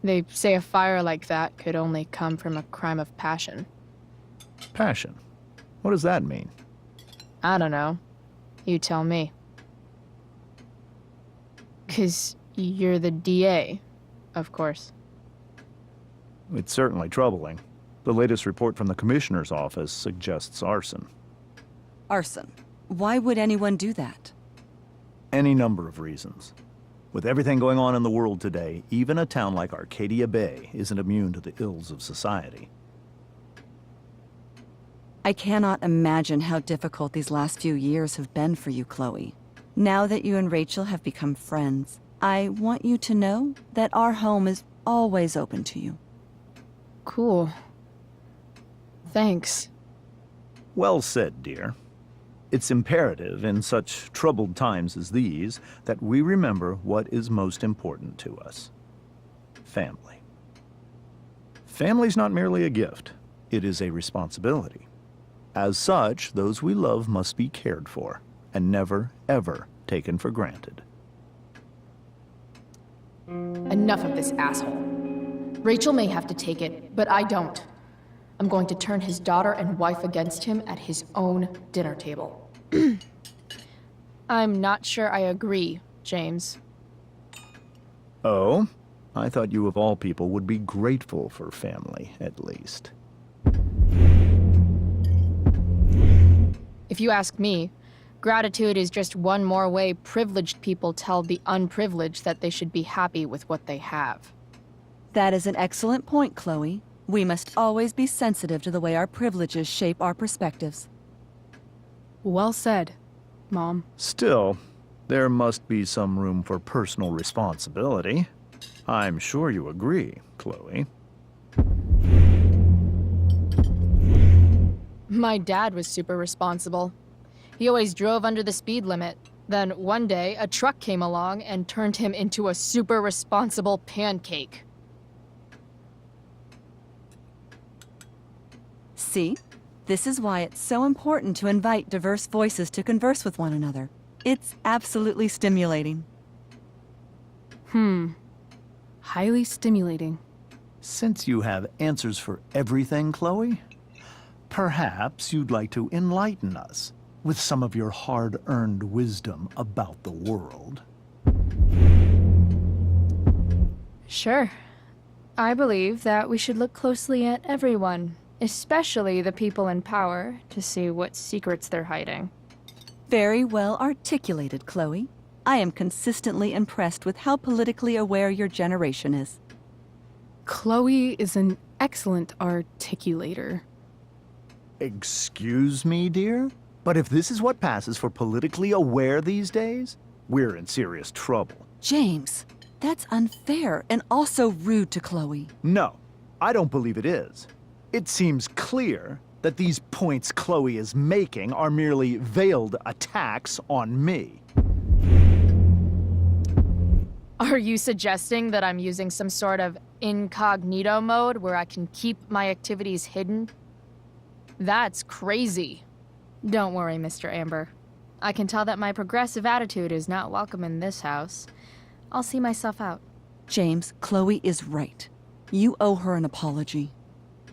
They say a fire like that could only come from a crime of passion. Passion? What does that mean? I don't know. You tell me. 'Cause you're the DA, of course. It's certainly troubling. The latest report from the Commissioner's office suggests arson. Arson. Why would anyone do that? Any number of reasons. With everything going on in the world today, even a town like Arcadia Bay isn't immune to the ills of society. I cannot imagine how difficult these last few years have been for you, Chloe. Now that you and Rachel have become friends, I want you to know that our home is always open to you. Cool. Thanks. Well said, dear. It's imperative in such troubled times as these that we remember what is most important to us. Family. Family's not merely a gift. It is a responsibility. As such, those we love must be cared for and never, ever taken for granted. Enough of this asshole. Rachel may have to take it, but I don't. I'm going to turn his daughter and wife against him at his own dinner table. I'm not sure I agree, James. Oh? I thought you of all people would be grateful for family, at least. If you ask me, gratitude is just one more way privileged people tell the unprivileged that they should be happy with what they have. That is an excellent point, Chloe. We must always be sensitive to the way our privileges shape our perspectives. Well said, Mom. Still, there must be some room for personal responsibility. I'm sure you agree, Chloe. My dad was super responsible. He always drove under the speed limit. Then one day, a truck came along and turned him into a super responsible pancake. See? This is why it's so important to invite diverse voices to converse with one another. It's absolutely stimulating. Highly stimulating. Since you have answers for everything, Chloe, perhaps you'd like to enlighten us with some of your hard-earned wisdom about the world. Sure. I believe that we should look closely at everyone, especially the people in power, to see what secrets they're hiding. Very well articulated, Chloe. I am consistently impressed with how politically aware your generation is. Chloe is an excellent articulator. Excuse me, dear? But if this is what passes for politically aware these days, we're in serious trouble. James, that's unfair and also rude to Chloe. No, I don't believe it is. It seems clear that these points Chloe is making are merely veiled attacks on me. Are you suggesting that I'm using some sort of incognito mode where I can keep my activities hidden? That's crazy. Don't worry, Mr. Amber. I can tell that my progressive attitude is not welcome in this house. I'll see myself out. James, Chloe is right. You owe her an apology.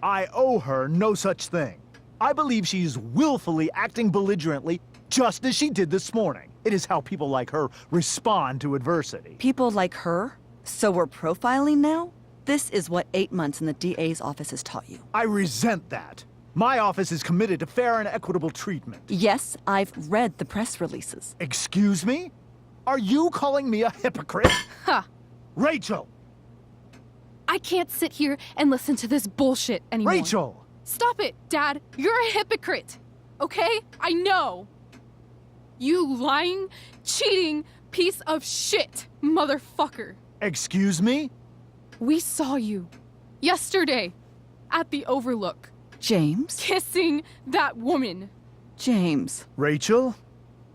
I owe her no such thing. I believe she's willfully acting belligerently, just as she did this morning. It is how people like her respond to adversity. People like her? So we're profiling now? This is what 8 months in the DA's office has taught you. I resent that. My office is committed to fair and equitable treatment. Yes, I've read the press releases. Excuse me? Are you calling me a hypocrite? Ha! Rachel! I can't sit here and listen to this bullshit anymore. Rachel! Stop it, Dad! You're a hypocrite! Okay? I know! You lying, cheating piece of shit, motherfucker! Excuse me? We saw you yesterday at the Overlook. James? Kissing that woman. James. Rachel?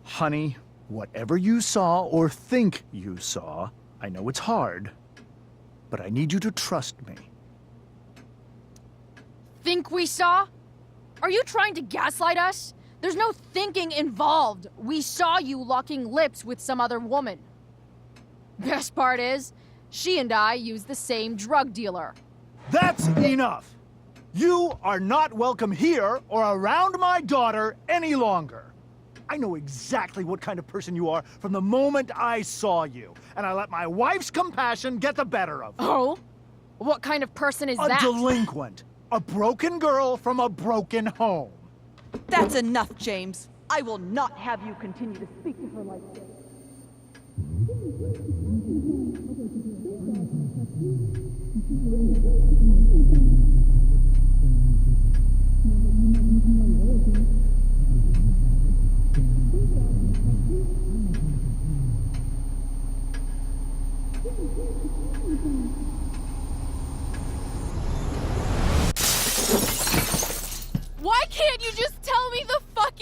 Honey, whatever you saw or think you saw, I know it's hard, but I need you to trust me. Think we saw? Are you trying to gaslight us? There's no thinking involved. We saw you locking lips with some other woman. Best part is, she and I use the same drug dealer. That's enough! You are not welcome here or around my daughter any longer. I know exactly what kind of person you are from the moment I saw you, and I let my wife's compassion get the better of me. Oh? What kind of person is that? A delinquent. A broken girl from a broken home. That's enough, James. I will not have you continue to speak to her like this.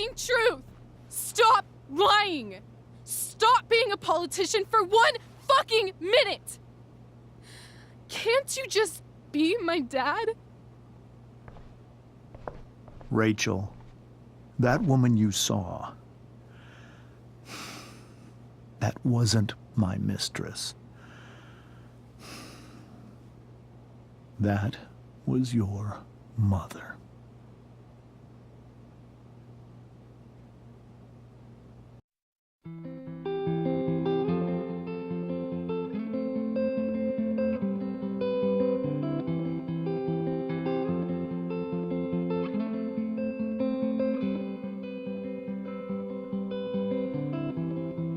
fucking truth! Stop lying! Stop being a politician for 1 fucking minute! Can't you just be my dad? Rachel, that woman you saw, that wasn't my mistress. That was your mother.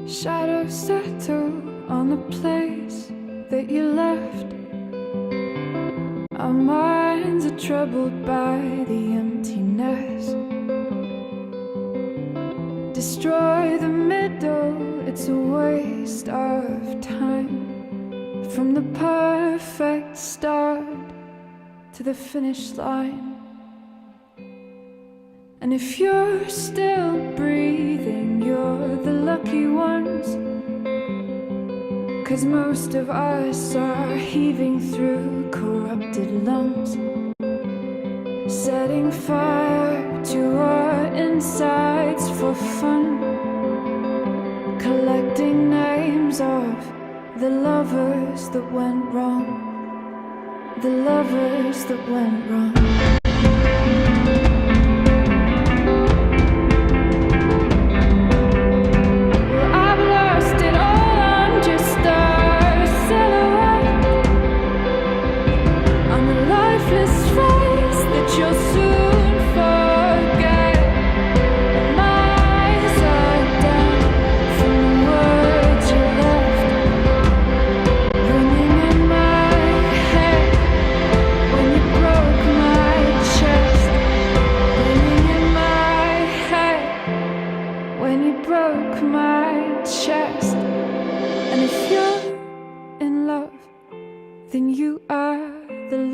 Shadows settle on the place that you left. Our minds are troubled by the emptiness. Destroy the middle, it's a waste of time. From the perfect start to the finish line. And if you're still breathing, you're the lucky ones. 'Cause most of us are heaving through corrupted lungs, setting fire to our insides for fun, collecting names of the lovers that went wrong, the lovers that went wrong.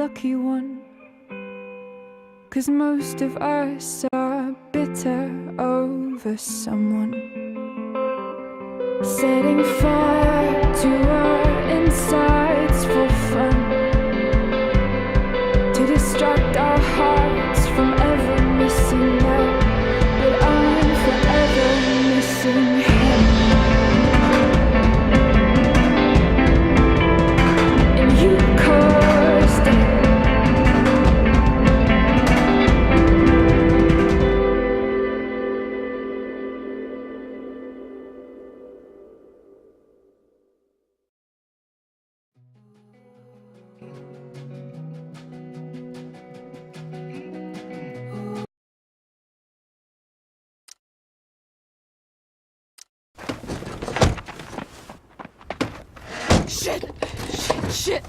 Lucky one, 'cause most of us are bitter over someone, setting fire to our insides for fun, to distract our hearts from ever missing that. But I'm forever missing him. And you caused it. Shit!